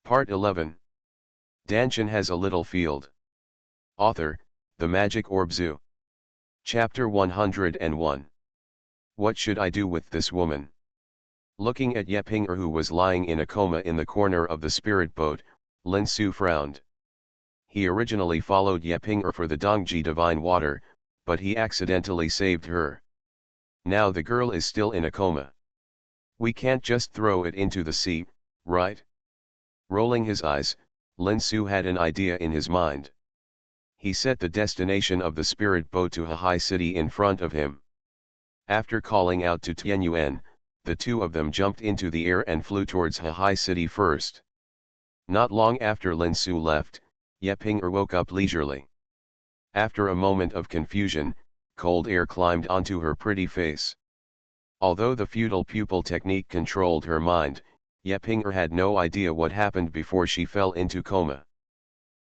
Part 11. Dantian has a little field. Author, The Magic Orb Zoo. Chapter 101. What should I do with this woman? Looking at Yeping'er, who was lying in a coma in the corner of the spirit boat, Lin Su frowned. He originally followed Yeping'er for the Dongji divine water, but he accidentally saved her. Now the girl is still in a coma. We can't just throw it into the sea, right? Rolling his eyes, Lin Su had an idea in his mind. He set the destination of the spirit boat to Hahai City in front of him. After calling out to Tianyuan, the two of them jumped into the air and flew towards Hahai City first. Not long after Lin Su left, Yeping'er woke up leisurely. After a moment of confusion, cold air climbed onto her pretty face. Although the feudal pupil technique controlled her mind, Yeping'er had no idea what happened before she fell into coma.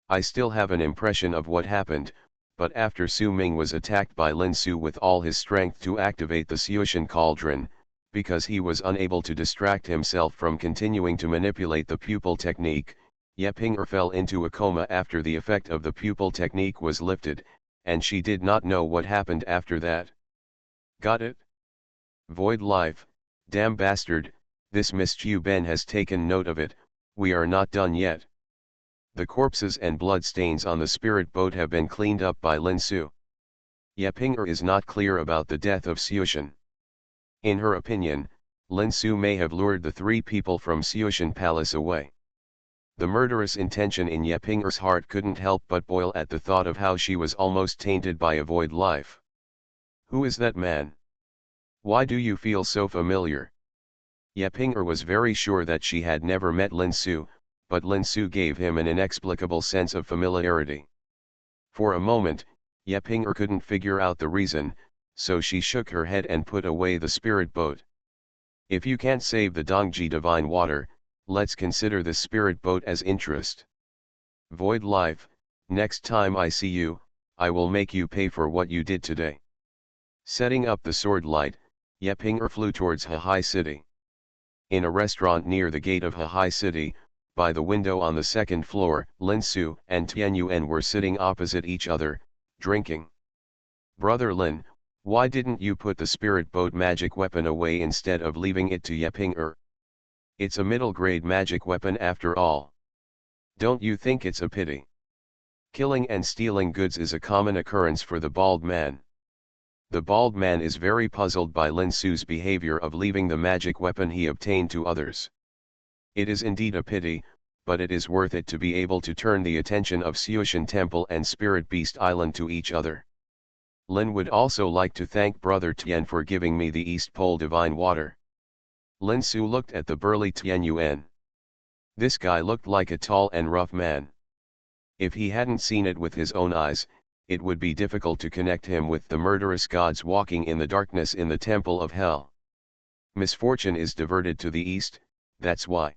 I still have an impression of what happened, but after Su Ming was attacked by Lin Su with all his strength to activate the Xianxia cauldron, because he was unable to distract himself from continuing to manipulate the pupil technique, Yeping'er fell into a coma after the effect of the pupil technique was lifted, and she did not know what happened after that. Got it? Void life, damn bastard, this Miss Chiu Ben has taken note of it. We are not done yet. The corpses and blood stains on the spirit boat have been cleaned up by Lin Su. Yeping'er is not clear about the death of Xianxia. In her opinion, Lin Su may have lured the three people from Xianxia Palace away. The murderous intention in Yeping'er's heart couldn't help but boil at the thought of how she was almost tainted by a void life. Who is that man? Why do you feel so familiar? Yeping'er was very sure that she had never met Lin Su, but Lin Su gave him an inexplicable sense of familiarity. For a moment, Yeping'er couldn't figure out the reason, so she shook her head and put away the spirit boat. If you can't save the Dongji divine water, let's consider this spirit boat as interest. Void life, next time I see you, I will make you pay for what you did today. Setting up the sword light, Yeping'er flew towards Hahai City. In a restaurant near the gate of Hahai City, by the window on the second floor, Lin Su and Tianyuan were sitting opposite each other, drinking. Brother Lin, why didn't you put the spirit boat magic weapon away instead of leaving it to Yeping'er? It's a middle-grade magic weapon after all. Don't you think it's a pity? Killing and stealing goods is a common occurrence for the bald man. The bald man is very puzzled by Lin Su's behavior of leaving the magic weapon he obtained to others. It is indeed a pity, but it is worth it to be able to turn the attention of Xianxia Temple and Spirit Beast Island to each other. Lin would also like to thank Brother Tian for giving me the East Pole divine water. Lin Su looked at the burly Tianyuan. This guy looked like a tall and rough man. If he hadn't seen it with his own eyes, it would be difficult to connect him with the murderous gods walking in the darkness in the temple of hell. Misfortune is diverted to the east, that's why.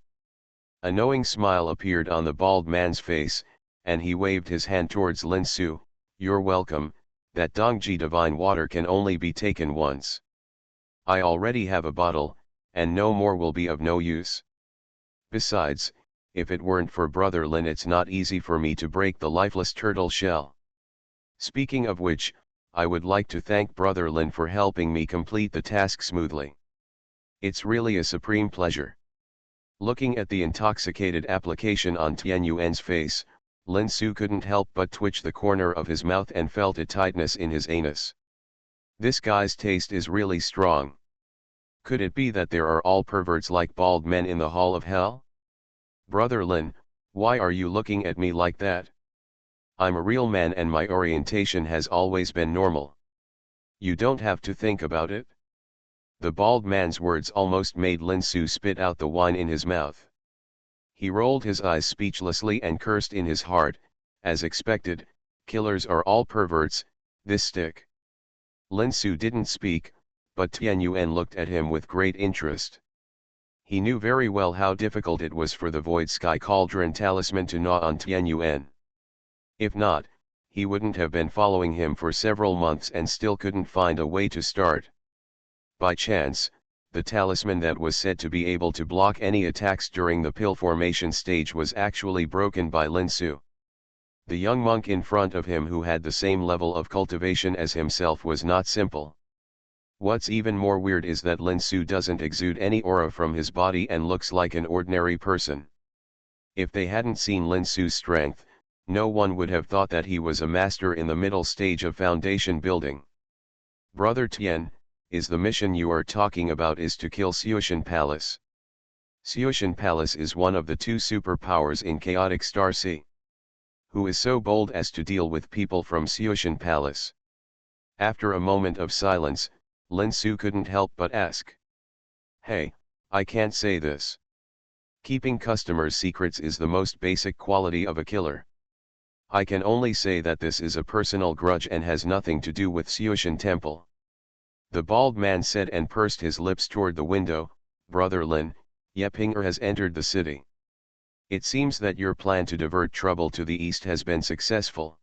A knowing smile appeared on the bald man's face, and he waved his hand towards Lin Su. You're welcome, that Dongji divine water can only be taken once. I already have a bottle, and no more will be of no use. Besides, if it weren't for Brother Lin, it's not easy for me to break the lifeless turtle shell. Speaking of which, I would like to thank Brother Lin for helping me complete the task smoothly. It's really a supreme pleasure. Looking at the intoxicated application on Tianyuan's face, Lin Su couldn't help but twitch the corner of his mouth and felt a tightness in his anus. This guy's taste is really strong. Could it be that there are all perverts like bald men in the hall of hell? Brother Lin, why are you looking at me like that? I'm a real man and my orientation has always been normal. You don't have to think about it. The bald man's words almost made Lin Su spit out the wine in his mouth. He rolled his eyes speechlessly and cursed in his heart, as expected, killers are all perverts, this stick. Lin Su didn't speak, but Tianyuan looked at him with great interest. He knew very well how difficult it was for the Void Sky Cauldron talisman to gnaw on Tianyuan. If not, he wouldn't have been following him for several months and still couldn't find a way to start. By chance, the talisman that was said to be able to block any attacks during the pill formation stage was actually broken by Lin Su. The young monk in front of him who had the same level of cultivation as himself was not simple. What's even more weird is that Lin Su doesn't exude any aura from his body and looks like an ordinary person. If they hadn't seen Lin Su's strength, no one would have thought that he was a master in the middle stage of foundation building. Brother Tian, is the mission you are talking about is to kill Xianxia Palace? Xianxia Palace is one of the two superpowers in Chaotic Star Sea. Who is so bold as to deal with people from Xianxia Palace? After a moment of silence, Lin Su couldn't help but ask. Hey, I can't say this. Keeping customers' secrets is the most basic quality of a killer. I can only say that this is a personal grudge and has nothing to do with Xianxia Temple. The bald man said and pursed his lips toward the window. Brother Lin, Ye Ping'er has entered the city. It seems that your plan to divert trouble to the east has been successful.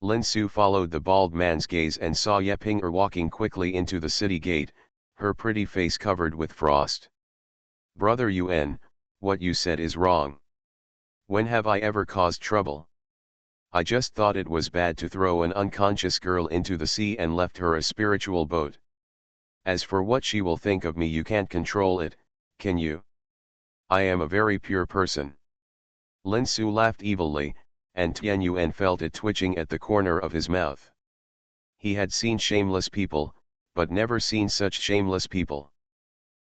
Lin Su followed the bald man's gaze and saw Ye Ping'er walking quickly into the city gate, her pretty face covered with frost. Brother Yuan, what you said is wrong. When have I ever caused trouble? I just thought it was bad to throw an unconscious girl into the sea and left her a spiritual boat. As for what she will think of me, you can't control it, can you? I am a very pure person. Lin Su laughed evilly, and Tian Yuan felt it twitching at the corner of his mouth. He had seen shameless people, but never seen such shameless people.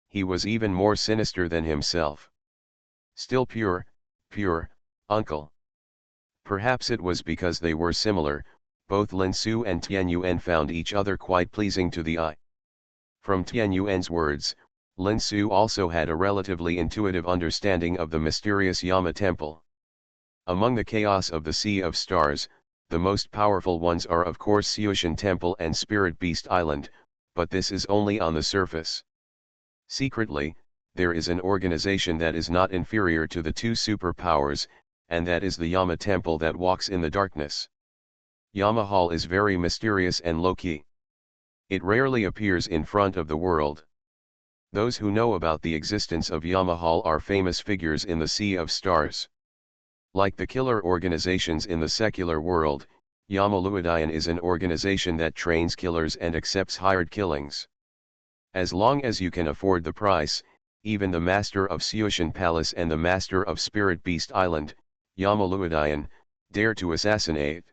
He was even more sinister than himself. Still pure, uncle. Perhaps it was because they were similar, both Lin Su and Tian Yuan found each other quite pleasing to the eye. From Tian Yuan's words, Lin Su also had a relatively intuitive understanding of the mysterious Yama Temple. Among the chaos of the Sea of Stars, the most powerful ones are of course Xianxia Temple and Spirit Beast Island, but this is only on the surface. Secretly, there is an organization that is not inferior to the two superpowers, and that is the Yama Temple that walks in the darkness. Yama Hall is very mysterious and low-key. It rarely appears in front of the world. Those who know about the existence of Yama Hall are famous figures in the Sea of Stars. Like the killer organizations in the secular world, MaleProtagonist is an organization that trains killers and accepts hired killings. As long as you can afford the price, even the Master of Xianxia Palace and the Master of Spirit Beast Island, MaleProtagonist, dare to assassinate.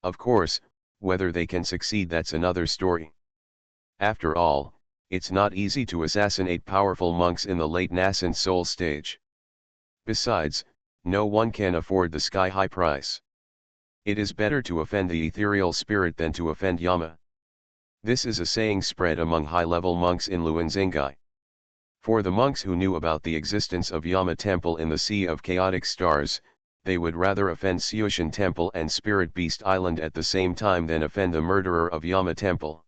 Of course, whether they can succeed, that's another story. After all, it's not easy to assassinate powerful monks in the late nascent soul stage. Besides, no one can afford the sky-high price. It is better to offend the ethereal spirit than to offend Yama. This is a saying spread among high-level monks in Luanzingai. For the monks who knew about the existence of Yama Temple in the Sea of Chaotic Stars, they would rather offend Xianxia Temple and Spirit Beast Island at the same time than offend the murderer of Yama Temple.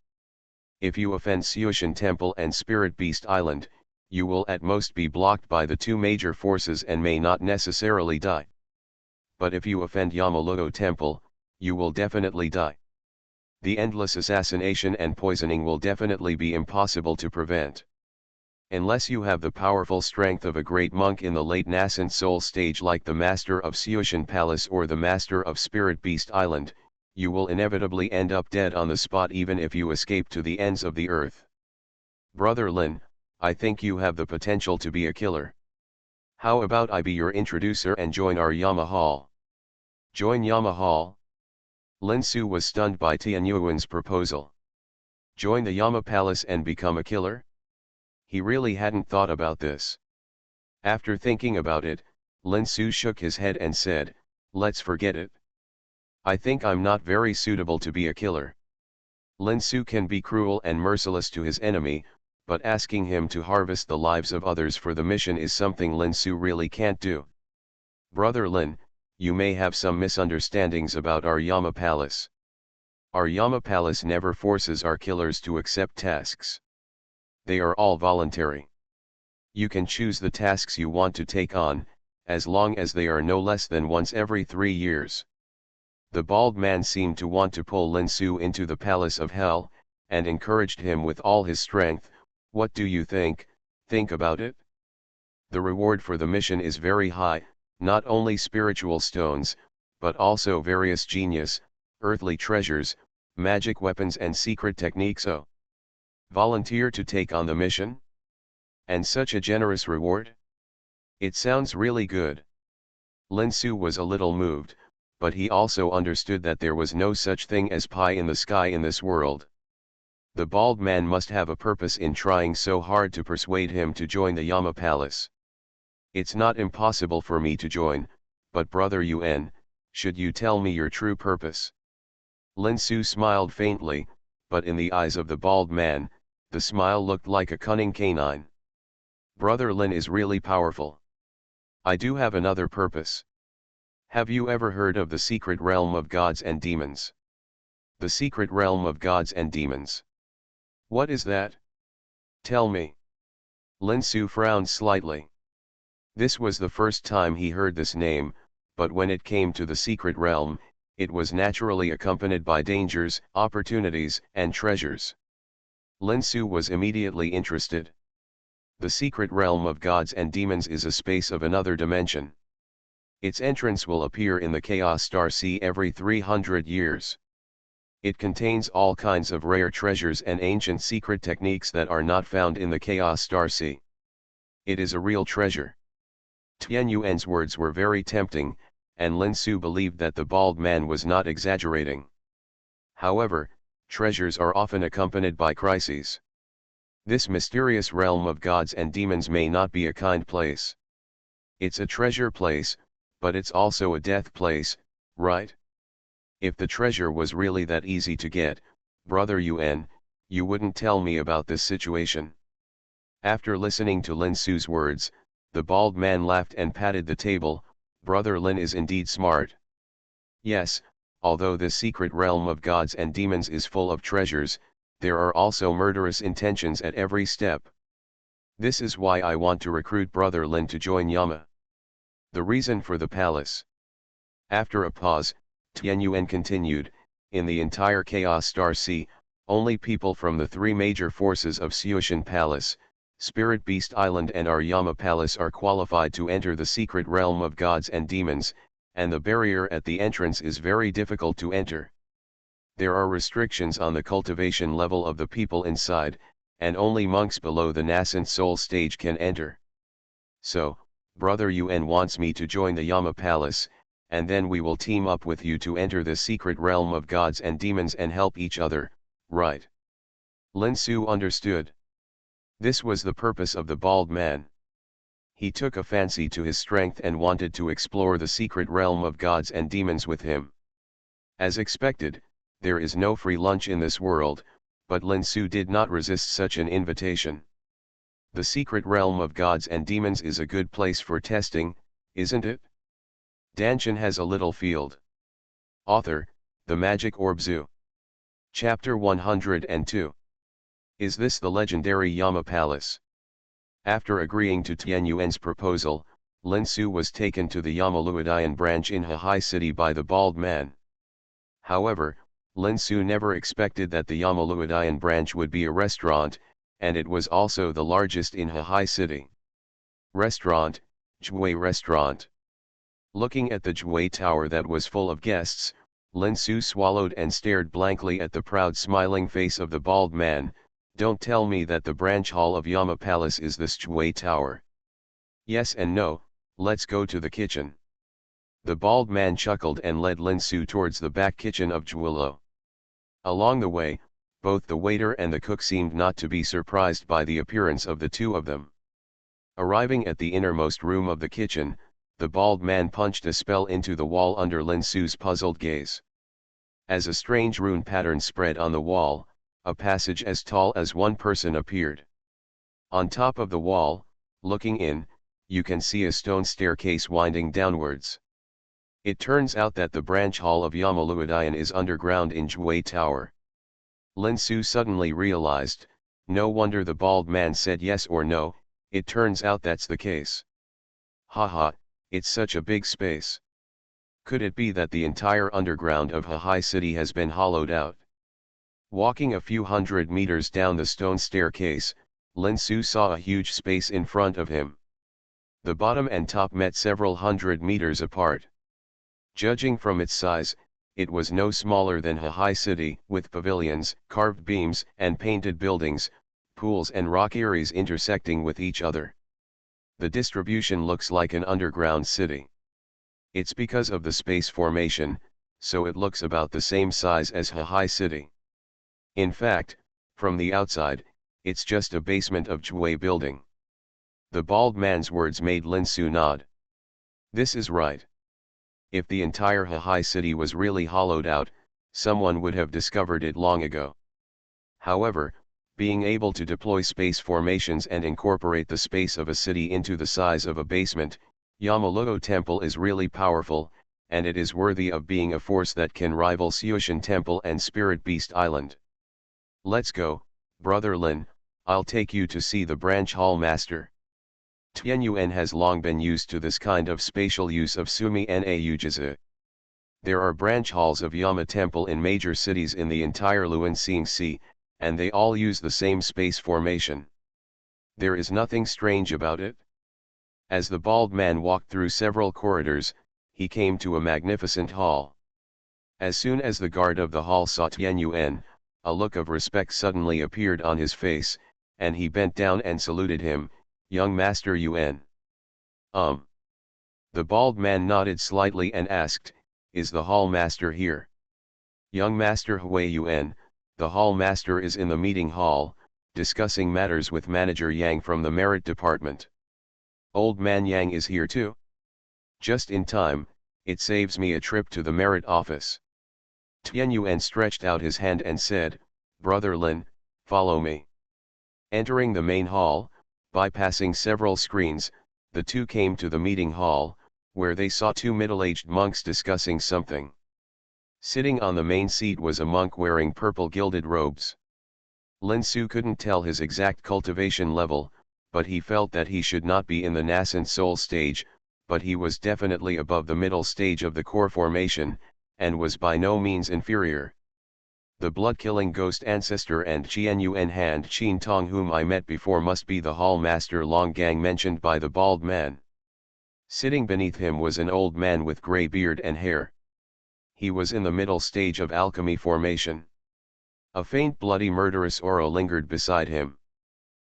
If you offend Xianxia Temple and Spirit Beast Island, you will at most be blocked by the two major forces and may not necessarily die. But if you offend Yama Temple, you will definitely die. The endless assassination and poisoning will definitely be impossible to prevent. Unless you have the powerful strength of a great monk in the late nascent soul stage like the Master of Xianxia Palace or the Master of Spirit Beast Island, you will inevitably end up dead on the spot even if you escape to the ends of the earth. Brother Lin, I think you have the potential to be a killer. How about I be your introducer and join our Yama Hall? Join Yama Hall? Lin Su was stunned by Tian Yuan's proposal. Join the Yama Palace and become a killer? He really hadn't thought about this. After thinking about it, Lin Su shook his head and said, let's forget it. I think I'm not very suitable to be a killer. Lin Su can be cruel and merciless to his enemy, but asking him to harvest the lives of others for the mission is something Lin Su really can't do. Brother Lin, you may have some misunderstandings about our Yama Palace. Our Yama Palace never forces our killers to accept tasks. They are all voluntary. You can choose the tasks you want to take on, as long as they are no less than once every 3 years. The bald man seemed to want to pull Lin Su into the palace of hell, and encouraged him with all his strength. What do you think? Think about it. The reward for the mission is very high, not only spiritual stones, but also various genius, earthly treasures, magic weapons and secret techniques. Oh, volunteer to take on the mission? And such a generous reward? It sounds really good. Lin Su was a little moved, but he also understood that there was no such thing as pie in the sky in this world. The bald man must have a purpose in trying so hard to persuade him to join the Yama Palace. It's not impossible for me to join, but Brother Yuan, should you tell me your true purpose? Lin Su smiled faintly, but in the eyes of the bald man, the smile looked like a cunning canine. Brother Lin is really powerful. I do have another purpose. Have you ever heard of the secret realm of gods and demons? The secret realm of gods and demons. What is that? Tell me. Lin Su frowned slightly. This was the first time he heard this name, but when it came to the secret realm, it was naturally accompanied by dangers, opportunities, and treasures. Lin Su was immediately interested. The secret realm of gods and demons is a space of another dimension. Its entrance will appear in the Chaos Star Sea every 300 years. It contains all kinds of rare treasures and ancient secret techniques that are not found in the Chaos Star Sea. It is a real treasure. Tian Yuan's words were very tempting, and Lin Su believed that the bald man was not exaggerating. However, treasures are often accompanied by crises. This mysterious realm of gods and demons may not be a kind place. It's a treasure place, but it's also a death place, right? If the treasure was really that easy to get, Brother Yuan, you wouldn't tell me about this situation. After listening to Lin Su's words, the bald man laughed and patted the table. Brother Lin is indeed smart. Yes, although this secret realm of gods and demons is full of treasures, there are also murderous intentions at every step. This is why I want to recruit Brother Lin to join Yama. The reason for the palace. After a pause, Tian Yuan continued, in the entire Chaos Star Sea, only people from the three major forces of Xuetian Palace, Spirit Beast Island and our Yama Palace are qualified to enter the secret realm of gods and demons, and the barrier at the entrance is very difficult to enter. There are restrictions on the cultivation level of the people inside, and only monks below the nascent soul stage can enter. So, Brother Yuan wants me to join the Yama Palace, and then we will team up with you to enter the secret realm of gods and demons and help each other, right? Lin Su understood. This was the purpose of the bald man. He took a fancy to his strength and wanted to explore the secret realm of gods and demons with him. As expected, there is no free lunch in this world, but Lin Su did not resist such an invitation. The secret realm of gods and demons is a good place for testing, isn't it? Dantian has a little field. Author, The Magic Orb Zoo. Chapter 102. Is this the legendary Yama Palace? After agreeing to Tian Yuan's proposal, Lin Su was taken to the Yama Luodian branch in Hahai City by the bald man. However, Lin Su never expected that the Yama Luodian branch would be a restaurant, and it was also the largest in Hahai City. Restaurant, Jue Restaurant. Looking at the Jue Tower that was full of guests, Lin Su swallowed and stared blankly at the proud smiling face of the bald man. Don't tell me that the branch hall of Yama Palace is this Jue Tower. Yes and no, let's go to the kitchen. The bald man chuckled and led Lin Su towards the back kitchen of Juelo. Along the way, both the waiter and the cook seemed not to be surprised by the appearance of the two of them. Arriving at the innermost room of the kitchen, the bald man punched a spell into the wall under Lin Su's puzzled gaze. As a strange rune pattern spread on the wall, a passage as tall as one person appeared. On top of the wall, looking in, you can see a stone staircase winding downwards. It turns out that the branch hall of Yama Luodian is underground in Jue Tower. Lin Su suddenly realized, no wonder the bald man said yes or no, it turns out that's the case. Haha, it's such a big space. Could it be that the entire underground of Hahai City has been hollowed out? Walking a few hundred meters down the stone staircase, Lin Su saw a huge space in front of him. The bottom and top met several hundred meters apart. Judging from its size, it was no smaller than a high city, with pavilions, carved beams, and painted buildings, pools and rock areas intersecting with each other. The distribution looks like an underground city. It's because of the space formation, so it looks about the same size as a high city. In fact, from the outside, it's just a basement of Chue building. The bald man's words made Lin Su nod. This is right. If the entire High city was really hollowed out, someone would have discovered it long ago. However, being able to deploy space formations and incorporate the space of a city into the size of a basement, Yamaloto Temple is really powerful, and it is worthy of being a force that can rival Xianxia Temple and Spirit Beast Island. Let's go, Brother Lin, I'll take you to see the branch hall master. Tianyuan has long been used to this kind of spatial use of Sumi Na Ujizu. There are branch halls of Yama Temple in major cities in the entire Luanxing Sea, and they all use the same space formation. There is nothing strange about it. As the bald man walked through several corridors, he came to a magnificent hall. As soon as the guard of the hall saw Tianyuan, a look of respect suddenly appeared on his face, and he bent down and saluted him, "Young Master Yuan." The bald man nodded slightly and asked, "Is the hall master here?" "Young Master Hui Yuan, the hall master is in the meeting hall, discussing matters with Manager Yang from the Merit Department." "Old man Yang is here too?" "Just in time, it saves me a trip to the Merit office." Tianyuan stretched out his hand and said, "Brother Lin, follow me." Entering the main hall, bypassing several screens, the two came to the meeting hall, where they saw two middle-aged monks discussing something. Sitting on the main seat was a monk wearing purple gilded robes. Lin Su couldn't tell his exact cultivation level, but he felt that he should not be in the nascent soul stage, but he was definitely above the middle stage of the core formation, and was by no means inferior. The blood-killing ghost ancestor and Qianyuan Han Qin Tong whom I met before must be the hall master Long Gang mentioned by the bald man. Sitting beneath him was an old man with grey beard and hair. He was in the middle stage of alchemy formation. A faint bloody murderous aura lingered beside him.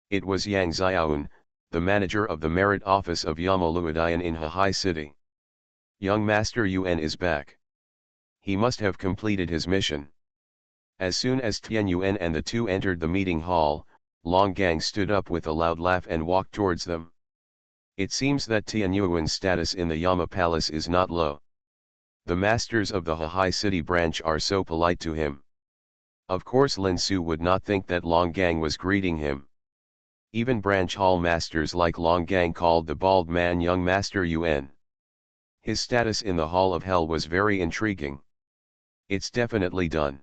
It was Yang Xiaoun, the manager of the merit office of Yamaluadian in High City. Young Master Yuan is back. He must have completed his mission. As soon as Tianyuan and the two entered the meeting hall, Long Gang stood up with a loud laugh and walked towards them. It seems that Tianyuan's status in the Yama Palace is not low. The masters of the High City branch are so polite to him. Of course Lin Su would not think that Long Gang was greeting him. Even branch hall masters like Long Gang called the bald man Young Master Yuan. His status in the Hall of Hell was very intriguing. "It's definitely done."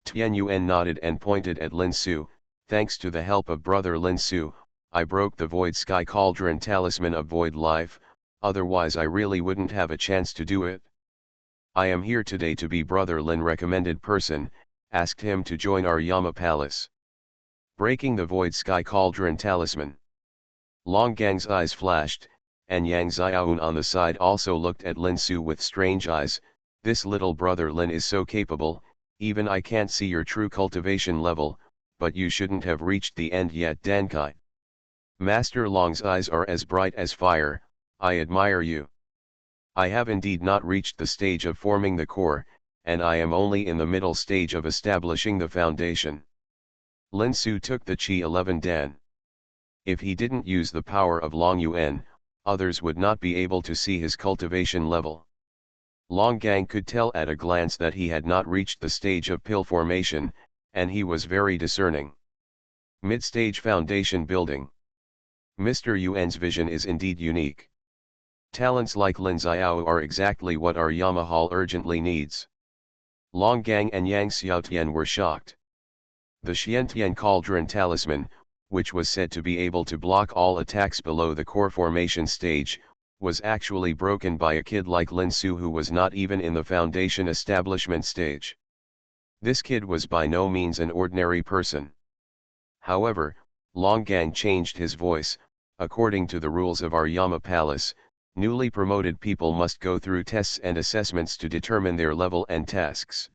Tianyuan nodded and pointed at Lin Su. "Thanks to the help of Brother Lin Su, I broke the Void Sky Cauldron Talisman of Void Life, otherwise I really wouldn't have a chance to do it. I am here today to be Brother Lin recommended person, asked him to join our Yama Palace." Breaking the Void Sky Cauldron Talisman. Long Gang's eyes flashed, and Yang Xiaoun on the side also looked at Lin Su with strange eyes. "This little Brother Lin is so capable, even I can't see your true cultivation level, but you shouldn't have reached the end yet Dankai. Master Long's eyes are as bright as fire, I admire you. I have indeed not reached the stage of forming the core, and I am only in the middle stage of establishing the foundation." Lin Su took the Qi 11 Dan. If he didn't use the power of Long Yuan, others would not be able to see his cultivation level. Long Gang could tell at a glance that he had not reached the stage of pill formation, and he was very discerning. Mid-stage foundation building. Mr. Yuan's vision is indeed unique. Talents like Lin Xiao are exactly what our Yama Hall urgently needs. Long Gang and Yang Xiaotian were shocked. The Xiantian Cauldron Talisman, which was said to be able to block all attacks below the core formation stage, was actually broken by a kid like Lin Su who was not even in the foundation establishment stage. This kid was by no means an ordinary person. However, Longgang changed his voice. According to the rules of our Yama Palace, newly promoted people must go through tests and assessments to determine their level and tasks.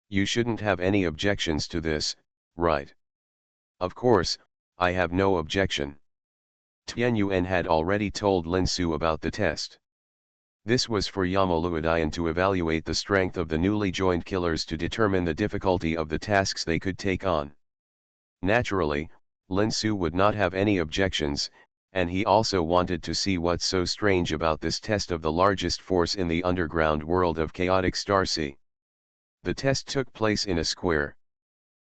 You shouldn't have any objections to this, right? Of course, I have no objection. Tianyuan had already told Lin Su about the test. This was for MaleProtagonist to evaluate the strength of the newly joined killers to determine the difficulty of the tasks they could take on. Naturally, Lin Su would not have any objections, and he also wanted to see what's so strange about this test of the largest force in the underground world of chaotic Starsea. The test took place in a square.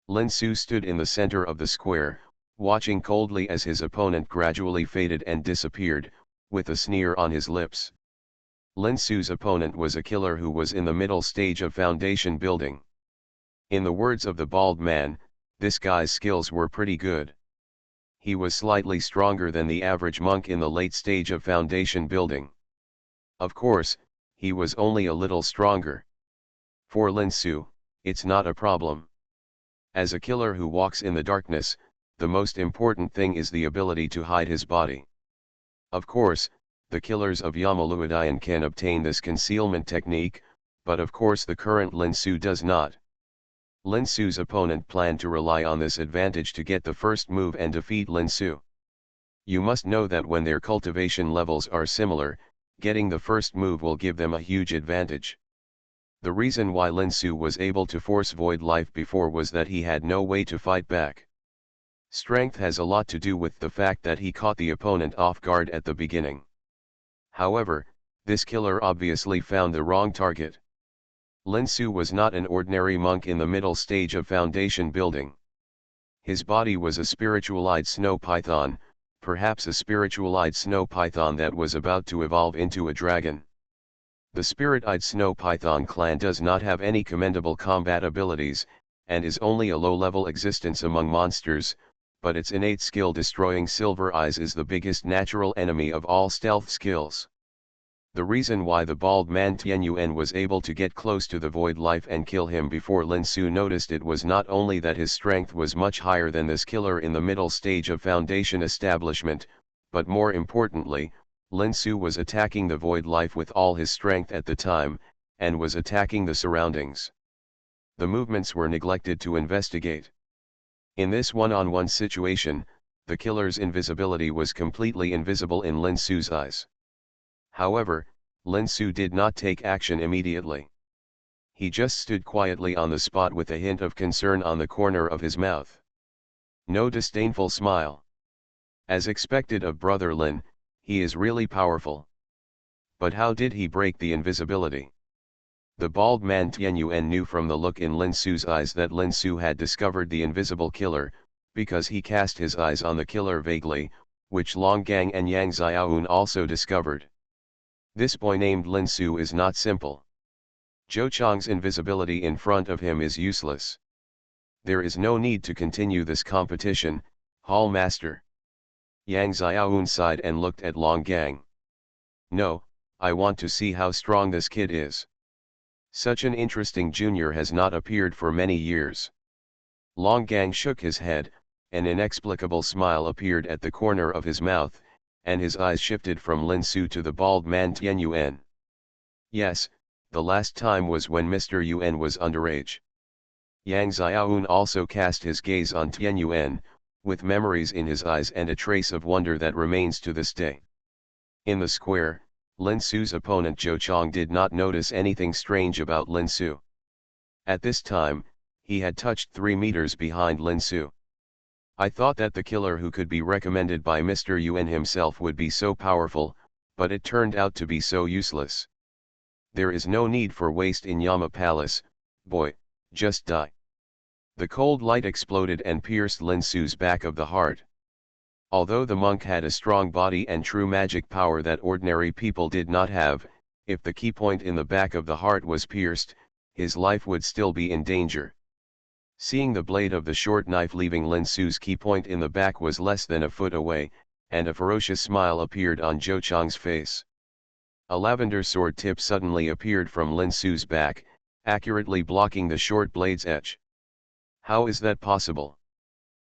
Lin Su stood in the center of the square, watching coldly as his opponent gradually faded and disappeared, with a sneer on his lips. Lin Su's opponent was a killer who was in the middle stage of foundation building. In the words of the bald man, this guy's skills were pretty good. He was slightly stronger than the average monk in the late stage of foundation building. Of course, he was only a little stronger. For Lin Su, it's not a problem. As a killer who walks in the darkness, the most important thing is the ability to hide his body. Of course, the killers of MaleProtagonist can obtain this concealment technique, but of course the current Lin Su does not. Lin Su's opponent planned to rely on this advantage to get the first move and defeat Lin Su. You must know that when their cultivation levels are similar, getting the first move will give them a huge advantage. The reason why Lin Su was able to force Void Life before was that he had no way to fight back. Strength has a lot to do with the fact that he caught the opponent off guard at the beginning. However, this killer obviously found the wrong target. Lin Su was not an ordinary monk in the middle stage of foundation building. His body was a spiritualized snow python, perhaps a spiritualized snow python that was about to evolve into a dragon. The spirit-eyed snow python clan does not have any commendable combat abilities, and is only a low-level existence among monsters, but its innate skill destroying silver eyes is the biggest natural enemy of all stealth skills. The reason why the bald man Tianyuan was able to get close to the Void Life and kill him before Lin Su noticed it was not only that his strength was much higher than this killer in the middle stage of foundation establishment, but more importantly, Lin Su was attacking the Void Life with all his strength at the time, and was attacking the surroundings. The movements were neglected to investigate. In this one-on-one situation, the killer's invisibility was completely invisible in Lin Su's eyes. However, Lin Su did not take action immediately. He just stood quietly on the spot with a hint of concern on the corner of his mouth. No disdainful smile. As expected of Brother Lin, he is really powerful. But how did he break the invisibility? The bald man Tianyuan knew from the look in Lin Su's eyes that Lin Su had discovered the invisible killer, because he cast his eyes on the killer vaguely, which Longgang and Yang Xiaoun also discovered. This boy named Lin Su is not simple. Zhou Chang's invisibility in front of him is useless. There is no need to continue this competition, Hall Master. Yang Xiaoun sighed and looked at Longgang. No, I want to see how strong this kid is. Such an interesting junior has not appeared for many years. Longgang shook his head, an inexplicable smile appeared at the corner of his mouth, and his eyes shifted from Lin Su to the bald man Tianyuan. Yes, the last time was when Mr. Yuan was underage. Yang Xiaoun also cast his gaze on Tianyuan, with memories in his eyes and a trace of wonder that remains to this day. In the square, Lin Su's opponent Zhou Chang did not notice anything strange about Lin Su. At this time, he had touched 3 meters behind Lin Su. I thought that the killer who could be recommended by Mr. Yuan himself would be so powerful, but it turned out to be so useless. There is no need for waste in Yama Palace, boy, just die. The cold light exploded and pierced Lin Su's back of the heart. Although the monk had a strong body and true magic power that ordinary people did not have, if the key point in the back of the heart was pierced, his life would still be in danger. Seeing the blade of the short knife leaving Lin Su's key point in the back was less than a foot away, and a ferocious smile appeared on Zhou Chang's face. A lavender sword tip suddenly appeared from Lin Su's back, accurately blocking the short blade's edge. How is that possible?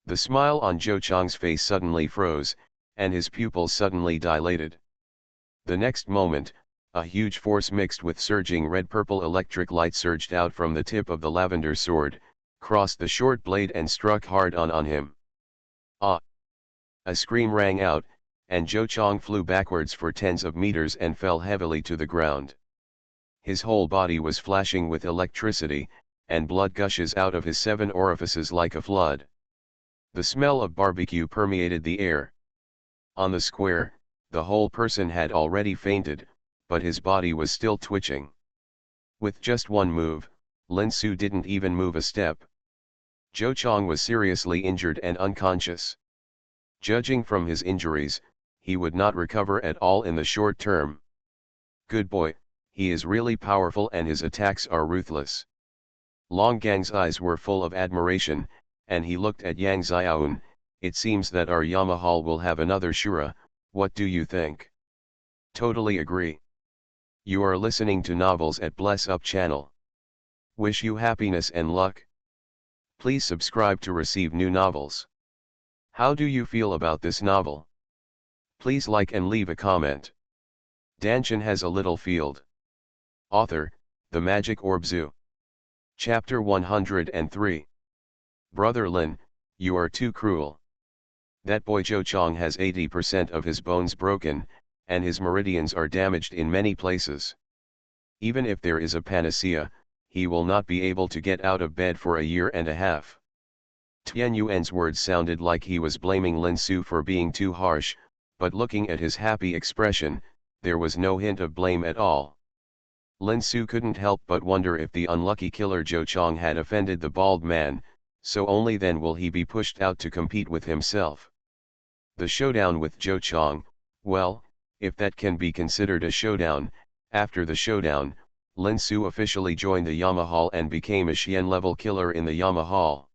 The smile on Zhou Chang's face suddenly froze, and his pupils suddenly dilated. The next moment, a huge force mixed with surging red-purple electric light surged out from the tip of the lavender sword, crossed the short blade and struck hard on him. Ah! A scream rang out, and Zhou Chang flew backwards for tens of meters and fell heavily to the ground. His whole body was flashing with electricity, and blood gushes out of his 7 orifices like a flood. The smell of barbecue permeated the air. On the square, the whole person had already fainted, but his body was still twitching. With just one move, Lin Su didn't even move a step. Zhou Chang was seriously injured and unconscious. Judging from his injuries, he would not recover at all in the short term. Good boy, he is really powerful and his attacks are ruthless. Long Gang's eyes were full of admiration, and he looked at Yang Xiaoun. It seems that our Yamahal will have another Shura, what do you think? Totally agree. You are listening to Novels at Bless Up channel. Wish you happiness and luck. Please subscribe to receive new novels. How do you feel about this novel? Please like and leave a comment. Dantian has a little field. Author, The Magic Orb Zoo. Chapter 103. Brother Lin, you are too cruel. That boy Zhou Chang has 80% of his bones broken, and his meridians are damaged in many places. Even if there is a panacea, he will not be able to get out of bed for a year and a half. Tian Yuan's words sounded like he was blaming Lin Su for being too harsh, but looking at his happy expression, there was no hint of blame at all. Lin Su couldn't help but wonder if the unlucky killer Zhou Chang had offended the bald man, so only then will he be pushed out to compete with himself. The showdown with Zhou Chang, well, if that can be considered a showdown. After the showdown, Lin Su officially joined the Yamahal and became a Xian-level killer in the Yamahal.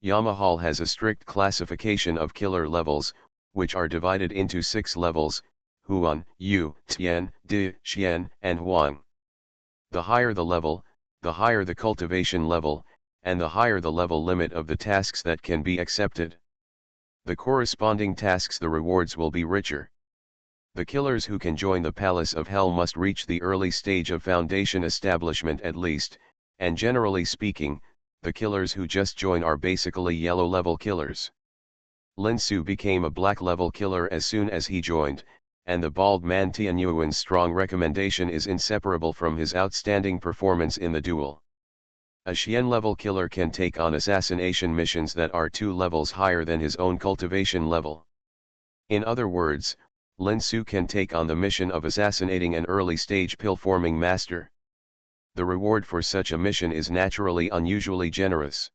Yamahal has a strict classification of killer levels, which are divided into 6 levels: Huan, Yu, Tian, Di, Xian, and Huang. The higher the level, the higher the cultivation level, and the higher the level limit of the tasks that can be accepted. The corresponding tasks, the rewards will be richer. The killers who can join the Palace of Hell must reach the early stage of Foundation establishment at least, and generally speaking, the killers who just join are basically yellow-level killers. Lin Su became a black-level killer as soon as he joined, and the bald man Tian Yuan's strong recommendation is inseparable from his outstanding performance in the duel. A Xian-level killer can take on assassination missions that are 2 levels higher than his own cultivation level. In other words, Lin Su can take on the mission of assassinating an early-stage pill-forming master. The reward for such a mission is naturally unusually generous.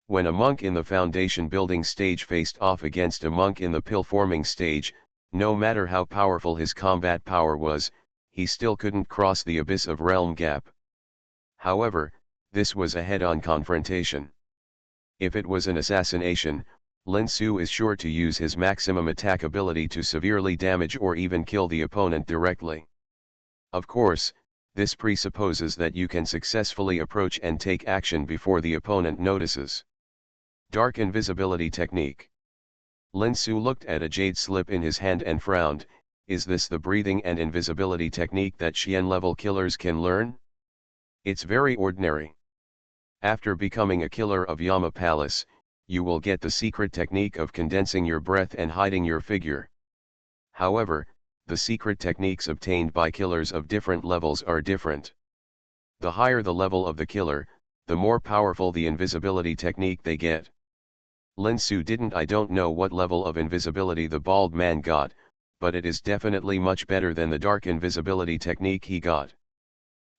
When a monk in the foundation building stage faced off against a monk in the pill-forming stage, no matter how powerful his combat power was, he still couldn't cross the abyss of realm gap. However, this was a head-on confrontation. If it was an assassination, Lin Su is sure to use his maximum attack ability to severely damage or even kill the opponent directly. Of course, this presupposes that you can successfully approach and take action before the opponent notices. Dark Invisibility Technique. Lin Su looked at a jade slip in his hand and frowned. Is this the breathing and invisibility technique that Xian-level killers can learn? It's very ordinary. After becoming a killer of Yama Palace, you will get the secret technique of condensing your breath and hiding your figure. However, the secret techniques obtained by killers of different levels are different. The higher the level of the killer, the more powerful the invisibility technique they get. Lin Su I don't know what level of invisibility the bald man got, but it is definitely much better than the dark invisibility technique he got.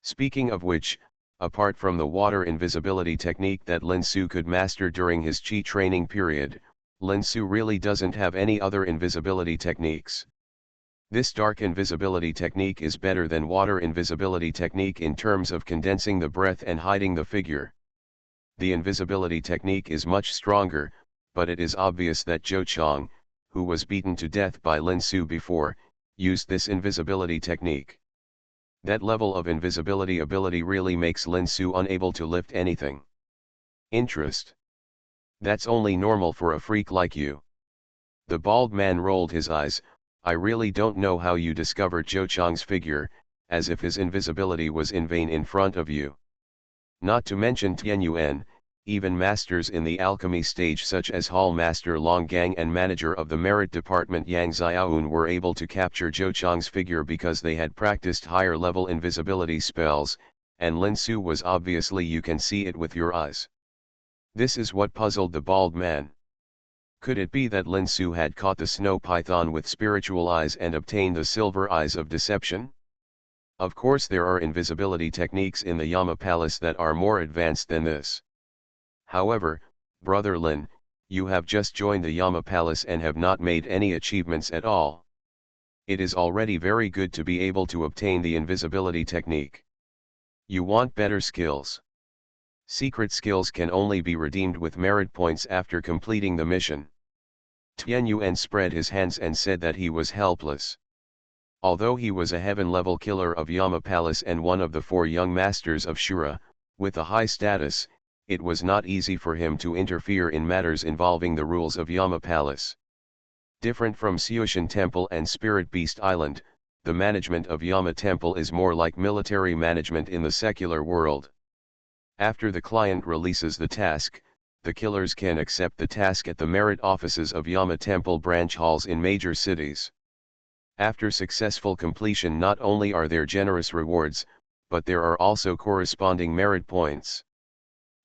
Speaking of which, apart from the water invisibility technique that Lin Su could master during his Qi training period, Lin Su really doesn't have any other invisibility techniques. This dark invisibility technique is better than water invisibility technique in terms of condensing the breath and hiding the figure. The invisibility technique is much stronger, but it is obvious that Zhou Chang, who was beaten to death by Lin Su before, used this invisibility technique. That level of invisibility ability really makes Lin Su unable to lift anything. Interest. That's only normal for a freak like you. The bald man rolled his eyes. I really don't know how you discovered Zhou Chang's figure, as if his invisibility was in vain in front of you. Not to mention Tianyuan, even masters in the alchemy stage such as Hall Master Long Gang and manager of the merit department Yang Xiaoun were able to capture Zhou Chang's figure because they had practiced higher level invisibility spells, and Lin Su was obviously you can see it with your eyes. This is what puzzled the bald man. Could it be that Lin Su had caught the snow python with spiritual eyes and obtained the silver eyes of deception? Of course there are invisibility techniques in the Yama Palace that are more advanced than this. However, Brother Lin, you have just joined the Yama Palace and have not made any achievements at all. It is already very good to be able to obtain the invisibility technique. You want better skills. Secret skills can only be redeemed with merit points after completing the mission. Tianyuan spread his hands and said that he was helpless. Although he was a heaven-level killer of Yama Palace and one of the 4 young masters of Shura, with a high status, it was not easy for him to interfere in matters involving the rules of Yama Palace. Different from Xiushan Temple and Spirit Beast Island, the management of Yama Temple is more like military management in the secular world. After the client releases the task, the killers can accept the task at the merit offices of Yama Temple branch halls in major cities. After successful completion, not only are there generous rewards, but there are also corresponding merit points.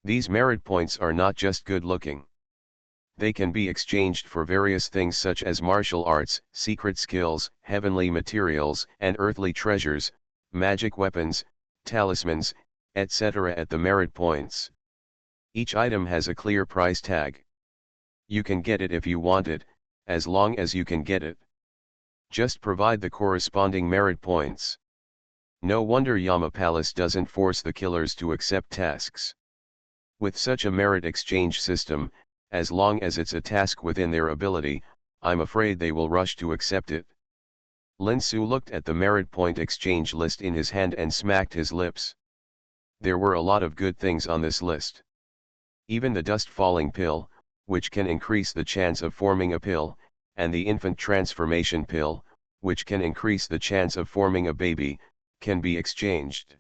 These merit points are not just good looking. They can be exchanged for various things such as martial arts, secret skills, heavenly materials and earthly treasures, magic weapons, talismans, etc. at the merit points. Each item has a clear price tag. You can get it if you want it, as long as you can get it. Just provide the corresponding merit points. No wonder Yama Palace doesn't force the killers to accept tasks. With such a merit exchange system, as long as it's a task within their ability, I'm afraid they will rush to accept it. Lin Su looked at the merit point exchange list in his hand and smacked his lips. There were a lot of good things on this list. Even the dust falling pill, which can increase the chance of forming a pill, and the infant transformation pill, which can increase the chance of forming a baby, can be exchanged.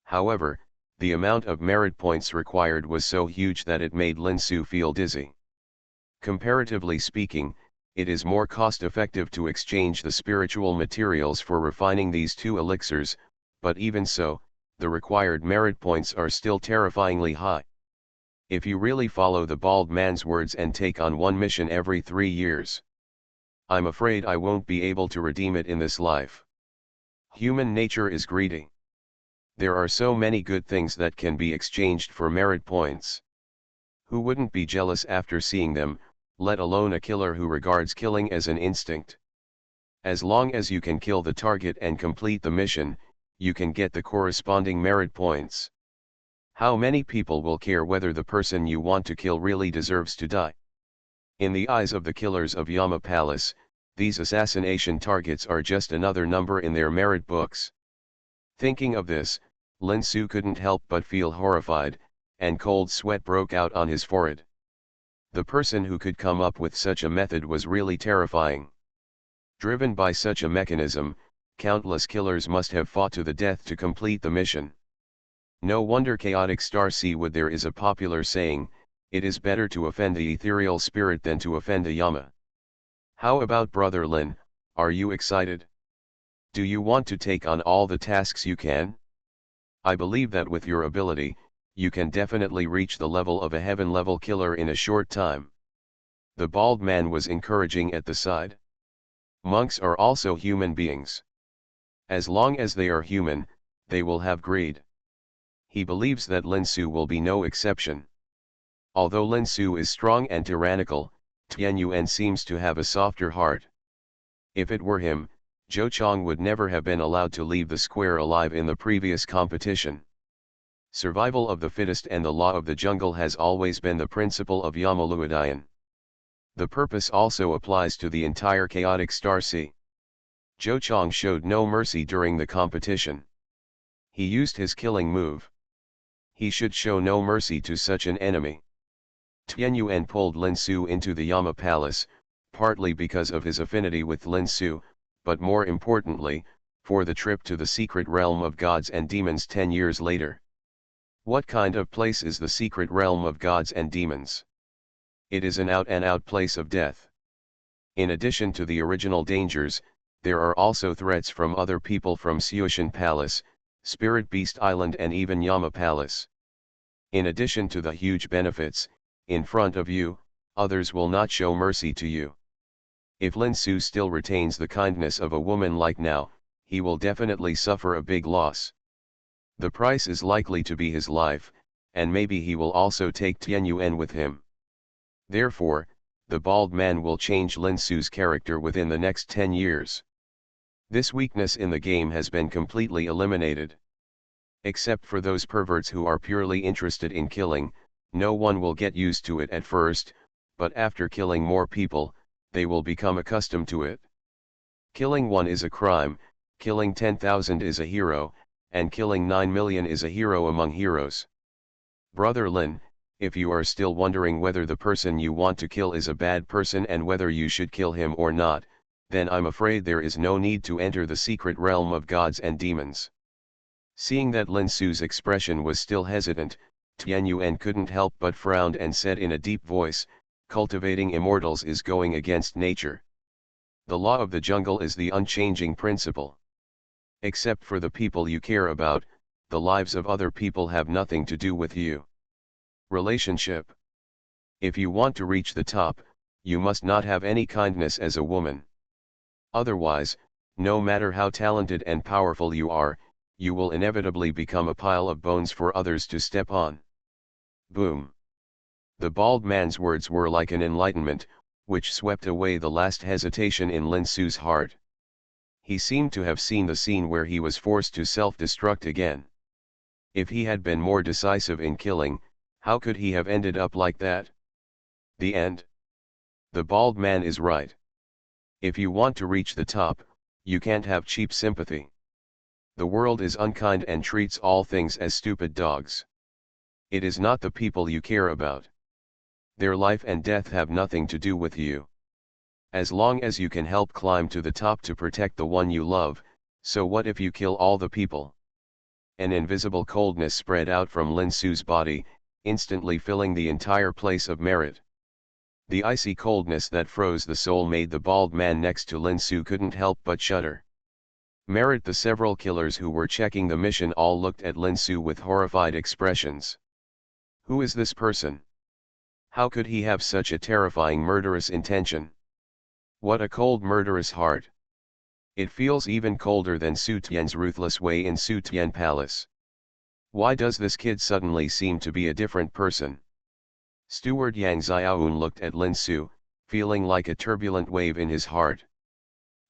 However, the amount of merit points required was so huge that it made Lin Su feel dizzy. Comparatively speaking, it is more cost-effective to exchange the spiritual materials for refining these 2 elixirs, but even so, the required merit points are still terrifyingly high. If you really follow the bald man's words and take on 1 mission every 3 years, I'm afraid I won't be able to redeem it in this life. Human nature is greedy. There are so many good things that can be exchanged for merit points. Who wouldn't be jealous after seeing them, let alone a killer who regards killing as an instinct? As long as you can kill the target and complete the mission, you can get the corresponding merit points. How many people will care whether the person you want to kill really deserves to die? In the eyes of the killers of Yama Palace, these assassination targets are just another number in their merit books. Thinking of this, Lin Su couldn't help but feel horrified, and cold sweat broke out on his forehead. The person who could come up with such a method was really terrifying. Driven by such a mechanism, countless killers must have fought to the death to complete the mission. No wonder Chaotic Star Seawood there is a popular saying, it is better to offend the ethereal spirit than to offend a Yama. How about Brother Lin, are you excited? Do you want to take on all the tasks you can? I believe that with your ability, you can definitely reach the level of a heaven-level killer in a short time. The bald man was encouraging at the side. Monks are also human beings. As long as they are human, they will have greed. He believes that Lin Su will be no exception. Although Lin Su is strong and tyrannical, Tianyuan seems to have a softer heart. If it were him, Zhou Chang would never have been allowed to leave the square alive in the previous competition. Survival of the fittest and the law of the jungle has always been the principle of Yamaluadian. The purpose also applies to the entire chaotic star sea. Zhou Chang showed no mercy during the competition. He used his killing move. He should show no mercy to such an enemy. Tian Yuan pulled Lin Su into the Yama Palace, partly because of his affinity with Lin Su, but more importantly, for the trip to the secret realm of gods and demons 10 years later. What kind of place is the secret realm of gods and demons? It is an out-and-out place of death. In addition to the original dangers, there are also threats from other people from Xianxia Palace, Spirit Beast Island and even Yama Palace. In addition to the huge benefits, in front of you, others will not show mercy to you. If Lin Su still retains the kindness of a woman like now, he will definitely suffer a big loss. The price is likely to be his life, and maybe he will also take Tian Yuan with him. Therefore, the bald man will change Lin Su's character within the next 10 years. This weakness in the game has been completely eliminated. Except for those perverts who are purely interested in killing, no one will get used to it at first, but after killing more people, they will become accustomed to it. Killing one is a crime, killing 10,000 is a hero, and killing 9 million is a hero among heroes. Brother Lin, if you are still wondering whether the person you want to kill is a bad person and whether you should kill him or not, then I'm afraid there is no need to enter the secret realm of gods and demons. Seeing that Lin Su's expression was still hesitant, Tian Yuan couldn't help but frown and said in a deep voice, "Cultivating immortals is going against nature. The law of the jungle is the unchanging principle. Except for the people you care about, the lives of other people have nothing to do with you. Relationship. If you want to reach the top, you must not have any kindness as a woman. Otherwise, no matter how talented and powerful you are, you will inevitably become a pile of bones for others to step on." Boom. The bald man's words were like an enlightenment, which swept away the last hesitation in Lin Su's heart. He seemed to have seen the scene where he was forced to self-destruct again. If he had been more decisive in killing, how could he have ended up like that? The end. The bald man is right. If you want to reach the top, you can't have cheap sympathy. The world is unkind and treats all things as stupid dogs. It is not the people you care about. Their life and death have nothing to do with you. As long as you can help climb to the top to protect the one you love, so what if you kill all the people? An invisible coldness spread out from Lin Su's body, instantly filling the entire place of merit. The icy coldness that froze the soul made the bald man next to Lin Su couldn't help but shudder. Merit. The several killers who were checking the mission all looked at Lin Su with horrified expressions. Who is this person? How could he have such a terrifying murderous intention? What a cold murderous heart. It feels even colder than Su Tian's ruthless way in Su Tian Palace. Why does this kid suddenly seem to be a different person? Steward Yang Xiaoun looked at Lin Su, feeling like a turbulent wave in his heart.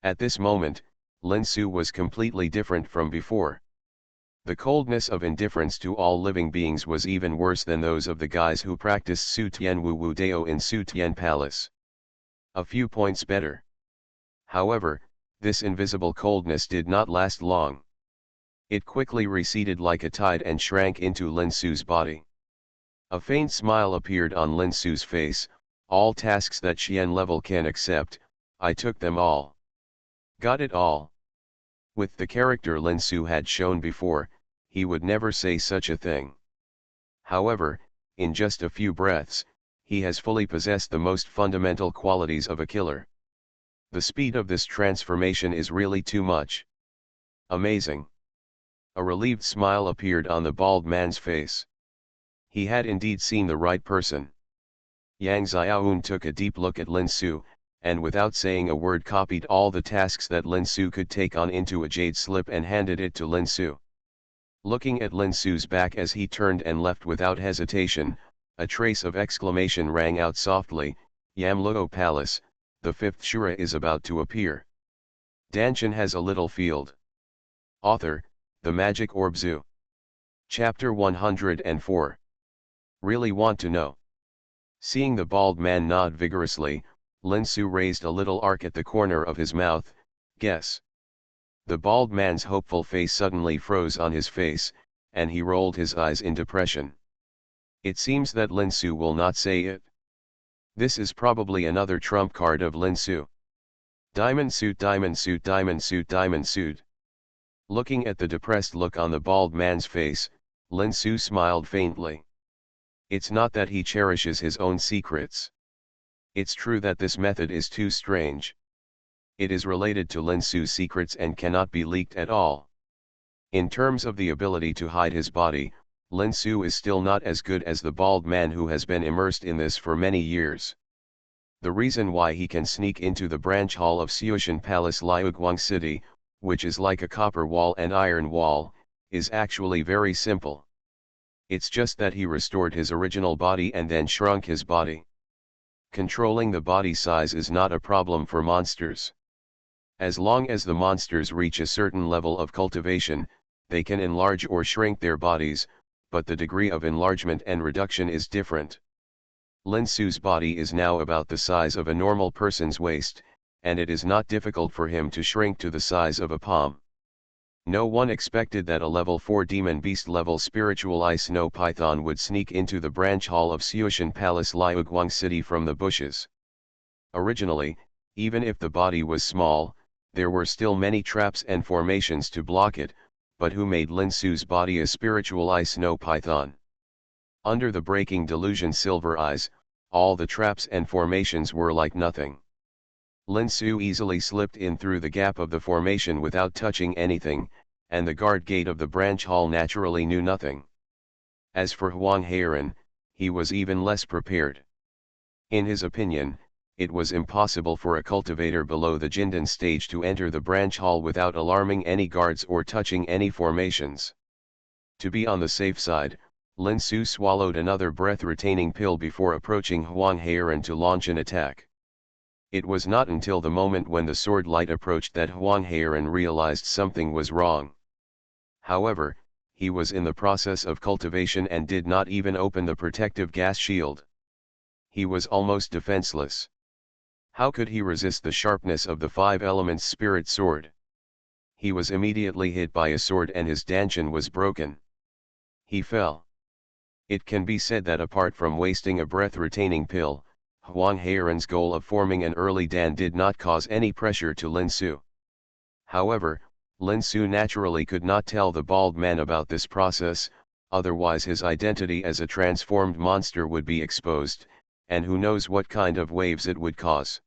At this moment, Lin Su was completely different from before. The coldness of indifference to all living beings was even worse than those of the guys who practiced Su Tian Wu Wu Dao in Su Tian Palace. A few points better. However, this invisible coldness did not last long. It quickly receded like a tide and shrank into Lin Su's body. A faint smile appeared on Lin Su's face. All tasks that Xian level can accept, I took them all. Got it all. With the character Lin Su had shown before, he would never say such a thing. However, in just a few breaths, he has fully possessed the most fundamental qualities of a killer. The speed of this transformation is really too much. Amazing. A relieved smile appeared on the bald man's face. He had indeed seen the right person. Yang Xiaoun took a deep look at Lin Su, and without saying a word copied all the tasks that Lin Su could take on into a jade slip and handed it to Lin Su. Looking at Lin Su's back as he turned and left without hesitation, a trace of exclamation rang out softly, "Yamluo Palace, the fifth Shura is about to appear. Dantian has a little field." Author, The Magic Orb Zoo. Chapter 104. Really want to know? Seeing the bald man nod vigorously, Lin Su raised a little arc at the corner of his mouth. Guess. The bald man's hopeful face suddenly froze on his face, and he rolled his eyes in depression. It seems that Lin Su will not say it. This is probably another trump card of Lin Su. Diamond suit, diamond suit, diamond suit, diamond suit. Looking at the depressed look on the bald man's face, Lin Su smiled faintly. It's not that he cherishes his own secrets. It's true that this method is too strange. It is related to Lin Su's secrets and cannot be leaked at all. In terms of the ability to hide his body, Lin Su is still not as good as the bald man who has been immersed in this for many years. The reason why he can sneak into the branch hall of Xianxia Palace Liuguang City, which is like a copper wall and iron wall, is actually very simple. It's just that he restored his original body and then shrunk his body. Controlling the body size is not a problem for monsters. As long as the monsters reach a certain level of cultivation, they can enlarge or shrink their bodies, but the degree of enlargement and reduction is different. Lin Su's body is now about the size of a normal person's waist, and it is not difficult for him to shrink to the size of a palm. No one expected that a level 4 demon beast level spiritual ice snow python would sneak into the branch hall of Xianxia Palace Liuguang City from the bushes. Originally, even if the body was small, there were still many traps and formations to block it, but who made Lin Su's body a spiritual ice snow python? Under the breaking delusion silver eyes, all the traps and formations were like nothing. Lin Su easily slipped in through the gap of the formation without touching anything, and the guard gate of the branch hall naturally knew nothing. As for Huang Heiran, he was even less prepared. In his opinion, it was impossible for a cultivator below the Jindan stage to enter the branch hall without alarming any guards or touching any formations. To be on the safe side, Lin Su swallowed another breath-retaining pill before approaching Huang Heiran to launch an attack. It was not until the moment when the sword light approached that Huang Heiran realized something was wrong. However, he was in the process of cultivation and did not even open the protective gas shield. He was almost defenseless. How could he resist the sharpness of the 5 elements spirit sword? He was immediately hit by a sword and his Dantian was broken. He fell. It can be said that apart from wasting a breath-retaining pill, Huang Heiran's goal of forming an early Dan did not cause any pressure to Lin Su. However, Lin Su naturally could not tell the bald man about this process, otherwise his identity as a transformed monster would be exposed, and who knows what kind of waves it would cause.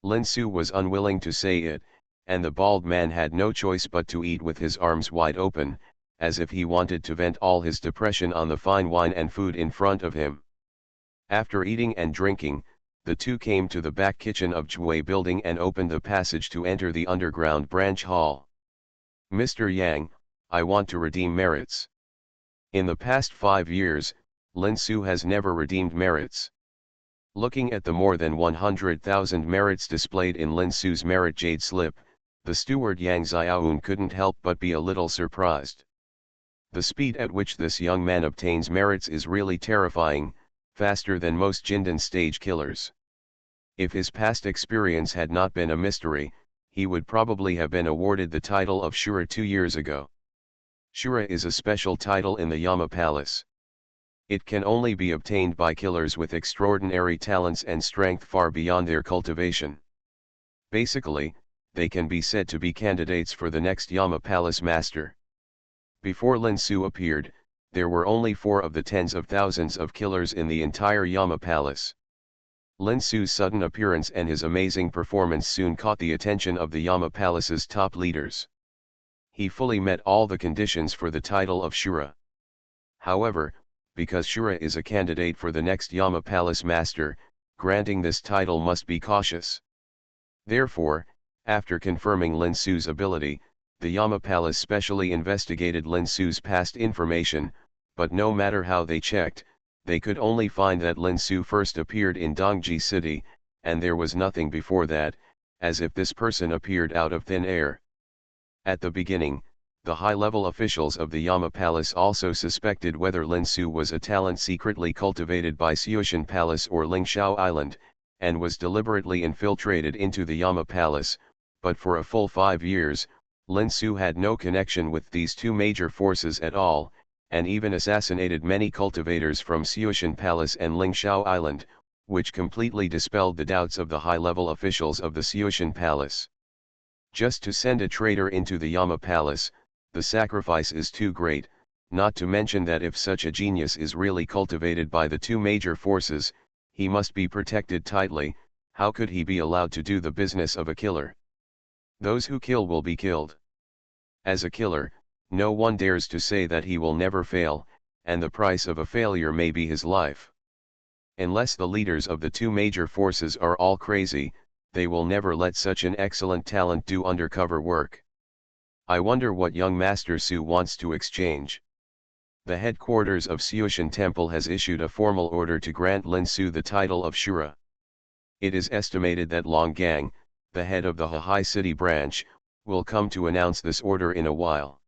Lin Su was unwilling to say it, and the bald man had no choice but to eat with his arms wide open, as if he wanted to vent all his depression on the fine wine and food in front of him. After eating and drinking, the two came to the back kitchen of Jue building and opened the passage to enter the underground branch hall. Mr. Yang, I want to redeem merits. In the past 5 years, Lin Su has never redeemed merits. Looking at the more than 100,000 merits displayed in Lin Su's merit jade slip, the steward Yang Xiaoun couldn't help but be a little surprised. The speed at which this young man obtains merits is really terrifying, faster than most Jindan stage killers. If his past experience had not been a mystery, he would probably have been awarded the title of Shura 2 years ago. Shura is a special title in the Yama Palace. It can only be obtained by killers with extraordinary talents and strength far beyond their cultivation. Basically, they can be said to be candidates for the next Yama Palace master. Before Lin Su appeared, there were only 4 of the tens of thousands of killers in the entire Yama Palace. Lin Su's sudden appearance and his amazing performance soon caught the attention of the Yama Palace's top leaders. He fully met all the conditions for the title of Shura. However, because Shura is a candidate for the next Yama Palace master, granting this title must be cautious. Therefore, after confirming Lin Su's ability, the Yama Palace specially investigated Lin Su's past information, but no matter how they checked, they could only find that Lin Su first appeared in Dongji City, and there was nothing before that, as if this person appeared out of thin air. At the beginning, the high-level officials of the Yama Palace also suspected whether Lin Su was a talent secretly cultivated by Xianxia Palace or Lingshao Island, and was deliberately infiltrated into the Yama Palace, but for a full 5 years, Lin Su had no connection with these 2 major forces at all, and even assassinated many cultivators from Xianxia Palace and Lingshao Island, which completely dispelled the doubts of the high-level officials of the Xianxia Palace. Just to send a traitor into the Yama Palace, the sacrifice is too great, not to mention that if such a genius is really cultivated by the two major forces, he must be protected tightly. How could he be allowed to do the business of a killer? Those who kill will be killed. As a killer, no one dares to say that he will never fail, and the price of a failure may be his life. Unless the leaders of the two major forces are all crazy, they will never let such an excellent talent do undercover work. I wonder what young Master Su wants to exchange. The headquarters of Xianxia Temple has issued a formal order to grant Lin Su the title of Shura. It is estimated that Long Gang, the head of the Hahai City branch, will come to announce this order in a while.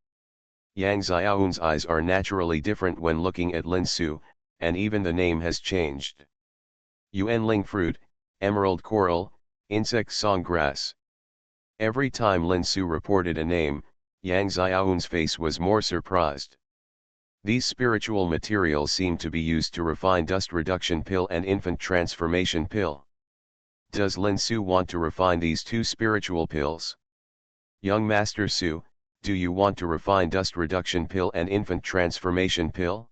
Yang Xiaoun's eyes are naturally different when looking at Lin Su, and even the name has changed. Yuanling fruit, emerald coral, insect song grass. Every time Lin Su reported a name, Yang Xiaoun's face was more surprised. These spiritual materials seem to be used to refine dust reduction pill and infant transformation pill. Does Lin Su want to refine these two spiritual pills? Young Master Su, do you want to refine dust reduction pill and infant transformation pill?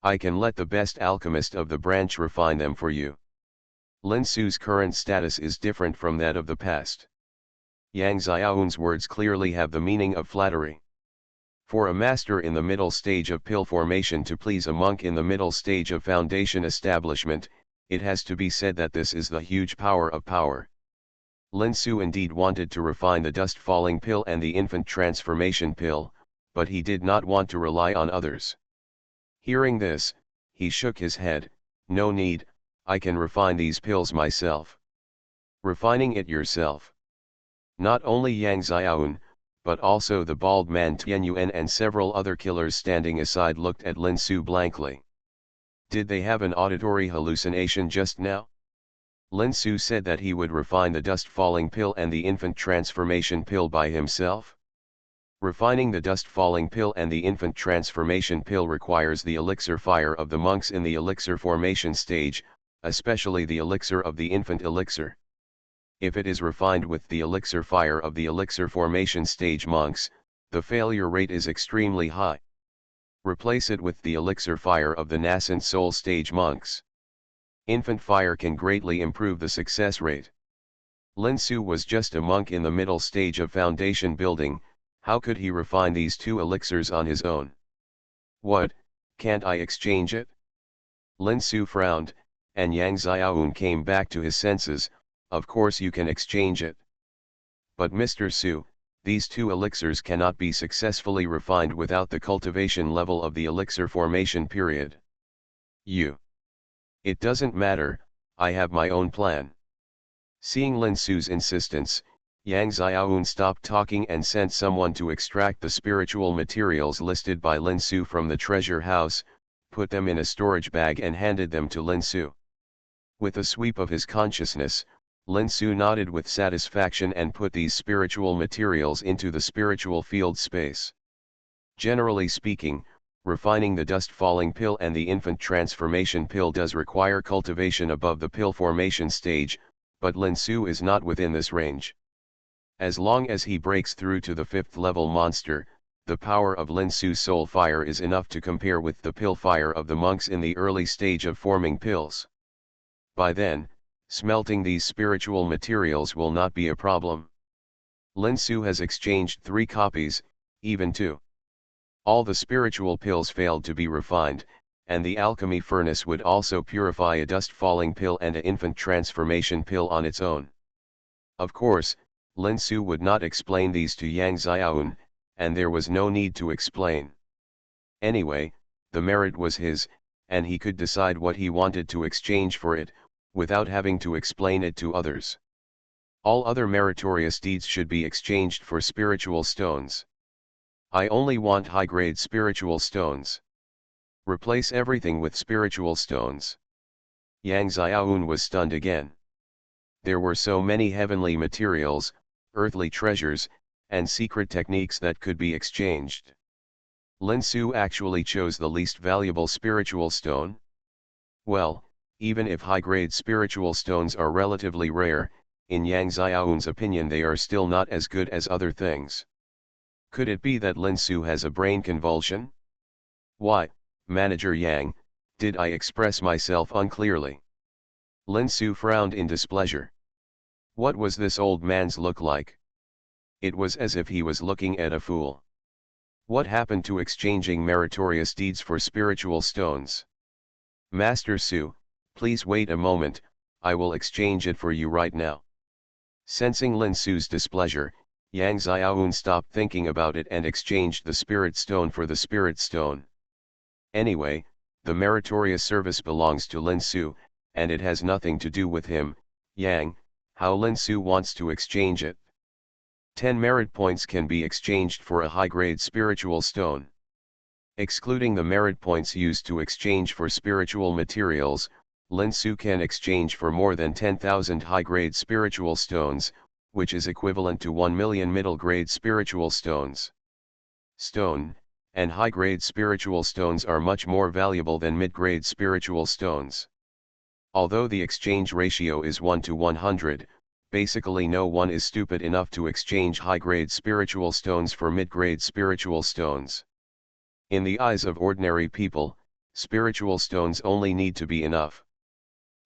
I can let the best alchemist of the branch refine them for you. Lin Su's current status is different from that of the past. Yang Xiaoun's words clearly have the meaning of flattery. For a master in the middle stage of pill formation to please a monk in the middle stage of foundation establishment, it has to be said that this is the huge power of power. Lin Su indeed wanted to refine the dust falling pill and the infant transformation pill, but he did not want to rely on others. Hearing this, he shook his head. No need, I can refine these pills myself. Refining it yourself. Not only Yang Xiaoun, but also the bald man Tianyuan and several other killers standing aside looked at Lin Su blankly. Did they have an auditory hallucination just now? Lin Su said that he would refine the dust falling pill and the infant transformation pill by himself. Refining the dust falling pill and the infant transformation pill requires the elixir fire of the monks in the elixir formation stage, especially the elixir of the infant elixir. If it is refined with the elixir fire of the elixir formation stage monks, the failure rate is extremely high. Replace it with the elixir fire of the nascent soul stage monks. Infant fire can greatly improve the success rate. Lin Su was just a monk in the middle stage of foundation building. How could he refine these two elixirs on his own? What, can't I exchange it? Lin Su frowned, and Yang Xiaoun came back to his senses. Of course you can exchange it. But Mr. Su, these two elixirs cannot be successfully refined without the cultivation level of the elixir formation period. It doesn't matter, I have my own plan. Seeing Lin Su's insistence, Yang Xiaoun stopped talking and sent someone to extract the spiritual materials listed by Lin Su from the treasure house, put them in a storage bag and handed them to Lin Su. With a sweep of his consciousness, Lin Su nodded with satisfaction and put these spiritual materials into the spiritual field space. Generally speaking, refining the dust falling pill and the infant transformation pill does require cultivation above the pill formation stage, but Lin Su is not within this range. As long as he breaks through to the 5th level monster, the power of Lin Su's soul fire is enough to compare with the pill fire of the monks in the early stage of forming pills. By then, smelting these spiritual materials will not be a problem. Lin Su has exchanged 3 copies, even 2. All the spiritual pills failed to be refined, and the alchemy furnace would also purify a dust falling pill and an infant transformation pill on its own. Of course, Lin Su would not explain these to Yang Xiaoun, and there was no need to explain. Anyway, the merit was his, and he could decide what he wanted to exchange for it, without having to explain it to others. All other meritorious deeds should be exchanged for spiritual stones. I only want high-grade spiritual stones. Replace everything with spiritual stones. Yang Xiaoun was stunned again. There were so many heavenly materials, earthly treasures, and secret techniques that could be exchanged. Lin Su actually chose the least valuable spiritual stone? Well, even if high-grade spiritual stones are relatively rare, in Yang Xiaoyun's opinion they are still not as good as other things. Could it be that Lin Su has a brain convulsion? Why, Manager Yang, did I express myself unclearly? Lin Su frowned in displeasure. What was this old man's look like? It was as if he was looking at a fool. What happened to exchanging meritorious deeds for spiritual stones? Master Su, please wait a moment, I will exchange it for you right now. Sensing Lin Su's displeasure, Yang Xiaoyun stopped thinking about it and exchanged the spirit stone for the spirit stone. Anyway, the meritorious service belongs to Lin Su, and it has nothing to do with him. Yang, how Lin Su wants to exchange it. 10 merit points can be exchanged for a high-grade spiritual stone. Excluding the merit points used to exchange for spiritual materials, Lin Su can exchange for more than 10,000 high-grade spiritual stones, which is equivalent to 1 million middle-grade spiritual stones. Stone and high-grade spiritual stones are much more valuable than mid-grade spiritual stones. Although the exchange ratio is 1 to 100, basically no one is stupid enough to exchange high-grade spiritual stones for mid-grade spiritual stones. In the eyes of ordinary people, spiritual stones only need to be enough.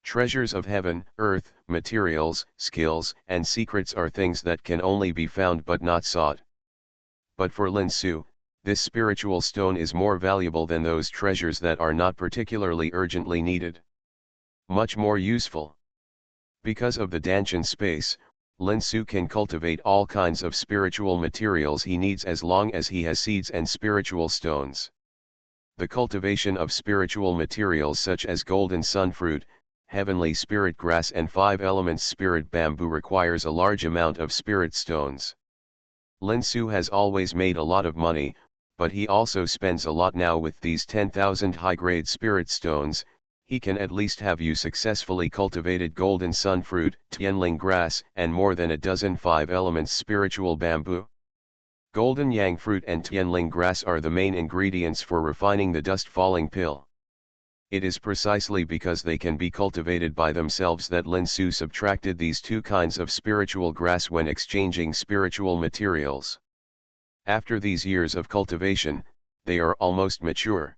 Treasures of heaven, earth, materials, skills, and secrets are things that can only be found but not sought. But for Lin Su, this spiritual stone is more valuable than those treasures that are not particularly urgently needed. Much more useful. Because of the Dantian space, Lin Su can cultivate all kinds of spiritual materials he needs as long as he has seeds and spiritual stones. The cultivation of spiritual materials such as golden sun fruit, heavenly spirit grass and 5 elements spirit bamboo requires a large amount of spirit stones. Lin Su has always made a lot of money, but he also spends a lot now with these 10,000 high-grade spirit stones. He can at least have you successfully cultivated golden sun fruit, tianling grass, and more than a dozen 5 elements spiritual bamboo. Golden yang fruit and tianling grass are the main ingredients for refining the dust-falling pill. It is precisely because they can be cultivated by themselves that Lin Su subtracted these two kinds of spiritual grass when exchanging spiritual materials. After these years of cultivation, they are almost mature.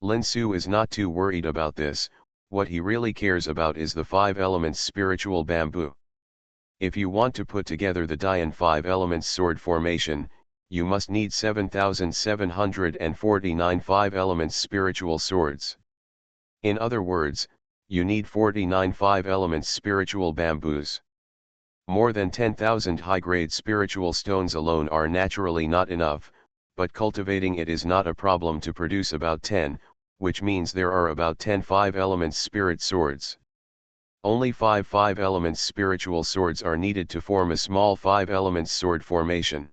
Lin Su is not too worried about this. What he really cares about is the 5 elements spiritual bamboo. If you want to put together the Dian 5 elements sword formation, you must need 7,749 5 elements spiritual swords. In other words, you need 49 5 elements spiritual bamboos. More than 10,000 high-grade spiritual stones alone are naturally not enough, but cultivating it is not a problem to produce about 10, which means there are about 10 5 elements spirit swords. Only 5 5 elements spiritual swords are needed to form a small 5 elements sword formation.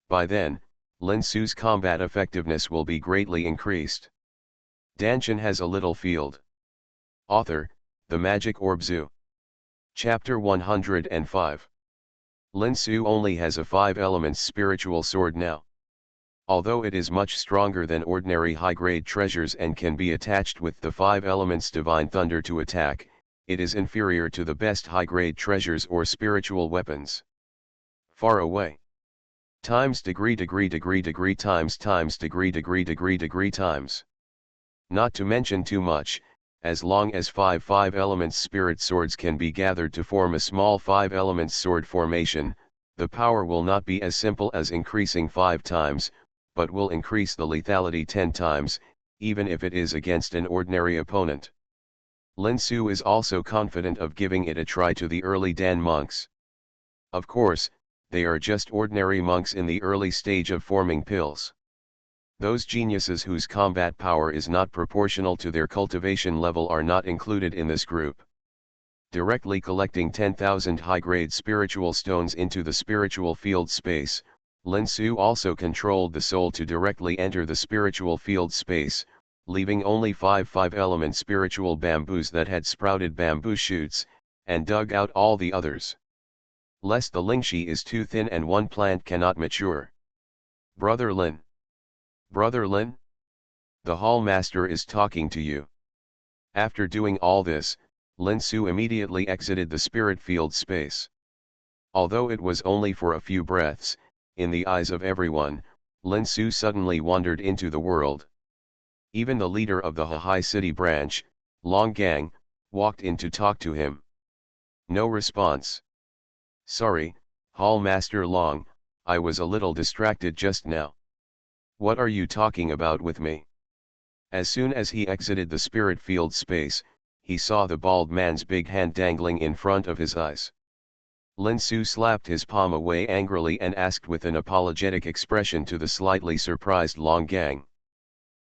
By then, Lin Su's combat effectiveness will be greatly increased. Dantian has a little field. Author, The Magic Orb Zoo. Chapter 105. Lin Su only has a 5 elements spiritual sword now. Although it is much stronger than ordinary high-grade treasures and can be attached with the 5 elements divine thunder to attack, it is inferior to the best high-grade treasures or spiritual weapons. Far away. Times degree degree degree degree times degree degree degree degree times. Not to mention too much, as long as 5 5 elements spirit swords can be gathered to form a small 5 elements sword formation, the power will not be as simple as increasing 5 times, but will increase the lethality 10 times, even if it is against an ordinary opponent. Lin Su is also confident of giving it a try to the early Dan monks. Of course, they are just ordinary monks in the early stage of forming pills. Those geniuses whose combat power is not proportional to their cultivation level are not included in this group. Directly collecting 10,000 high-grade spiritual stones into the spiritual field space, Lin Su also controlled the soul to directly enter the spiritual field space, leaving only 5 5-element spiritual bamboos that had sprouted bamboo shoots, and dug out all the others. Lest the lingxi is too thin and one plant cannot mature. Brother Lin. Brother Lin? The hall master is talking to you. After doing all this, Lin Su immediately exited the spirit field space. Although it was only for a few breaths, in the eyes of everyone, Lin Su suddenly wandered into the world. Even the leader of the Hahai City branch, Long Gang, walked in to talk to him. No response. Sorry, Hall Master Long, I was a little distracted just now. What are you talking about with me? As soon as he exited the spirit field space, he saw the bald man's big hand dangling in front of his eyes. Lin Su slapped his palm away angrily and asked with an apologetic expression to the slightly surprised Long Gang.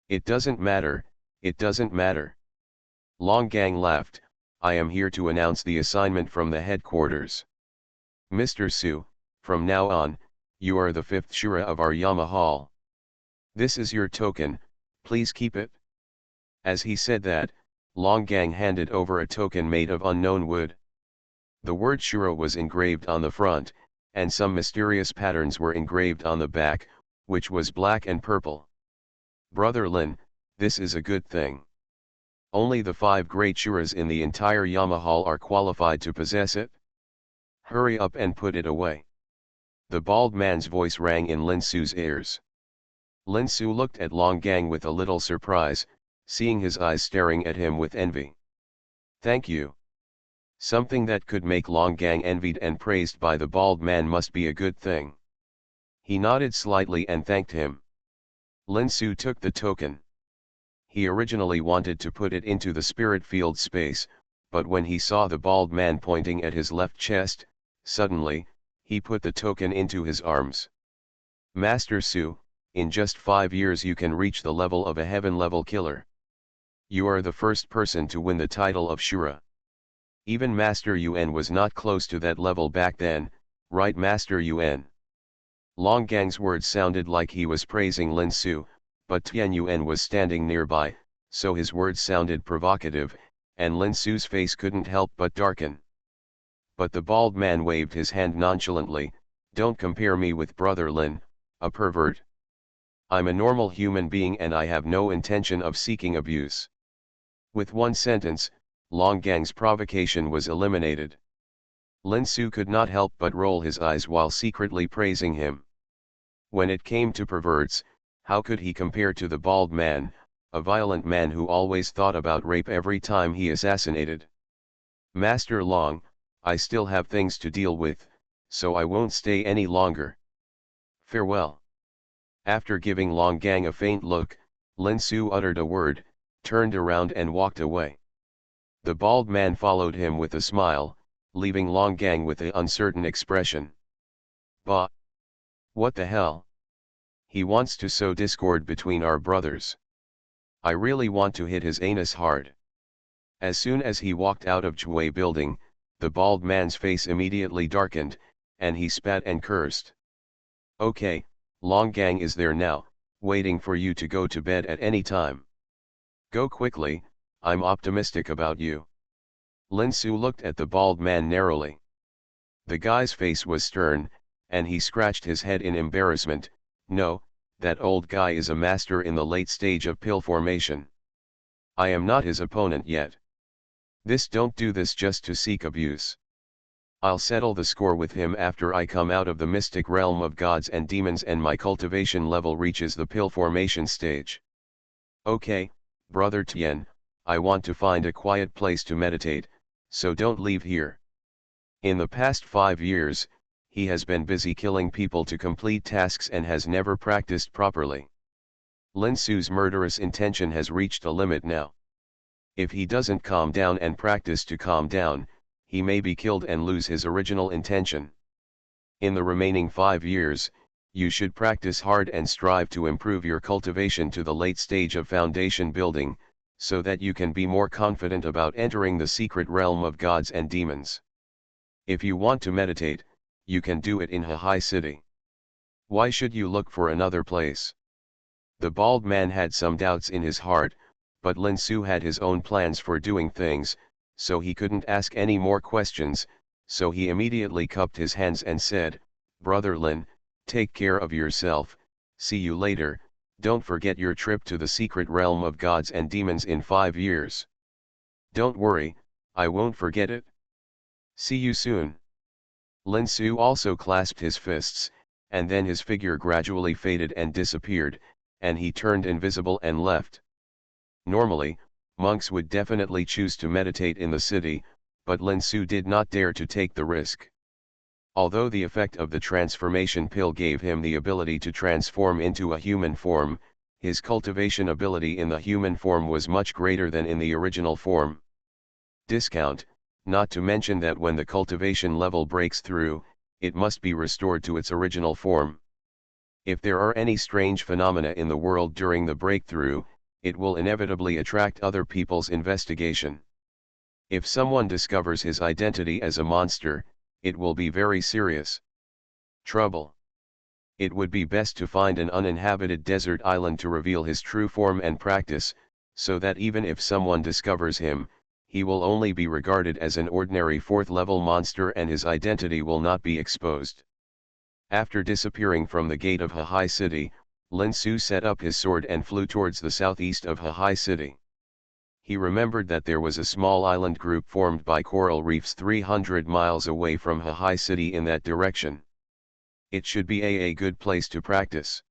It doesn't matter, it doesn't matter. Long Gang laughed, I am here to announce the assignment from the headquarters. Mr. Su, from now on, you are the 5th Shura of our Yama Hall. This is your token, please keep it. As he said that, Long Gang handed over a token made of unknown wood. The word Shura was engraved on the front, and some mysterious patterns were engraved on the back, which was black and purple. Brother Lin, this is a good thing. Only the 5 great Shuras in the entire Yama Hall are qualified to possess it. Hurry up and put it away. The bald man's voice rang in Lin Su's ears. Lin Su looked at Long Gang with a little surprise, seeing his eyes staring at him with envy. Thank you. Something that could make Long Gang envied and praised by the bald man must be a good thing. He nodded slightly and thanked him. Lin Su took the token. He originally wanted to put it into the spirit field space, but when he saw the bald man pointing at his left chest, suddenly, he put the token into his arms. Master Su, in just 5 years you can reach the level of a heaven-level killer. You are the first person to win the title of Shura. Even Master Yuan was not close to that level back then, right Master Yuan? Long Gang's words sounded like he was praising Lin Su, but Tian Yuan was standing nearby, so his words sounded provocative, and Lin Su's face couldn't help but darken. But the bald man waved his hand nonchalantly, don't compare me with Brother Lin, a pervert. I'm a normal human being and I have no intention of seeking abuse. With one sentence, Long Gang's provocation was eliminated. Lin Su could not help but roll his eyes while secretly praising him. When it came to perverts, how could he compare to the bald man, a violent man who always thought about rape every time he assassinated? Master Long, I still have things to deal with, so I won't stay any longer. Farewell. After giving Long Gang a faint look, Lin Su uttered a word, turned around and walked away. The bald man followed him with a smile, leaving Long Gang with an uncertain expression. Bah! What the hell? He wants to sow discord between our brothers. I really want to hit his anus hard. As soon as he walked out of Chue building, the bald man's face immediately darkened, and he spat and cursed. Okay, Long Gang is there now, waiting for you to go to bed at any time. Go quickly, I'm optimistic about you. Lin Su looked at the bald man narrowly. The guy's face was stern, and he scratched his head in embarrassment. No, that old guy is a master in the late stage of pill formation. I am not his opponent yet. Don't do this just to seek abuse. I'll settle the score with him after I come out of the mystic realm of gods and demons and my cultivation level reaches the pill formation stage. Okay, Brother Tian, I want to find a quiet place to meditate, so don't leave here. In the past 5 years, he has been busy killing people to complete tasks and has never practiced properly. Lin Su's murderous intention has reached a limit now. If he doesn't calm down and practice to calm down, he may be killed and lose his original intention. In the remaining 5 years, you should practice hard and strive to improve your cultivation to the late stage of foundation building, so that you can be more confident about entering the secret realm of gods and demons. If you want to meditate, you can do it in Hahai City. Why should you look for another place? The bald man had some doubts in his heart, but Lin Su had his own plans for doing things, so he couldn't ask any more questions, so he immediately cupped his hands and said, Brother Lin, take care of yourself, see you later, Don't forget your trip to the secret realm of gods and demons in 5 years. Don't worry, I won't forget it. See you soon. Lin Su also clasped his fists, and then his figure gradually faded and disappeared, and he turned invisible and left. Normally, monks would definitely choose to meditate in the city, but Lin Su did not dare to take the risk. Although the effect of the transformation pill gave him the ability to transform into a human form, his cultivation ability in the human form was much greater than in the original form. Discount, not to mention that when the cultivation level breaks through, it must be restored to its original form. If there are any strange phenomena in the world during the breakthrough, it will inevitably attract other people's investigation. If someone discovers his identity as a monster, it will be very serious trouble. It would be best to find an uninhabited desert island to reveal his true form and practice, so that even if someone discovers him, he will only be regarded as an ordinary 4th-level monster and his identity will not be exposed. After disappearing from the gate of Hahai City, Lin Su set up his sword and flew towards the southeast of Hahai City. He remembered that there was a small island group formed by coral reefs 300 miles away from Hahai City in that direction. It should be a good place to practice.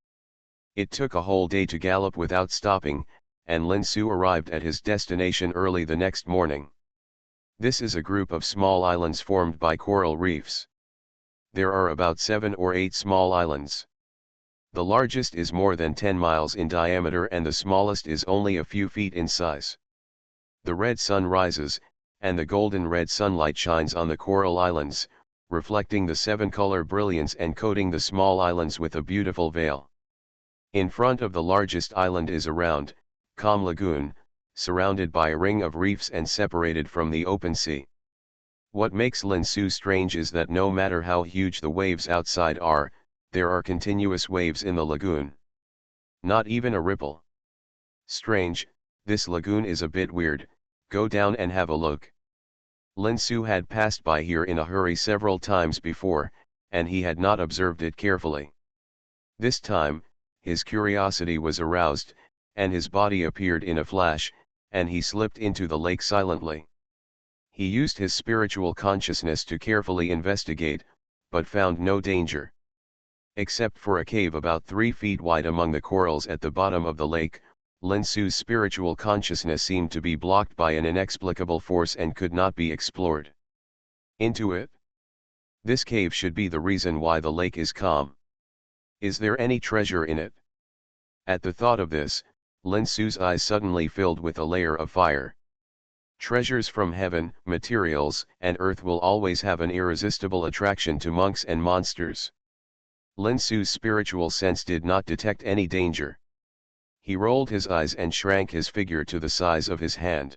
It took a whole day to gallop without stopping, and Lin Su arrived at his destination early the next morning. This is a group of small islands formed by coral reefs. There are about 7 or 8 small islands. The largest is more than 10 miles in diameter and the smallest is only a few feet in size. The red sun rises, and the golden red sunlight shines on the coral islands, reflecting the 7-color brilliance and coating the small islands with a beautiful veil. In front of the largest island is a round, calm lagoon, surrounded by a ring of reefs and separated from the open sea. What makes Lin Su strange is that no matter how huge the waves outside are, there are continuous waves in the lagoon. Not even a ripple. Strange, this lagoon is a bit weird, go down and have a look. Lin Su had passed by here in a hurry several times before, and he had not observed it carefully. This time, his curiosity was aroused, and his body appeared in a flash, and he slipped into the lake silently. He used his spiritual consciousness to carefully investigate, but found no danger. Except for a cave about 3 feet wide among the corals at the bottom of the lake, Lin Su's spiritual consciousness seemed to be blocked by an inexplicable force and could not be explored. Into it? This cave should be the reason why the lake is calm. Is there any treasure in it? At the thought of this, Lin Su's eyes suddenly filled with a layer of fire. Treasures from heaven, materials, and earth will always have an irresistible attraction to monks and monsters. Lin Su's spiritual sense did not detect any danger. He rolled his eyes and shrank his figure to the size of his hand.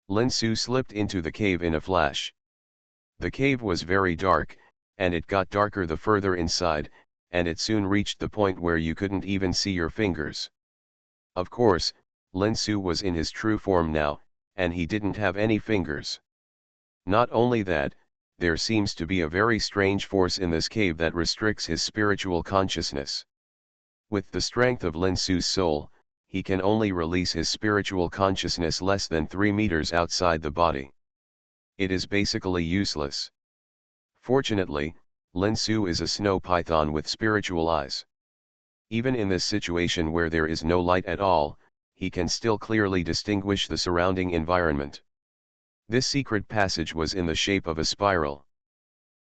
Lin Su slipped into the cave in a flash. The cave was very dark, and it got darker the further inside, and it soon reached the point where you couldn't even see your fingers. Of course, Lin Su was in his true form now, and he didn't have any fingers. Not only that, there seems to be a very strange force in this cave that restricts his spiritual consciousness. With the strength of Lin Su's soul, he can only release his spiritual consciousness less than 3 meters outside the body. It is basically useless. Fortunately, Lin Su is a snow python with spiritual eyes. Even in this situation where there is no light at all, he can still clearly distinguish the surrounding environment. This secret passage was in the shape of a spiral.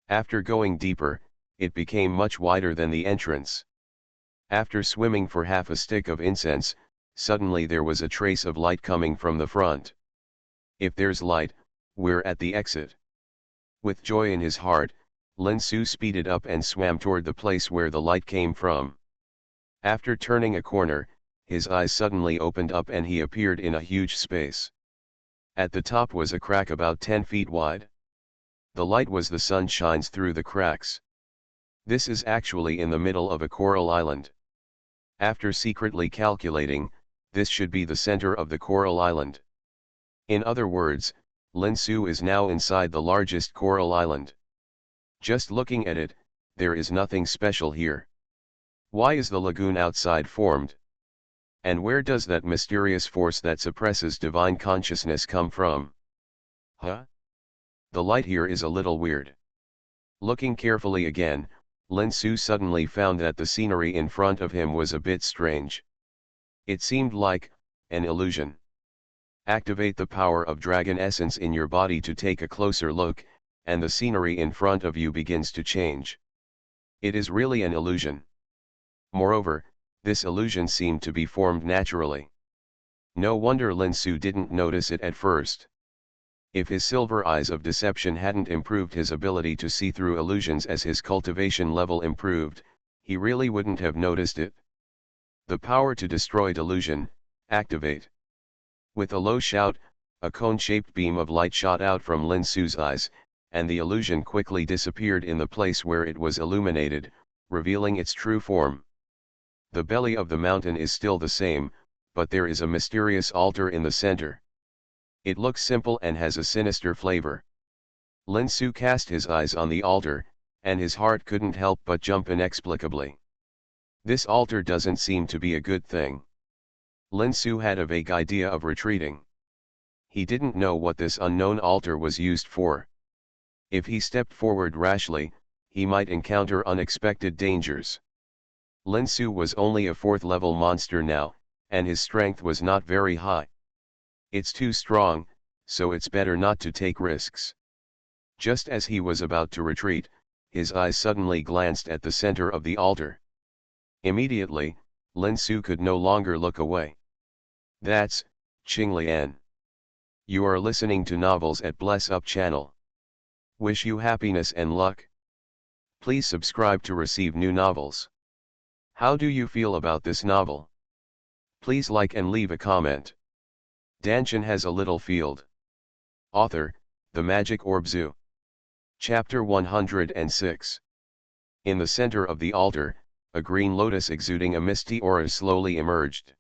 After going deeper, it became much wider than the entrance. After swimming for half a stick of incense, suddenly there was a trace of light coming from the front. If there's light, we're at the exit. With joy in his heart, Lin Su speeded up and swam toward the place where the light came from. After turning a corner, his eyes suddenly opened up and he appeared in a huge space. At the top was a crack about 10 feet wide. The light was the sun shines through the cracks. This is actually in the middle of a coral island. After secretly calculating, this should be the center of the coral island. In other words, Lin Su is now inside the largest coral island. Just looking at it, there is nothing special here. Why is the lagoon outside formed? And where does that mysterious force that suppresses divine consciousness come from? Huh? The light here is a little weird. Looking carefully again, Lin Su suddenly found that the scenery in front of him was a bit strange. It seemed like an illusion. Activate the power of dragon essence in your body to take a closer look, and the scenery in front of you begins to change. It is really an illusion. Moreover, this illusion seemed to be formed naturally. No wonder Lin Su didn't notice it at first. If his silver eyes of deception hadn't improved his ability to see through illusions as his cultivation level improved, he really wouldn't have noticed it. The power to destroy delusion, activate. With a low shout, a cone-shaped beam of light shot out from Lin Su's eyes, and the illusion quickly disappeared in the place where it was illuminated, revealing its true form. The belly of the mountain is still the same, but there is a mysterious altar in the center. It looks simple and has a sinister flavor. Lin Su cast his eyes on the altar, and his heart couldn't help but jump inexplicably. This altar doesn't seem to be a good thing. Lin Su had a vague idea of retreating. He didn't know what this unknown altar was used for. If he stepped forward rashly, he might encounter unexpected dangers. Lin Su was only a 4th level monster now, and his strength was not very high. It's too strong, so it's better not to take risks. Just as he was about to retreat, his eyes suddenly glanced at the center of the altar. Immediately, Lin Su could no longer look away. That's Qinglian. You are listening to Novels at Bless Up channel. Wish you happiness and luck. Please subscribe to receive new novels. How do you feel about this novel? Please like and leave a comment. Dantian has a little field. Author, The Magic Orb Zoo. Chapter 106. In the center of the altar, a green lotus exuding a misty aura slowly emerged.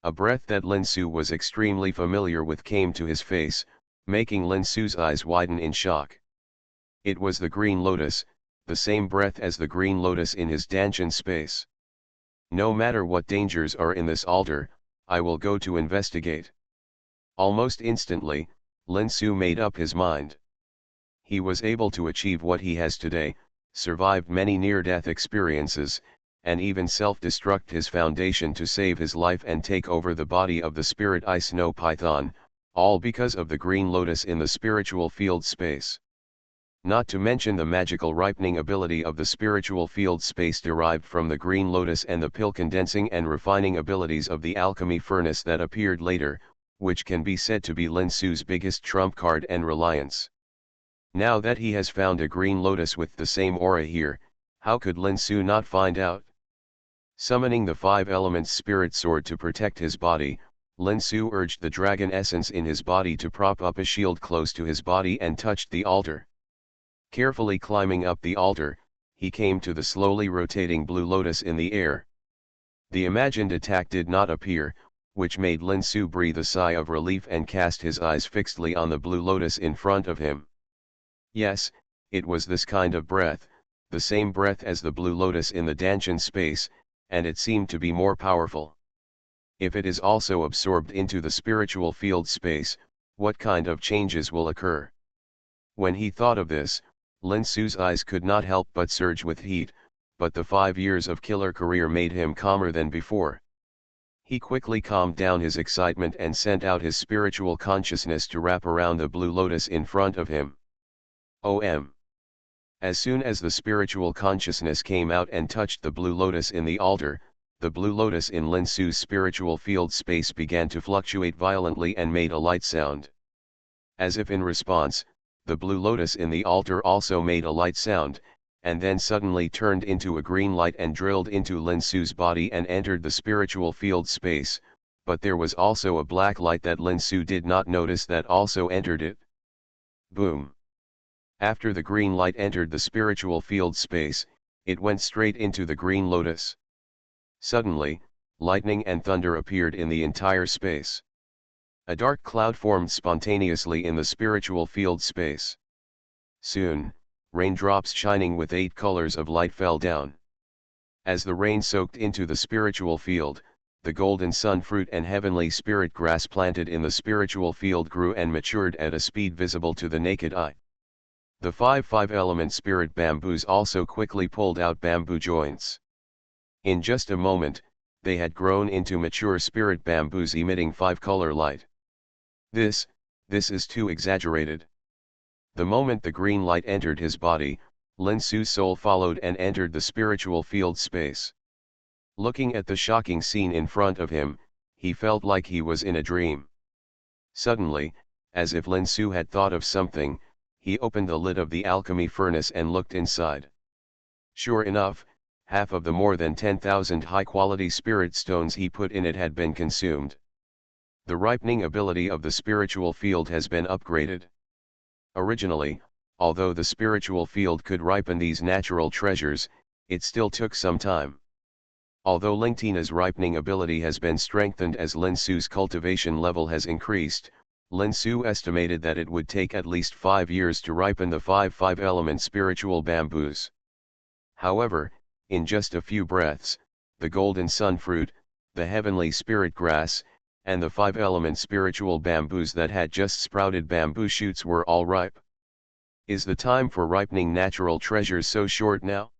A breath that Lin Su was extremely familiar with came to his face, making Lin Su's eyes widen in shock. It was the green lotus, the same breath as the green lotus in his Dantian space. No matter what dangers are in this altar, I will go to investigate. Almost instantly, Lin Su made up his mind. He was able to achieve what he has today, survived many near-death experiences, and even self-destruct his foundation to save his life and take over the body of the spirit Ice Snow Python, all because of the green lotus in the spiritual field space. Not to mention the magical ripening ability of the spiritual field space derived from the green lotus and the pill condensing and refining abilities of the alchemy furnace that appeared later, which can be said to be Lin Su's biggest trump card and reliance. Now that he has found a green lotus with the same aura here, how could Lin Su not find out? Summoning the 5 elements spirit sword to protect his body, Lin Su urged the dragon essence in his body to prop up a shield close to his body and touched the altar. Carefully climbing up the altar, he came to the slowly rotating blue lotus in the air. The imagined attack did not appear, which made Lin Su breathe a sigh of relief and cast his eyes fixedly on the blue lotus in front of him. Yes, it was this kind of breath, the same breath as the blue lotus in the Dantian space, and it seemed to be more powerful. If it is also absorbed into the spiritual field space, what kind of changes will occur? When he thought of this, Lin Su's eyes could not help but surge with heat, but the 5 years of killer career made him calmer than before. He quickly calmed down his excitement and sent out his spiritual consciousness to wrap around the blue lotus in front of him. OM. As soon as the spiritual consciousness came out and touched the blue lotus in the altar, the blue lotus in Lin Su's spiritual field space began to fluctuate violently and made a light sound. As if in response, the blue lotus in the altar also made a light sound, and then suddenly turned into a green light and drilled into Lin Su's body and entered the spiritual field space, but there was also a black light that Lin Su did not notice that also entered it. Boom! After the green light entered the spiritual field space, it went straight into the green lotus. Suddenly, lightning and thunder appeared in the entire space. A dark cloud formed spontaneously in the spiritual field space. Soon, raindrops shining with 8 colors of light fell down. As the rain soaked into the spiritual field, the golden sun fruit and heavenly spirit grass planted in the spiritual field grew and matured at a speed visible to the naked eye. The 5-element spirit bamboos also quickly pulled out bamboo joints. In just a moment, they had grown into mature spirit bamboos emitting 5-color light. This is too exaggerated. The moment the green light entered his body, Lin Su's soul followed and entered the spiritual field space. Looking at the shocking scene in front of him, he felt like he was in a dream. Suddenly, as if Lin Su had thought of something, he opened the lid of the alchemy furnace and looked inside. Sure enough, half of the more than 10,000 high-quality spirit stones he put in it had been consumed. The ripening ability of the spiritual field has been upgraded. Originally, although the spiritual field could ripen these natural treasures, it still took some time. Although Lingtina's ripening ability has been strengthened as Lin Su's cultivation level has increased, Lin Su estimated that it would take at least 5 years to ripen the 5-element spiritual bamboos. However, in just a few breaths, the golden sun fruit, the heavenly spirit grass, and the 5-element spiritual bamboos that had just sprouted bamboo shoots were all ripe. Is the time for ripening natural treasures so short now?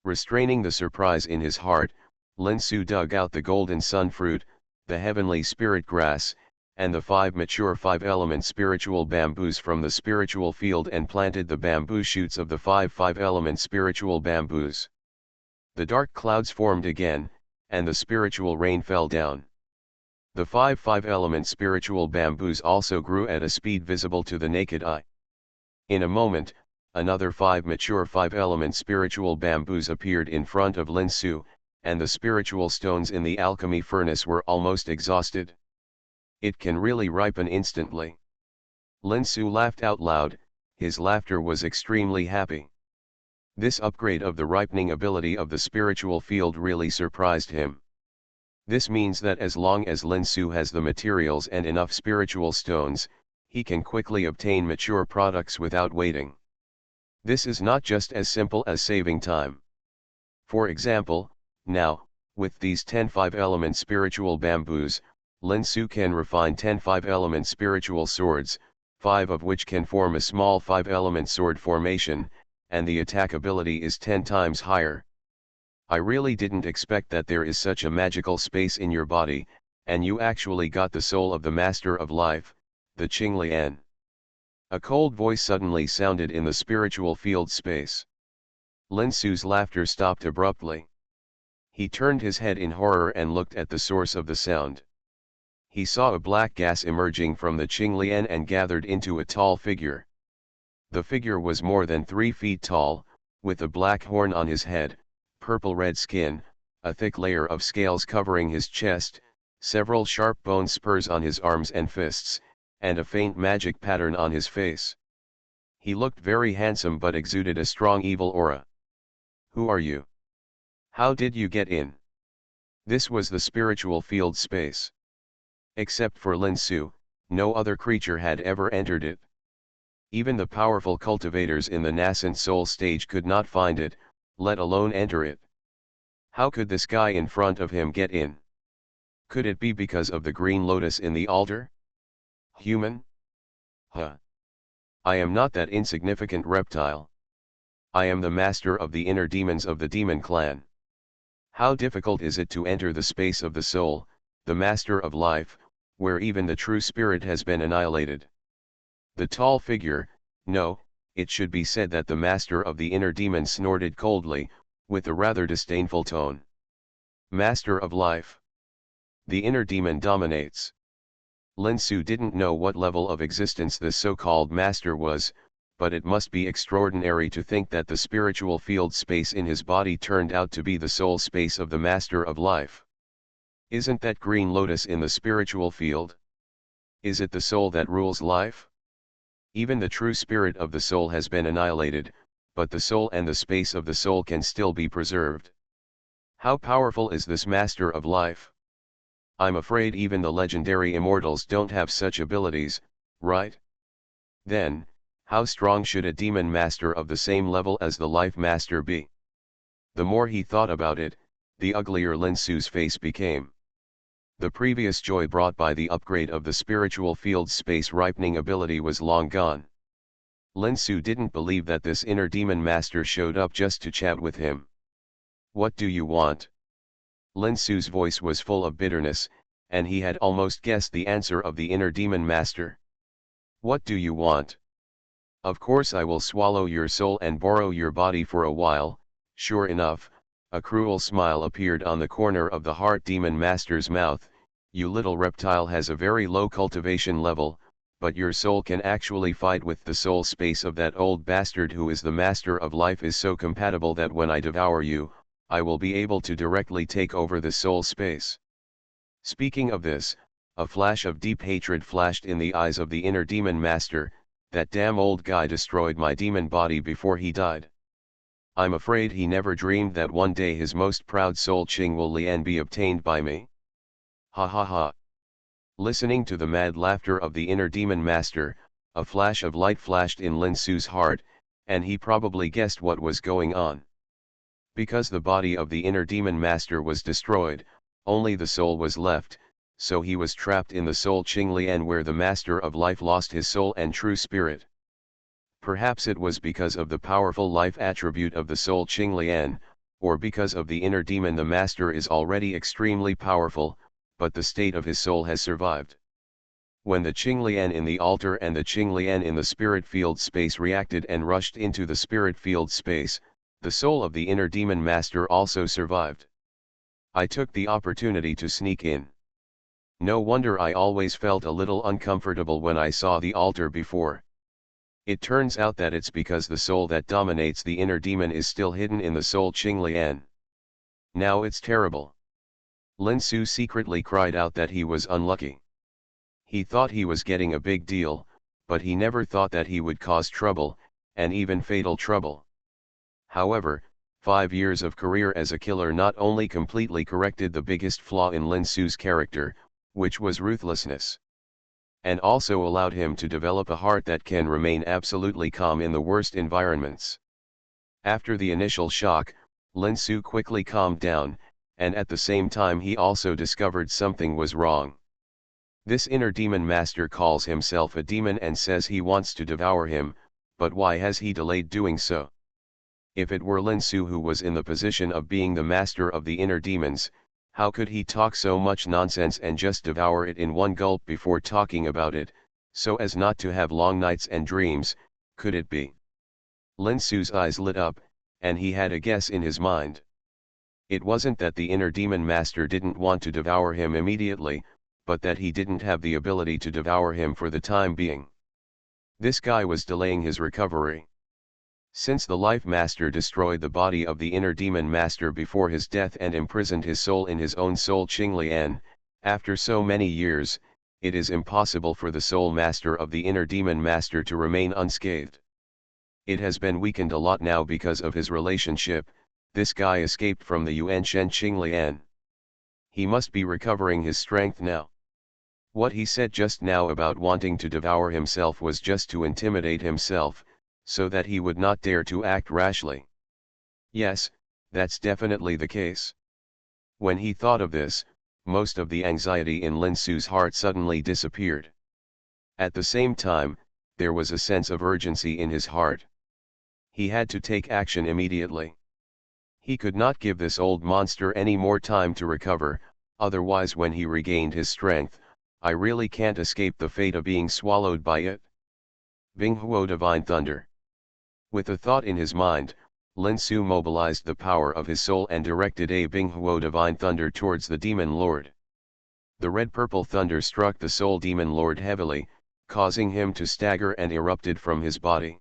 Restraining the surprise in his heart, Lin Su dug out the golden sun fruit, the heavenly spirit grass, and the 5 mature 5-element spiritual bamboos from the spiritual field and planted the bamboo shoots of the 5-element spiritual bamboos. The dark clouds formed again, and the spiritual rain fell down. The 5-element spiritual bamboos also grew at a speed visible to the naked eye. In a moment, another 5 mature 5-element spiritual bamboos appeared in front of Lin Su, and the spiritual stones in the alchemy furnace were almost exhausted. It can really ripen instantly. Lin Su laughed out loud, his laughter was extremely happy. This upgrade of the ripening ability of the spiritual field really surprised him. This means that as long as Lin Su has the materials and enough spiritual stones, he can quickly obtain mature products without waiting. This is not just as simple as saving time. For example, now, with these 10 5-element spiritual bamboos, Lin Su can refine 10 5-element spiritual swords, 5 of which can form a small 5-element sword formation, and the attack ability is 10 times higher. I really didn't expect that there is such a magical space in your body, and you actually got the soul of the Master of Life, the Qinglian. A cold voice suddenly sounded in the spiritual field space. Lin Su's laughter stopped abruptly. He turned his head in horror and looked at the source of the sound. He saw a black gas emerging from the Qinglian and gathered into a tall figure. The figure was more than 3 feet tall, with a black horn on his head, purple-red skin, a thick layer of scales covering his chest, several sharp bone spurs on his arms and fists, and a faint magic pattern on his face. He looked very handsome but exuded a strong evil aura. Who are you? How did you get in? This was the spiritual field space. Except for Lin Su, no other creature had ever entered it. Even the powerful cultivators in the nascent soul stage could not find it, let alone enter it. How could this guy in front of him get in? Could it be because of the green lotus in the altar? Human? Huh. I am not that insignificant reptile. I am the master of the inner demons of the demon clan. How difficult is it to enter the space of the soul, the master of life, where even the true spirit has been annihilated? The tall figure, no, it should be said that the master of the inner demon snorted coldly, with a rather disdainful tone. Master of life. The inner demon dominates. Lin Su didn't know what level of existence this so-called master was, but it must be extraordinary to think that the spiritual field space in his body turned out to be the soul space of the master of life. Isn't that green lotus in the spiritual field? Is it the soul that rules life? Even the true spirit of the soul has been annihilated, but the soul and the space of the soul can still be preserved. How powerful is this master of life? I'm afraid even the legendary immortals don't have such abilities, right? Then, how strong should a demon master of the same level as the life master be? The more he thought about it, the uglier Lin Su's face became. The previous joy brought by the upgrade of the spiritual field's space ripening ability was long gone. Lin Su didn't believe that this inner demon master showed up just to chat with him. What do you want? Lin Su's voice was full of bitterness, and he had almost guessed the answer of the inner demon master. What do you want? Of course I will swallow your soul and borrow your body for a while. Sure enough, a cruel smile appeared on the corner of the heart demon master's mouth. You little reptile has a very low cultivation level, but your soul can actually fight with the soul space of that old bastard who is the master of life is so compatible that when I devour you, I will be able to directly take over the soul space. Speaking of this, a flash of deep hatred flashed in the eyes of the inner demon master. That damn old guy destroyed my demon body before he died. I'm afraid he never dreamed that one day his most proud soul Qing will Lian be obtained by me. Ha ha ha. Listening to the mad laughter of the inner demon master, a flash of light flashed in Lin Su's heart, and he probably guessed what was going on. Because the body of the inner demon master was destroyed, only the soul was left, so he was trapped in the soul Qing Lian where the master of life lost his soul and true spirit. Perhaps it was because of the powerful life attribute of the soul Qing Lian, or because of the inner demon the master is already extremely powerful, but the state of his soul has survived. When the Qing Lian in the altar and the Qing Lian in the spirit field space reacted and rushed into the spirit field space, the soul of the inner demon master also survived. I took the opportunity to sneak in. No wonder I always felt a little uncomfortable when I saw the altar before. It turns out that it's because the soul that dominates the inner demon is still hidden in the soul Qing Lian. Now it's terrible. Lin Su secretly cried out that he was unlucky. He thought he was getting a big deal, but he never thought that he would cause trouble, and even fatal trouble. However, 5 years of career as a killer not only completely corrected the biggest flaw in Lin Su's character, which was ruthlessness, and also allowed him to develop a heart that can remain absolutely calm in the worst environments. After the initial shock, Lin Su quickly calmed down, and at the same time he also discovered something was wrong. This inner demon master calls himself a demon and says he wants to devour him, but why has he delayed doing so? If it were Lin Su who was in the position of being the master of the inner demons, how could he talk so much nonsense and just devour it in one gulp before talking about it, so as not to have long nights and dreams? Could it be? Lin Su's eyes lit up, and he had a guess in his mind. It wasn't that the inner demon master didn't want to devour him immediately, but that he didn't have the ability to devour him for the time being. This guy was delaying his recovery. Since the Life Master destroyed the body of the inner demon master before his death and imprisoned his soul in his own soul Qing Lian, after so many years, it is impossible for the soul master of the inner demon master to remain unscathed. It has been weakened a lot now because of his relationship. This guy escaped from the Yuanshen Qing Lian. He must be recovering his strength now. What he said just now about wanting to devour himself was just to intimidate himself, so that he would not dare to act rashly. Yes, that's definitely the case. When he thought of this, most of the anxiety in Lin Su's heart suddenly disappeared. At the same time, there was a sense of urgency in his heart. He had to take action immediately. He could not give this old monster any more time to recover, otherwise when he regained his strength, I really can't escape the fate of being swallowed by it. Bing Huo Divine Thunder. With a thought in his mind, Lin Su mobilized the power of his soul and directed a Bing Huo Divine Thunder towards the Demon Lord. The red-purple thunder struck the soul Demon Lord heavily, causing him to stagger and erupted from his body.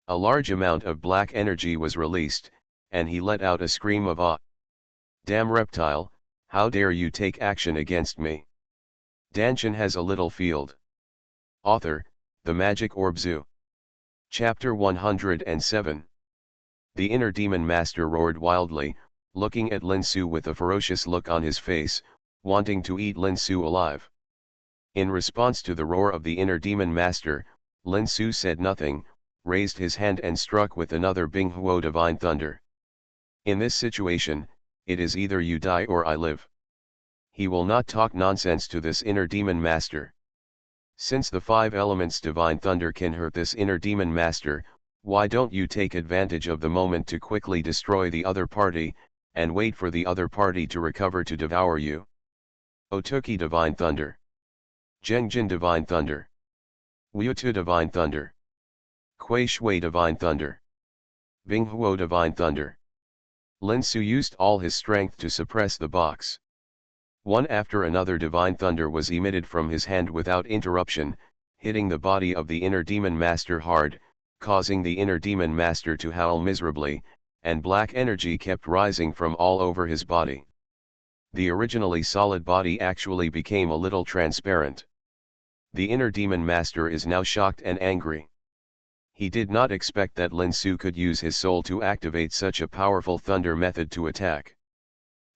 A large amount of black energy was released, and he let out a scream of awe. Damn reptile, how dare you take action against me? Dantian has a little field. Author, The Magic Orb Zoo. Chapter 107. The inner demon master roared wildly, looking at Lin Su with a ferocious look on his face, wanting to eat Lin Su alive. In response to the roar of the inner demon master, Lin Su said nothing, raised his hand and struck with another Bing Huo Divine Thunder. In this situation, it is either you die or I live. He will not talk nonsense to this inner demon master. Since the 5 elements divine thunder can hurt this inner demon master, why don't you take advantage of the moment to quickly destroy the other party, and wait for the other party to recover to devour you? Otuki divine thunder. Zhengjin divine thunder. Wutu divine thunder. Kui Shui divine thunder. Binghuo divine thunder. Lin Su used all his strength to suppress the box. One after another divine thunder was emitted from his hand without interruption, hitting the body of the inner demon master hard, causing the inner demon master to howl miserably, and black energy kept rising from all over his body. The originally solid body actually became a little transparent. The inner demon master is now shocked and angry. He did not expect that Lin Su could use his soul to activate such a powerful thunder method to attack.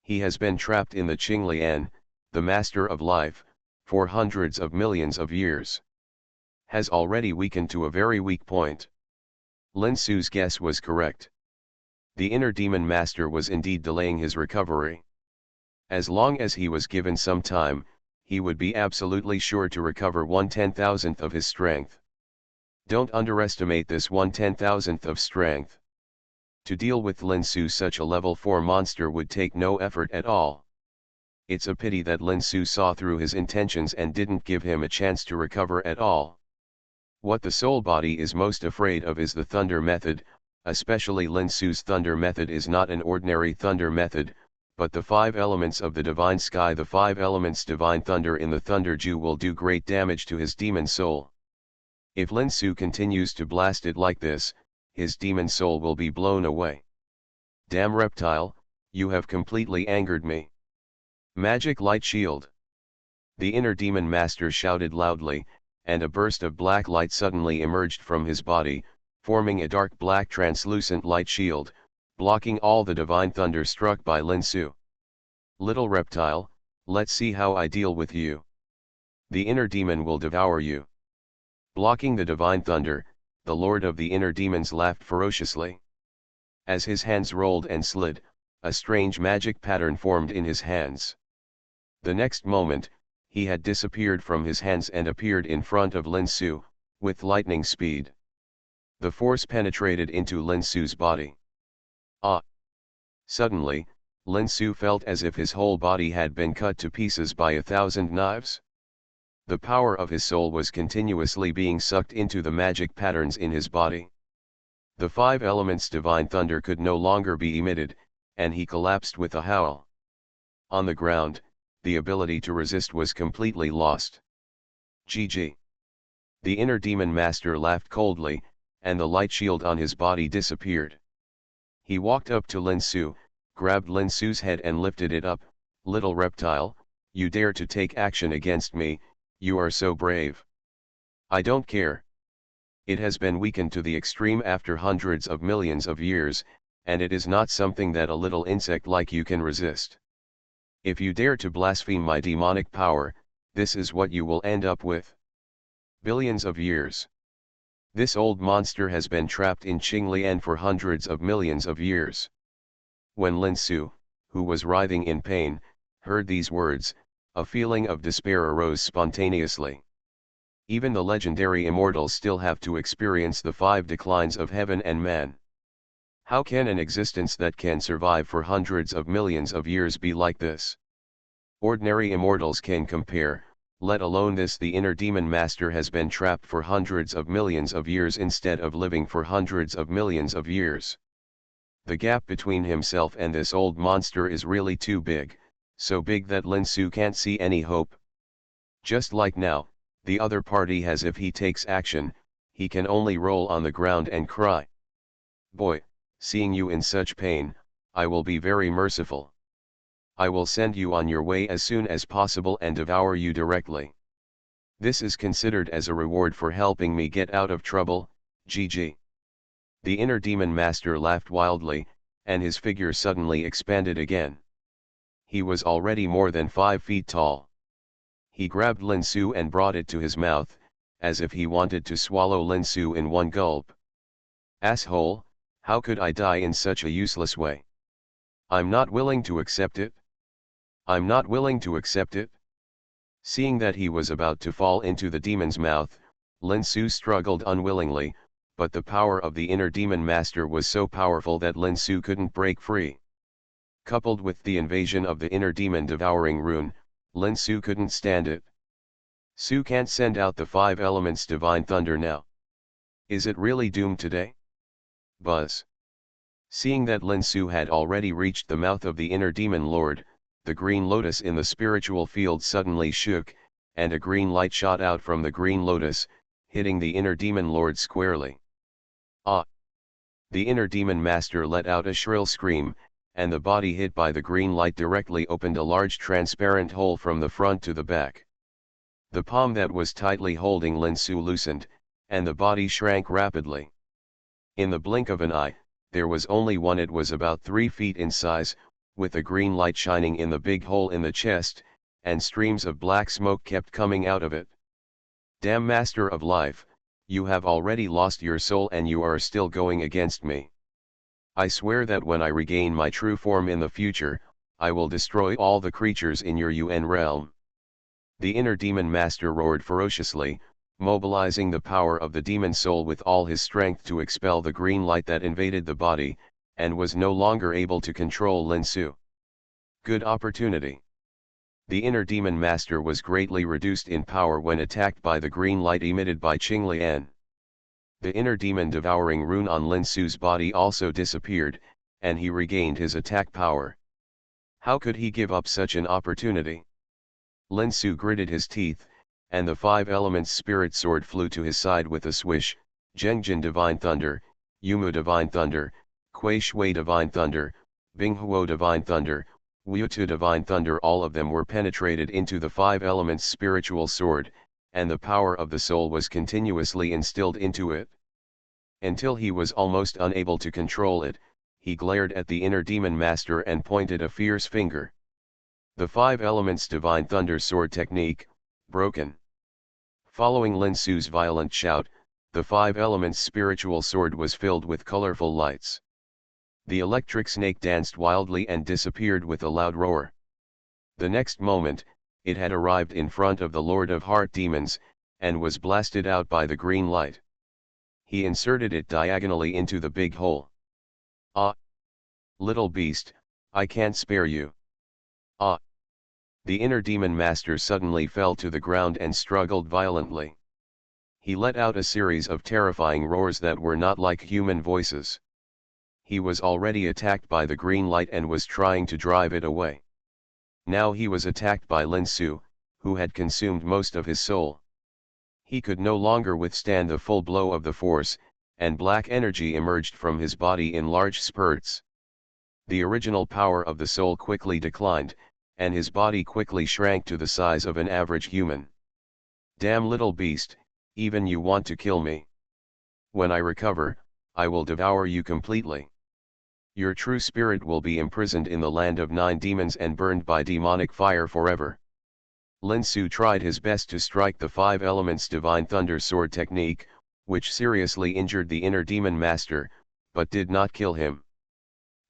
He has been trapped in the Qinglian, the master of life, for hundreds of millions of years. Has already weakened to a very weak point. Lin Su's guess was correct. The inner demon master was indeed delaying his recovery. As long as he was given some time, he would be absolutely sure to recover 1/10,000th of his strength. Don't underestimate this 1/10,000th of strength. To deal with Lin Su, such a level 4 monster would take no effort at all. It's a pity that Lin Su saw through his intentions and didn't give him a chance to recover at all. What the soul body is most afraid of is the thunder method, especially Lin Su's thunder method is not an ordinary thunder method, but the 5 elements of the divine sky. The 5 elements divine thunder in the thunder Ju will do great damage to his demon soul. If Lin Su continues to blast it like this, his demon soul will be blown away. Damn reptile, you have completely angered me. Magic light shield. The inner demon master shouted loudly, and a burst of black light suddenly emerged from his body, forming a dark black translucent light shield, blocking all the divine thunder struck by Lin Su. Little reptile, let's see how I deal with you. The inner demon will devour you. Blocking the divine thunder, the lord of the inner demons laughed ferociously. As his hands rolled and slid, a strange magic pattern formed in his hands. The next moment, he had disappeared from his hands and appeared in front of Lin Su, with lightning speed. The force penetrated into Lin Su's body. Ah! Suddenly, Lin Su felt as if his whole body had been cut to pieces by 1,000 knives. The power of his soul was continuously being sucked into the magic patterns in his body. The 5 elements divine thunder could no longer be emitted, and he collapsed with a howl. On the ground, the ability to resist was completely lost. GG. The inner demon master laughed coldly, and the light shield on his body disappeared. He walked up to Lin Su, grabbed Lin Su's head and lifted it up. Little reptile, you dare to take action against me, you are so brave. I don't care. It has been weakened to the extreme after hundreds of millions of years, and it is not something that a little insect like you can resist. If you dare to blaspheme my demonic power, this is what you will end up with. Billions of years. This old monster has been trapped in Qinglian for hundreds of millions of years. When Lin Su, who was writhing in pain, heard these words, a feeling of despair arose spontaneously. Even the legendary immortals still have to experience the 5 declines of heaven and man. How can an existence that can survive for hundreds of millions of years be like this? Ordinary immortals can compare, let alone this. The inner demon master has been trapped for hundreds of millions of years instead of living for hundreds of millions of years. The gap between himself and this old monster is really too big, so big that Lin Su can't see any hope. Just like now, the other party has if he takes action, he can only roll on the ground and cry. Boy, seeing you in such pain, I will be very merciful. I will send you on your way as soon as possible and devour you directly. This is considered as a reward for helping me get out of trouble, GG. The inner demon master laughed wildly, and his figure suddenly expanded again. He was already more than 5 feet tall. He grabbed Lin Su and brought it to his mouth, as if he wanted to swallow Lin Su in one gulp. Asshole, how could I die in such a useless way? I'm not willing to accept it. I'm not willing to accept it. Seeing that he was about to fall into the demon's mouth, Lin Su struggled unwillingly, but the power of the inner demon master was so powerful that Lin Su couldn't break free. Coupled with the invasion of the inner demon devouring rune, Lin Su couldn't stand it. Su can't send out the 5 elements divine thunder now. Is it really doomed today? Buzz. Seeing that Lin Su had already reached the mouth of the inner demon lord, the green lotus in the spiritual field suddenly shook, and a green light shot out from the green lotus, hitting the inner demon lord squarely. Ah! The inner demon master let out a shrill scream, and the body hit by the green light directly opened a large transparent hole from the front to the back. The palm that was tightly holding Lin Su loosened, and the body shrank rapidly. In the blink of an eye, there was only one. It was about 3 feet in size, with a green light shining in the big hole in the chest, and streams of black smoke kept coming out of it. Damn Master of Life, you have already lost your soul and you are still going against me. I swear that when I regain my true form in the future, I will destroy all the creatures in your UN realm. The inner demon master roared ferociously, mobilizing the power of the demon soul with all his strength to expel the green light that invaded the body, and was no longer able to control Lin Su. Good opportunity. The inner demon master was greatly reduced in power when attacked by the green light emitted by Qinglian. The inner demon devouring rune on Lin Su's body also disappeared, and he regained his attack power. How could he give up such an opportunity? Lin Su gritted his teeth, and the 5 elements spirit sword flew to his side with a swish. Zhengjin Divine Thunder, Yumu Divine Thunder, Kui Shui Divine Thunder, Binghuo Divine Thunder, Wutu Divine Thunder, all of them were penetrated into the 5 elements spiritual sword, and the power of the soul was continuously instilled into it. Until he was almost unable to control it, he glared at the inner demon master and pointed a fierce finger. The 5 elements divine thunder sword technique, broken. Following Lin Su's violent shout, the 5 elements spiritual sword was filled with colorful lights. The electric snake danced wildly and disappeared with a loud roar. The next moment, it had arrived in front of the Lord of Heart Demons, and was blasted out by the green light. He inserted it diagonally into the big hole. Ah! Little beast, I can't spare you. Ah! The inner demon master suddenly fell to the ground and struggled violently. He let out a series of terrifying roars that were not like human voices. He was already attacked by the green light and was trying to drive it away. Now he was attacked by Lin Su, who had consumed most of his soul. He could no longer withstand the full blow of the force, and black energy emerged from his body in large spurts. The original power of the soul quickly declined, and his body quickly shrank to the size of an average human. Damn little beast, even you want to kill me. When I recover, I will devour you completely. Your true spirit will be imprisoned in the land of 9 demons and burned by demonic fire forever. Lin Su tried his best to strike the 5 elements divine thunder sword technique, which seriously injured the inner demon master, but did not kill him.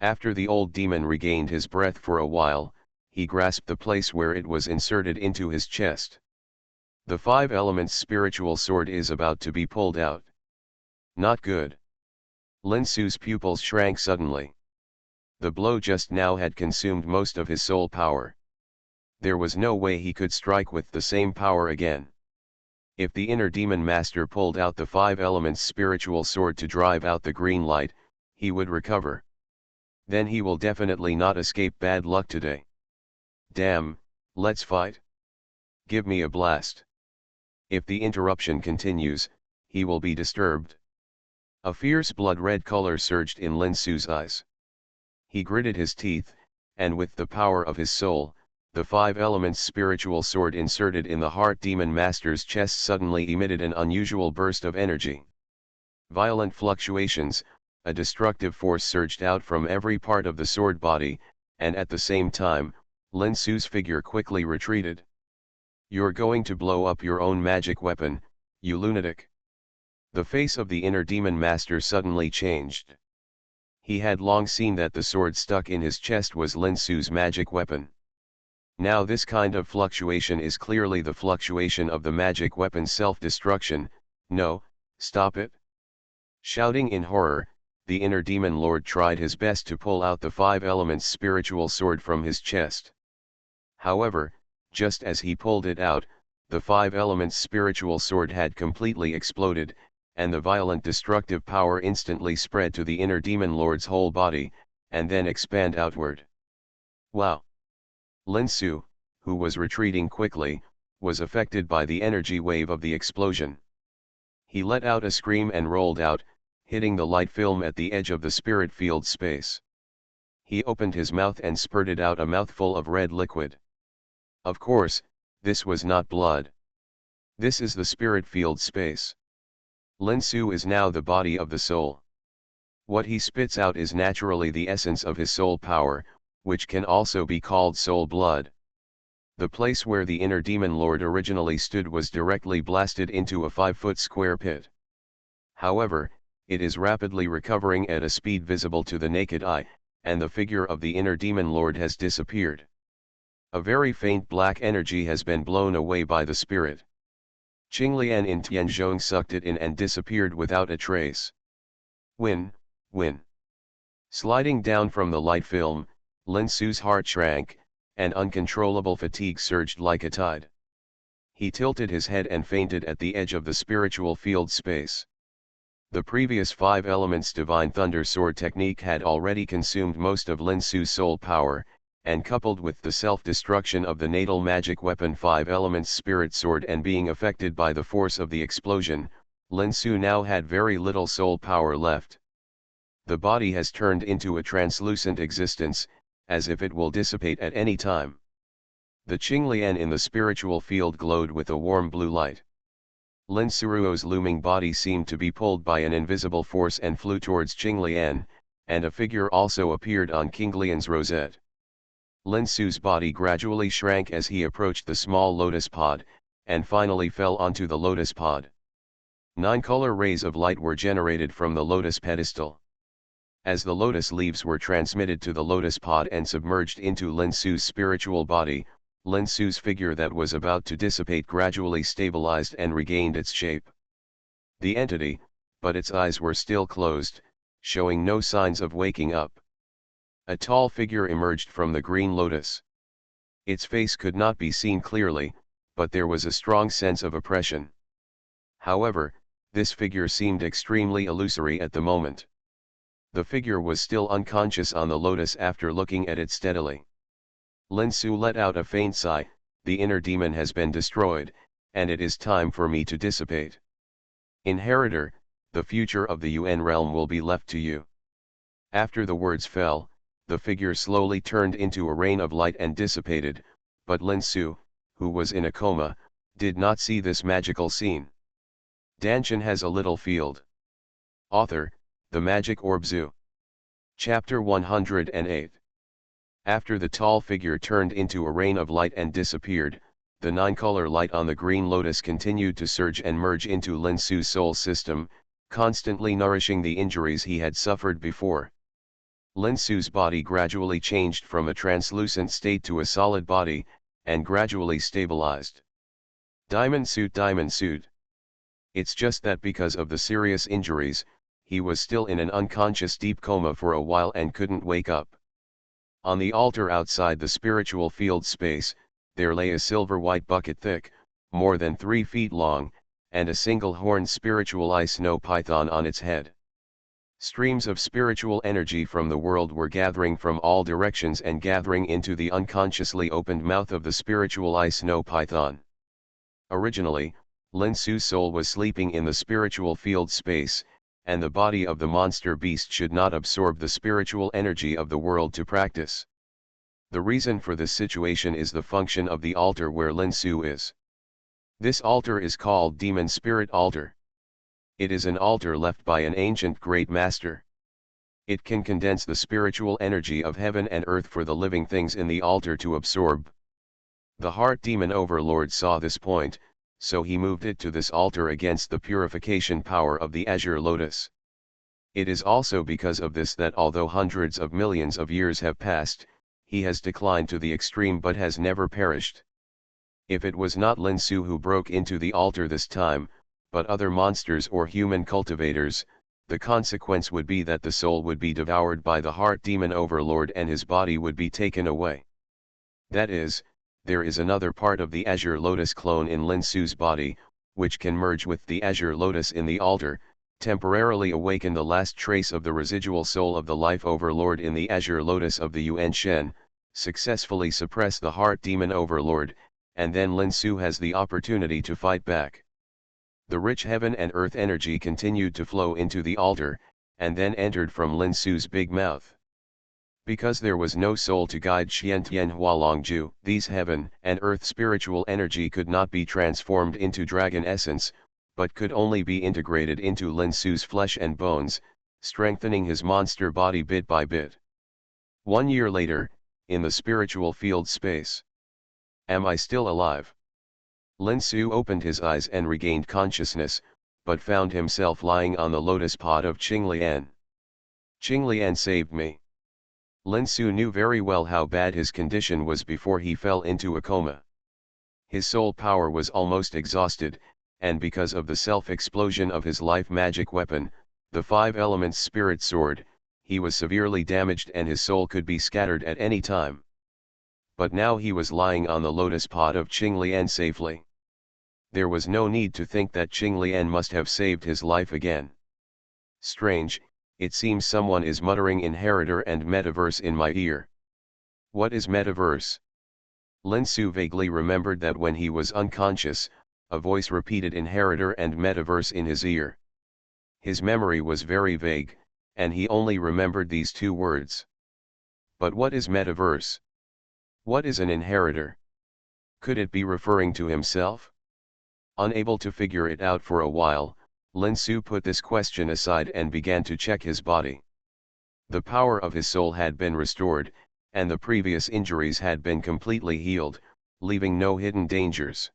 After the old demon regained his breath for a while, he grasped the place where it was inserted into his chest. The 5 elements spiritual sword is about to be pulled out. Not good. Lin Su's pupils shrank suddenly. The blow just now had consumed most of his soul power. There was no way he could strike with the same power again. If the inner demon master pulled out the 5 elements spiritual sword to drive out the green light, he would recover. Then he will definitely not escape bad luck today. Damn, let's fight. Give me a blast. If the interruption continues, he will be disturbed. A fierce blood-red color surged in Lin Su's eyes. He gritted his teeth, and with the power of his soul, the 5 elements spiritual sword inserted in the heart demon master's chest suddenly emitted an unusual burst of energy. Violent fluctuations, a destructive force surged out from every part of the sword body, and at the same time, Lin Su's figure quickly retreated. You're going to blow up your own magic weapon, you lunatic. The face of the inner demon master suddenly changed. He had long seen that the sword stuck in his chest was Lin Su's magic weapon. Now this kind of fluctuation is clearly the fluctuation of the magic weapon's self-destruction. No, stop it. Shouting in horror, the inner demon lord tried his best to pull out the 5 elements spiritual sword from his chest. However, just as he pulled it out, the 5 elements spiritual sword had completely exploded, and the violent destructive power instantly spread to the inner demon lord's whole body, and then expand outward. Wow! Lin Su, who was retreating quickly, was affected by the energy wave of the explosion. He let out a scream and rolled out, hitting the light film at the edge of the spirit field space. He opened his mouth and spurted out a mouthful of red liquid. Of course, this was not blood. This is the spirit field space. Lin Su is now the body of the soul. What he spits out is naturally the essence of his soul power, which can also be called soul blood. The place where the inner demon lord originally stood was directly blasted into a 5-foot square pit. However, it is rapidly recovering at a speed visible to the naked eye, and the figure of the inner demon lord has disappeared. A very faint black energy has been blown away by the spirit. Qinglian in Tianzhong sucked it in and disappeared without a trace. Win. Sliding down from the light film, Lin Su's heart shrank, and uncontrollable fatigue surged like a tide. He tilted his head and fainted at the edge of the spiritual field space. The previous 5 elements divine thunder sword technique had already consumed most of Lin Su's soul power, and coupled with the self-destruction of the natal magic weapon 5 elements spirit sword and being affected by the force of the explosion, Lin Su now had very little soul power left. The body has turned into a translucent existence, as if it will dissipate at any time. The Qinglian in the spiritual field glowed with a warm blue light. Lin Suruo's looming body seemed to be pulled by an invisible force and flew towards Qinglian, and a figure also appeared on Qinglian's rosette. Lin Su's body gradually shrank as he approached the small lotus pod, and finally fell onto the lotus pod. 9 color rays of light were generated from the lotus pedestal. As the lotus leaves were transmitted to the lotus pod and submerged into Lin Su's spiritual body, Lin Su's figure that was about to dissipate gradually stabilized and regained its shape. The entity, but its eyes were still closed, showing no signs of waking up. A tall figure emerged from the green lotus. Its face could not be seen clearly, but there was a strong sense of oppression. However, this figure seemed extremely illusory at the moment. The figure was still unconscious on the lotus after looking at it steadily. Lin Su let out a faint sigh. The inner demon has been destroyed, and it is time for me to dissipate. Inheritor, the future of the Yuan realm will be left to you. After the words fell, the figure slowly turned into a rain of light and dissipated, but Lin Su, who was in a coma, did not see this magical scene. Dantian has a little field. Author, The Magic Orb Zoo. Chapter 108. After the tall figure turned into a rain of light and disappeared, the 9-color light on the green lotus continued to surge and merge into Lin Su's soul system, constantly nourishing the injuries he had suffered before. Lin Su's body gradually changed from a translucent state to a solid body, and gradually stabilized. Diamond suit. It's just that because of the serious injuries, he was still in an unconscious deep coma for a while and couldn't wake up. On the altar outside the spiritual field space, there lay a silver-white bucket thick, more than 3 feet long, and a single-horned spiritual snow python on its head. Streams of spiritual energy from the world were gathering from all directions and gathering into the unconsciously opened mouth of the spiritual snow python. Originally, Lin Su's soul was sleeping in the spiritual field space, and the body of the monster beast should not absorb the spiritual energy of the world to practice. The reason for this situation is the function of the altar where Lin Su is. This altar is called Demon Spirit Altar. It is an altar left by an ancient great master. It can condense the spiritual energy of heaven and earth for the living things in the altar to absorb. The heart demon overlord saw this point, so he moved it to this altar against the purification power of the azure lotus. It is also because of this that although hundreds of millions of years have passed, he has declined to the extreme but has never perished. If it was not Lin Su who broke into the altar this time, but other monsters or human cultivators, the consequence would be that the soul would be devoured by the heart demon overlord and his body would be taken away. That is, there is another part of the Azure Lotus clone in Lin Su's body, which can merge with the Azure Lotus in the altar, temporarily awaken the last trace of the residual soul of the life overlord in the Azure Lotus of the Yuan Shen, successfully suppress the heart demon overlord, and then Lin Su has the opportunity to fight back. The rich heaven and earth energy continued to flow into the altar, and then entered from Lin Su's big mouth. Because there was no soul to guide Xiantian Hualongju, these heaven and earth spiritual energy could not be transformed into dragon essence, but could only be integrated into Lin Su's flesh and bones, strengthening his monster body bit by bit. 1 year later, in the spiritual field space. Am I still alive? Lin Su opened his eyes and regained consciousness, but found himself lying on the lotus pod of Qinglian. Qinglian saved me. Lin Su knew very well how bad his condition was before he fell into a coma. His soul power was almost exhausted, and because of the self-explosion of his life magic weapon, the 5 elements spirit sword, he was severely damaged and his soul could be scattered at any time. But now he was lying on the lotus pod of Qinglian safely. There was no need to think that Qinglian must have saved his life again. Strange, it seems someone is muttering inheritor and metaverse in my ear. What is metaverse? Lin Su vaguely remembered that when he was unconscious, a voice repeated inheritor and metaverse in his ear. His memory was very vague, and he only remembered these 2 words. But what is metaverse? What is an inheritor? Could it be referring to himself? Unable to figure it out for a while, Lin Su put this question aside and began to check his body. The power of his soul had been restored, and the previous injuries had been completely healed, leaving no hidden dangers.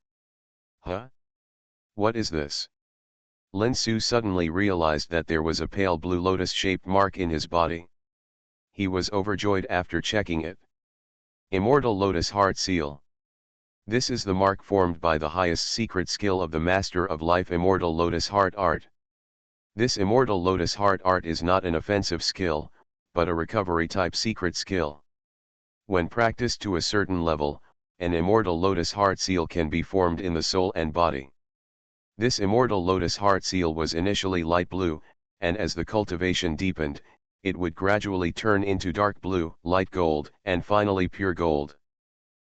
Huh? What is this? Lin Su suddenly realized that there was a pale blue lotus-shaped mark in his body. He was overjoyed after checking it. Immortal Lotus Heart Seal. This is the mark formed by the highest secret skill of the Master of Life Immortal Lotus Heart Art. This Immortal Lotus Heart Art is not an offensive skill, but a recovery-type secret skill. When practiced to a certain level, an Immortal Lotus Heart Seal can be formed in the soul and body. This Immortal Lotus Heart Seal was initially light blue, and as the cultivation deepened, it would gradually turn into dark blue, light gold, and finally pure gold.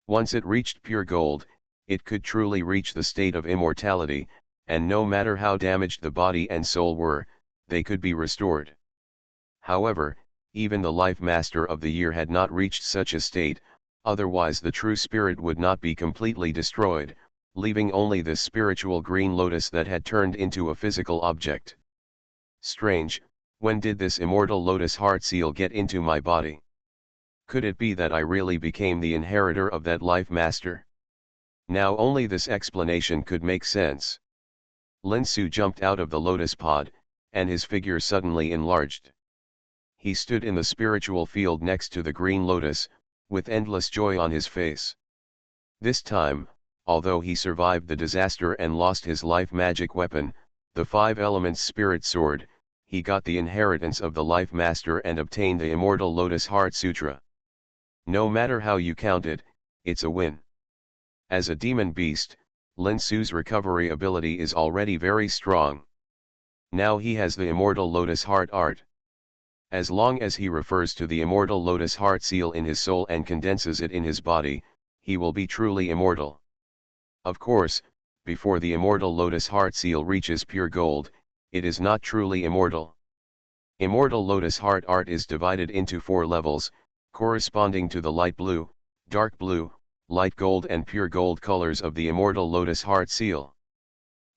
Once it reached pure gold, it could truly reach the state of immortality, and no matter how damaged the body and soul were, they could be restored. However, even the Life Master of the Year had not reached such a state, otherwise the true spirit would not be completely destroyed, leaving only this spiritual green lotus that had turned into a physical object. Strange, when did this Immortal Lotus Heart Seal get into my body? Could it be that I really became the inheritor of that Life Master? Now only this explanation could make sense. Lin Su jumped out of the lotus pod, and his figure suddenly enlarged. He stood in the spiritual field next to the green lotus, with endless joy on his face. This time, although he survived the disaster and lost his life magic weapon, the 5 elements spirit sword, he got the inheritance of the Life Master and obtained the Immortal Lotus Heart Sutra. No matter how you count it, it's a win. As a demon beast, Lin Su's recovery ability is already very strong. Now he has the Immortal Lotus Heart Art. As long as he refers to the Immortal Lotus Heart Seal in his soul and condenses it in his body, he will be truly immortal. Of course, before the Immortal Lotus Heart Seal reaches pure gold, it is not truly immortal. Immortal Lotus Heart Art is divided into 4 levels, corresponding to the light blue, dark blue, light gold and pure gold colors of the Immortal Lotus Heart Seal.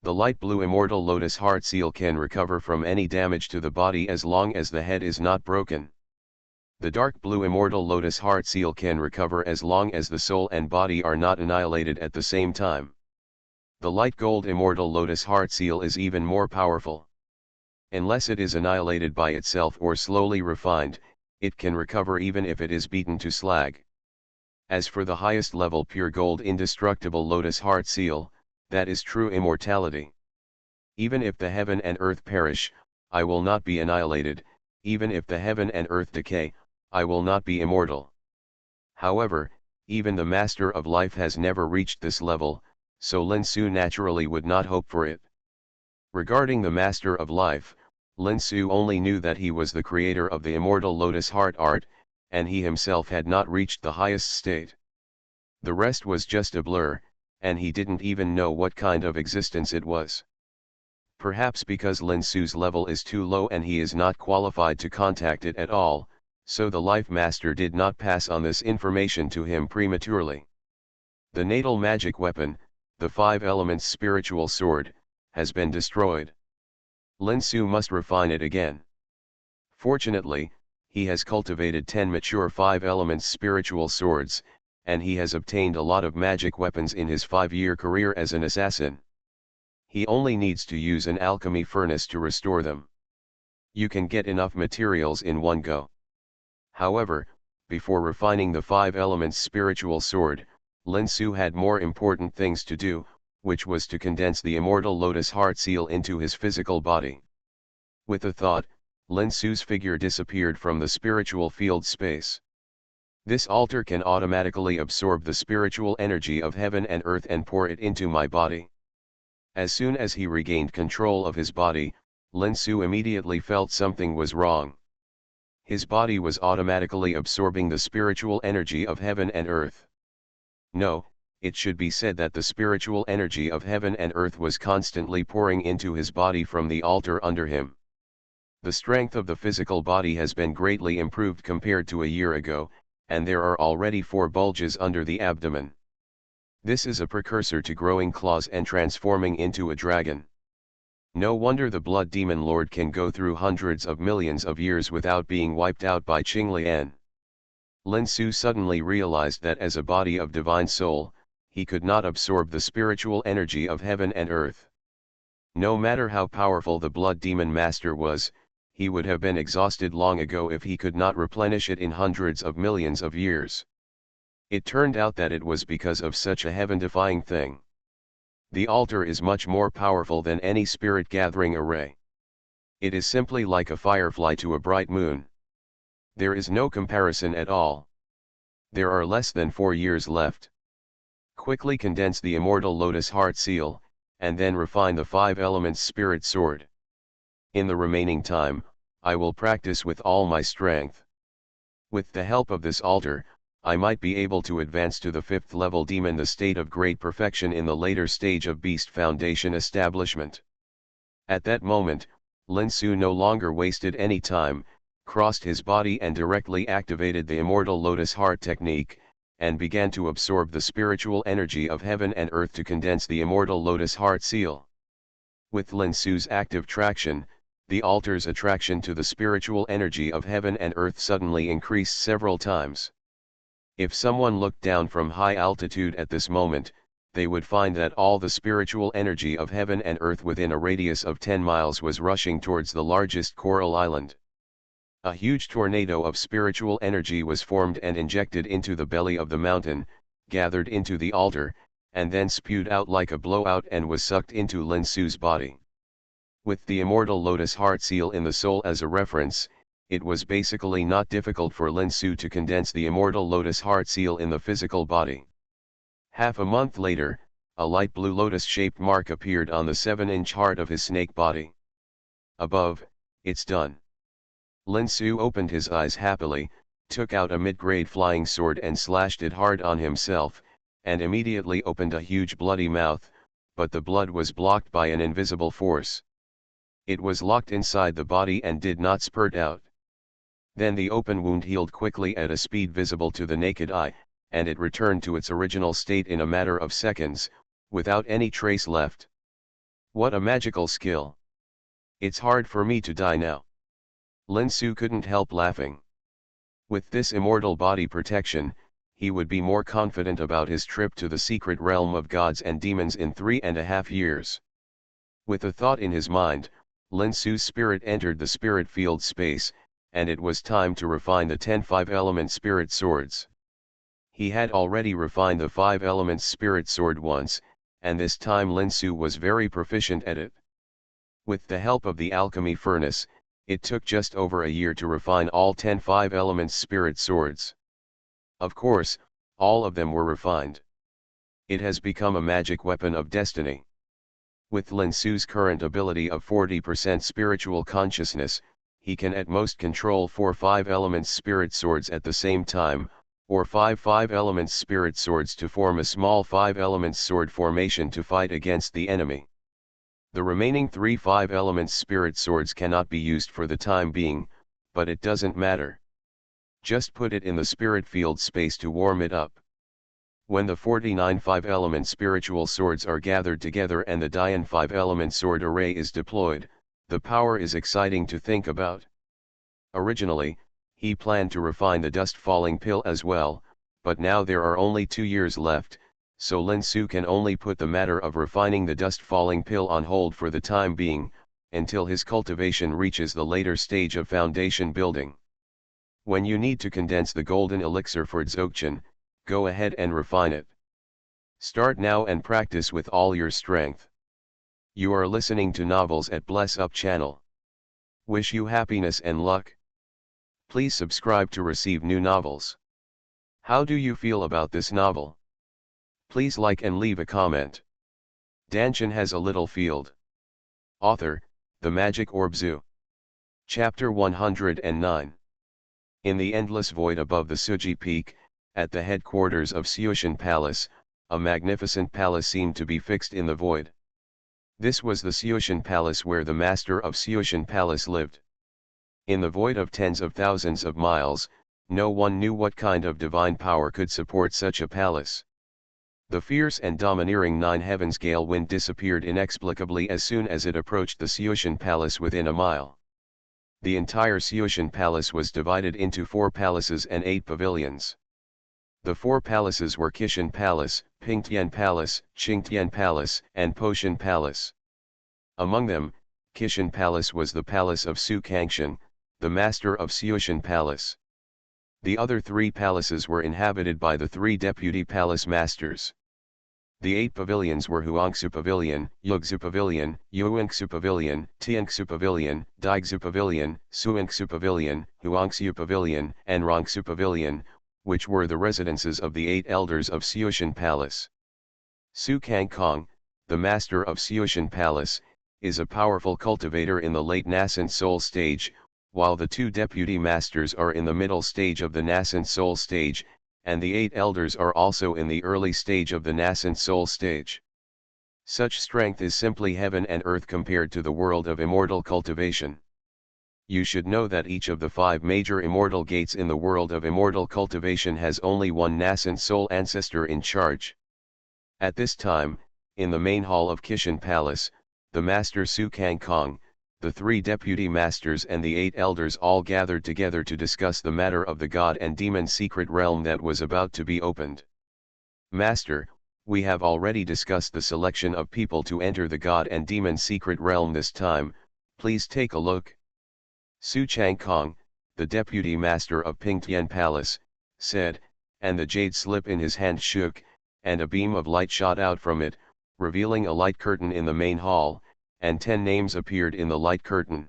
The light blue Immortal Lotus Heart Seal can recover from any damage to the body as long as the head is not broken. The dark blue Immortal Lotus Heart Seal can recover as long as the soul and body are not annihilated at the same time. The light gold Immortal Lotus Heart Seal is even more powerful. Unless it is annihilated by itself or slowly refined, it can recover even if it is beaten to slag. As for the highest level pure gold indestructible lotus heart seal, that is true immortality. Even if the heaven and earth perish, I will not be annihilated, even if the heaven and earth decay, I will not be immortal. However, even the Master of Life has never reached this level, so Lin Su naturally would not hope for it. Regarding the Master of Life, Lin Su only knew that he was the creator of the immortal lotus heart art, and he himself had not reached the highest state. The rest was just a blur, and he didn't even know what kind of existence it was. Perhaps because Lin Su's level is too low and he is not qualified to contact it at all, so the Life Master did not pass on this information to him prematurely. The natal magic weapon, the 5 elements spiritual sword, has been destroyed. Lin Su must refine it again. Fortunately, he has cultivated 10 mature 5 elements spiritual swords, and he has obtained a lot of magic weapons in his 5-year career as an assassin. He only needs to use an alchemy furnace to restore them. You can get enough materials in one go. However, before refining the 5 elements spiritual sword, Lin Su had more important things to do, which was to condense the immortal lotus heart seal into his physical body. With a thought, Lin Su's figure disappeared from the spiritual field space. This altar can automatically absorb the spiritual energy of heaven and earth and pour it into my body. As soon as he regained control of his body, Lin Su immediately felt something was wrong. His body was automatically absorbing the spiritual energy of heaven and earth. No, it should be said that the spiritual energy of heaven and earth was constantly pouring into his body from the altar under him. The strength of the physical body has been greatly improved compared to a year ago, and there are already 4 bulges under the abdomen. This is a precursor to growing claws and transforming into a dragon. No wonder the blood demon lord can go through hundreds of millions of years without being wiped out by Qinglian. Lin Su suddenly realized that as a body of divine soul, he could not absorb the spiritual energy of heaven and earth. No matter how powerful the blood demon master was, he would have been exhausted long ago if he could not replenish it in hundreds of millions of years. It turned out that it was because of such a heaven-defying thing. The altar is much more powerful than any spirit-gathering array. It is simply like a firefly to a bright moon. There is no comparison at all. There are less than 4 years left. Quickly condense the immortal lotus heart seal, and then refine the 5 elements spirit sword. In the remaining time, I will practice with all my strength. With the help of this altar, I might be able to advance to the 5th level demon, the state of great perfection in the later stage of Beast Foundation establishment. At that moment, Lin Su no longer wasted any time, crossed his body and directly activated the immortal lotus heart technique, and began to absorb the spiritual energy of heaven and earth to condense the immortal lotus heart seal. With Lin Su's active traction, the altar's attraction to the spiritual energy of heaven and earth suddenly increased several times. If someone looked down from high altitude at this moment, they would find that all the spiritual energy of heaven and earth within a radius of 10 miles was rushing towards the largest coral island. A huge tornado of spiritual energy was formed and injected into the belly of the mountain, gathered into the altar, and then spewed out like a blowout and was sucked into Lin Su's body. With the immortal lotus heart seal in the soul as a reference, it was basically not difficult for Lin Su to condense the immortal lotus heart seal in the physical body. Half a month later, a light blue lotus-shaped mark appeared on the 7-inch heart of his snake body. Above, it's done. Lin Su opened his eyes happily, took out a mid-grade flying sword and slashed it hard on himself, and immediately opened a huge bloody mouth, but the blood was blocked by an invisible force. It was locked inside the body and did not spurt out. Then the open wound healed quickly at a speed visible to the naked eye, and it returned to its original state in a matter of seconds, without any trace left. What a magical skill! It's hard for me to die now. Lin Su couldn't help laughing. With this immortal body protection, he would be more confident about his trip to the secret realm of gods and demons in 3.5 years. With a thought in his mind, Lin Su's spirit entered the spirit field space, and it was time to refine the 10 5-element spirit swords. He had already refined the 5 elements spirit sword once, and this time Lin Su was very proficient at it. With the help of the alchemy furnace, it took just over a year to refine all 10 5 elements spirit swords. Of course, all of them were refined. It has become a magic weapon of destiny. With Lin Su's current ability of 40% spiritual consciousness, he can at most control 4 5 elements spirit swords at the same time, or 5 5 elements spirit swords to form a small 5 elements sword formation to fight against the enemy. The remaining 3 5 elements spirit swords cannot be used for the time being, but it doesn't matter. Just put it in the spirit field space to warm it up. When the 49 5 element spiritual swords are gathered together and the Dantian 5 element sword array is deployed, the power is exciting to think about. Originally, he planned to refine the dust falling pill as well, but now there are only 2 years left, so Lin Su can only put the matter of refining the dust falling pill on hold for the time being, until his cultivation reaches the later stage of foundation building. When you need to condense the golden elixir for Dzogchen, go ahead and refine it. Start now and practice with all your strength. You are listening to Novels at Bless Up channel. Wish you happiness and luck. Please subscribe to receive new novels. How do you feel about this novel? Please like and leave a comment. Dantian has a little field. Author, The Magic Orb Zoo. Chapter 109. In the endless void above the Suji Peak, at the headquarters of Xianxia Palace, a magnificent palace seemed to be fixed in the void. This was the Xianxia Palace where the master of Xianxia Palace lived. In the void of tens of thousands of miles, no one knew what kind of divine power could support such a palace. The fierce and domineering 9 heavens gale wind disappeared inexplicably as soon as it approached the Xianxia Palace within a mile. The entire Xianxia Palace was divided into 4 palaces and 8 pavilions. The 4 palaces were Qishan Palace, Pingtian Palace, Qingtian Palace, and Poshan Palace. Among them, Qishan Palace was the palace of Xianxia, the master of Xianxia Palace. The other 3 palaces were inhabited by the 3 deputy palace masters. The 8 pavilions were Huangsu Pavilion, Yugzu Pavilion, Yuangsu Pavilion, Tiangsu Pavilion, Daigzu Pavilion, Suangsu Pavilion, Huangsu Pavilion, and Rongsu Pavilion, which were the residences of the 8 elders of Xianxia Palace. Su Kangkong, the master of Xianxia Palace, is a powerful cultivator in the late nascent soul stage, while the 2 deputy masters are in the middle stage of the nascent soul stage, and the 8 elders are also in the early stage of the nascent soul stage. Such strength is simply heaven and earth compared to the world of immortal cultivation. You should know that each of the 5 major immortal gates in the world of immortal cultivation has only one nascent soul ancestor in charge. At this time, in the main hall of Qishan Palace, the master Su Kangkong, the 3 deputy masters and the 8 elders all gathered together to discuss the matter of the god and demon secret realm that was about to be opened. Master, we have already discussed the selection of people to enter the god and demon secret realm this time, please take a look. Su Changkong, the deputy master of Pingtian Palace, said, and the jade slip in his hand shook, and a beam of light shot out from it, revealing a light curtain in the main hall, and 10 names appeared in the light curtain.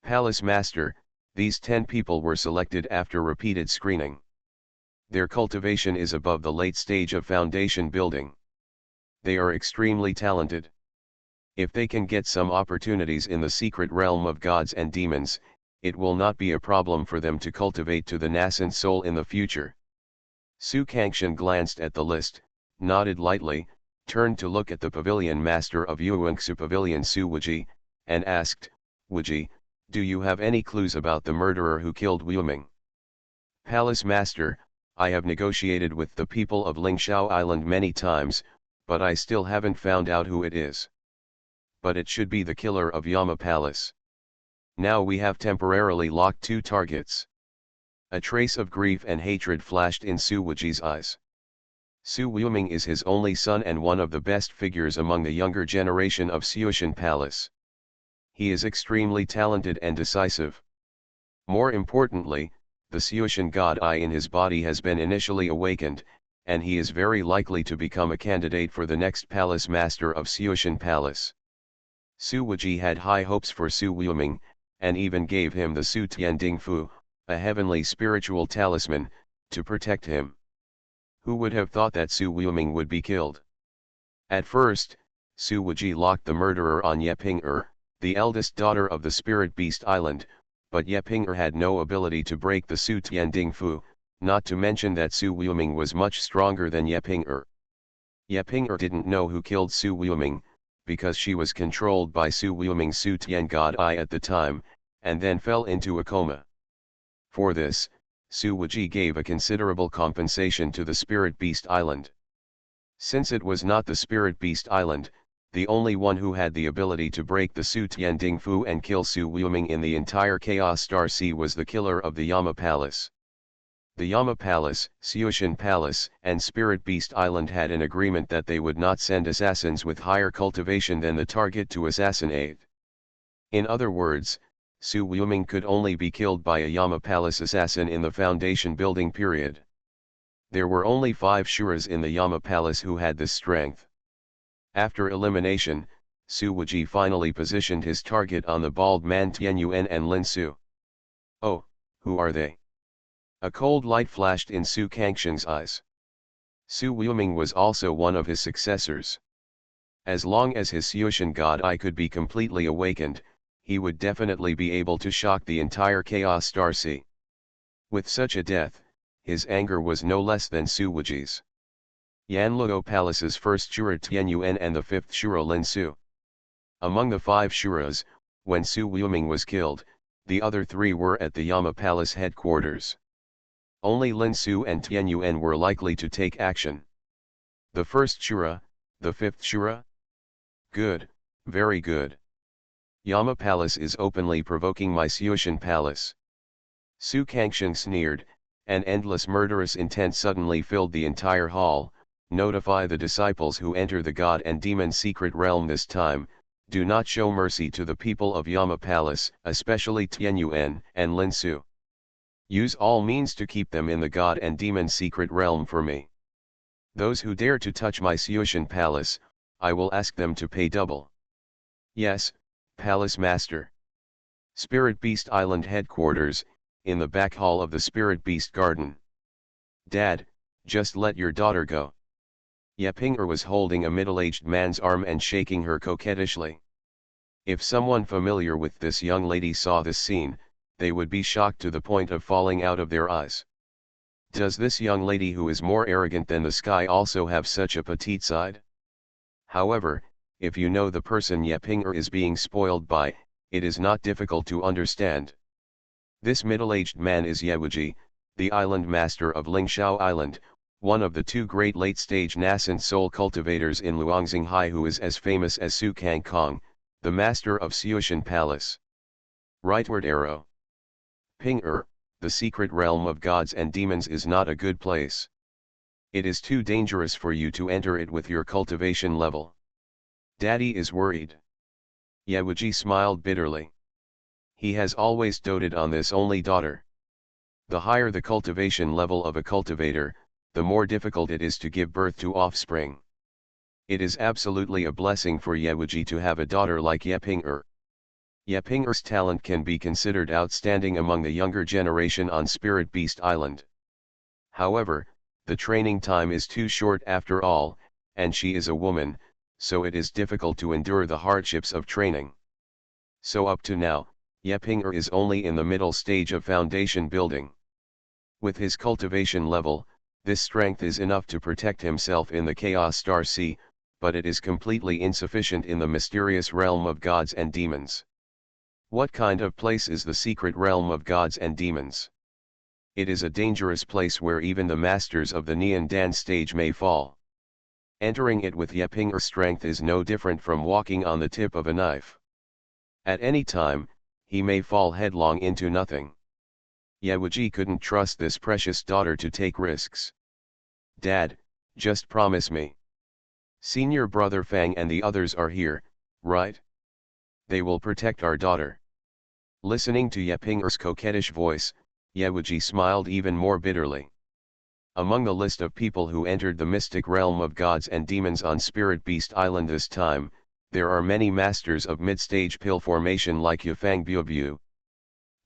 Palace Master, these 10 people were selected after repeated screening. Their cultivation is above the late stage of foundation building. They are extremely talented. If they can get some opportunities in the secret realm of gods and demons, it will not be a problem for them to cultivate to the nascent soul in the future. Su Kangxian glanced at the list, nodded lightly, turned to look at the pavilion master of Yuangsu Pavilion Su Wuji, and asked, Wuji, do you have any clues about the murderer who killed Wu Ming? Palace Master, I have negotiated with the people of Lingshao Island many times, but I still haven't found out who it is. But it should be the killer of Yama Palace. Now we have temporarily locked 2 targets. A trace of grief and hatred flashed in Su Wuji's eyes. Su Wuming is his only son and one of the best figures among the younger generation of Xianxia Palace. He is extremely talented and decisive. More importantly, the Xianxia god I in his body has been initially awakened, and he is very likely to become a candidate for the next palace master of Xianxia Palace. Su Wuji had high hopes for Su Wuming, and even gave him the Su Tianding Fu, a heavenly spiritual talisman, to protect him. Who would have thought that Su Wuming would be killed? At first, Su Wuji locked the murderer on Yeping the eldest daughter of the Spirit Beast Island, but Yeping had no ability to break the Su Tianding Fu, not to mention that Su Wuming was much stronger than Yeping. Yeping didn't know who killed Su Wuming, because she was controlled by Su Wuming's Su Tian God I at the time, and then fell into a coma. For this, Su Wuji gave a considerable compensation to the Spirit Beast Island. Since it was not the Spirit Beast Island, the only one who had the ability to break the Su Tianding Fu and kill Su Wuming in the entire Chaos Star Sea was the killer of the Yama Palace. The Yama Palace, Xianxia Palace, and Spirit Beast Island had an agreement that they would not send assassins with higher cultivation than the target to assassinate. In other words, Su Wuming could only be killed by a Yama Palace assassin in the foundation building period. There were only 5 Shuras in the Yama Palace who had this strength. After elimination, Su Wuji finally positioned his target on the bald man Tianyuan and Lin Su. Oh, who are they? A cold light flashed in Su Kangxiang's eyes. Su Wuming was also one of his successors. As long as his Xianxia god I could be completely awakened, he would definitely be able to shock the entire Chaos Star Sea. With such a death, his anger was no less than Su Wuji's. Yanluo Palace's first Shura Tianyuan and the 5th Shura Lin Su. Among the 5 Shuras, when Su Wuming was killed, the other 3 were at the Yama Palace headquarters. Only Lin Su and Tianyuan were likely to take action. The 1st Shura, the 5th Shura? Good, very good. Yama Palace is openly provoking my Xianxia Palace. Su Kangxiang sneered, an endless murderous intent suddenly filled the entire hall. Notify the disciples who enter the god and demon secret realm this time, do not show mercy to the people of Yama Palace, especially Tianyuan and Lin Su. Use all means to keep them in the god and demon secret realm for me. Those who dare to touch my Xianxia Palace, I will ask them to pay double. Yes, Palace Master. Spirit Beast Island headquarters, in the back hall of the Spirit Beast Garden. Dad, just let your daughter go. Yeping was holding a middle-aged man's arm and shaking her coquettishly. If someone familiar with this young lady saw this scene, they would be shocked to the point of falling out of their eyes. Does this young lady who is more arrogant than the sky also have such a petite side? However, if you know the person Yeping is being spoiled by, it is not difficult to understand. This middle-aged man is Yewuji, the island master of Lingxiao Island, one of the 2 great late-stage nascent soul cultivators in Luangxinghai who is as famous as Su Kangkong, the master of Xianxia Palace. Rightward arrow. Ping the secret realm of gods and demons is not a good place. It is too dangerous for you to enter it with your cultivation level. Daddy is worried. Yewuji smiled bitterly. He has always doted on this only daughter. The higher the cultivation level of a cultivator, the more difficult it is to give birth to offspring. It is absolutely a blessing for Yewuji to have a daughter like Yeping. Yeping's talent can be considered outstanding among the younger generation on Spirit Beast Island. However, the training time is too short after all, and she is a woman, so it is difficult to endure the hardships of training. So up to now, Yeping is only in the middle stage of foundation building. With his cultivation level, this strength is enough to protect himself in the Chaos Star Sea, but it is completely insufficient in the mysterious realm of gods and demons. What kind of place is the secret realm of gods and demons? It is a dangerous place where even the masters of the Neon Dan stage may fall. Entering it with Yeping's strength is no different from walking on the tip of a knife. At any time, he may fall headlong into nothing. Yewuji couldn't trust this precious daughter to take risks. Dad, just promise me. Senior brother Fang and the others are here, right? They will protect our daughter. Listening to Yeping's coquettish voice, Yewuji smiled even more bitterly. Among the list of people who entered the mystic realm of gods and demons on Spirit Beast Island this time, there are many masters of mid-stage pill formation like Yufang Buobu.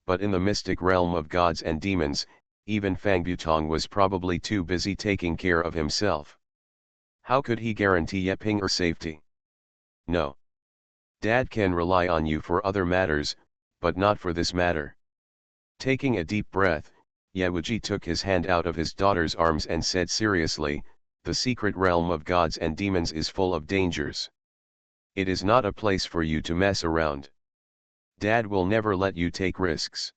But in the mystic realm of gods and demons, even Fang Butong was probably too busy taking care of himself. How could he guarantee Yeping's safety? No. Dad can rely on you for other matters, but not for this matter. Taking a deep breath, Yewuji took his hand out of his daughter's arms and said seriously, the secret realm of gods and demons is full of dangers. It is not a place for you to mess around. Dad will never let you take risks.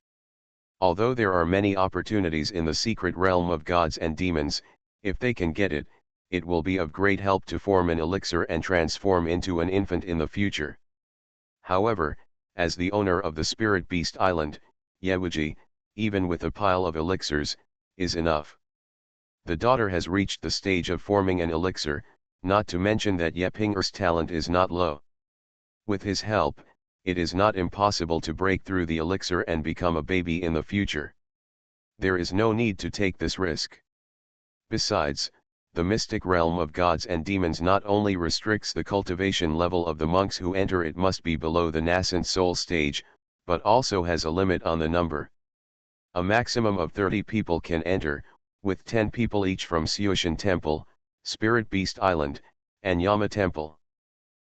Although there are many opportunities in the secret realm of gods and demons, if they can get it, it will be of great help to form an elixir and transform into an infant in the future. However, as the owner of the Spirit Beast Island, Yewuji, even with a pile of elixirs, is enough. The daughter has reached the stage of forming an elixir, not to mention that Yeping's talent is not low. With his help, it is not impossible to break through the elixir and become a baby in the future. There is no need to take this risk. Besides, the mystic realm of gods and demons not only restricts the cultivation level of the monks who enter, it must be below the nascent soul stage, but also has a limit on the number. A maximum of 30 people can enter, with 10 people each from Xianxia Temple, Spirit Beast Island, and Yama Temple.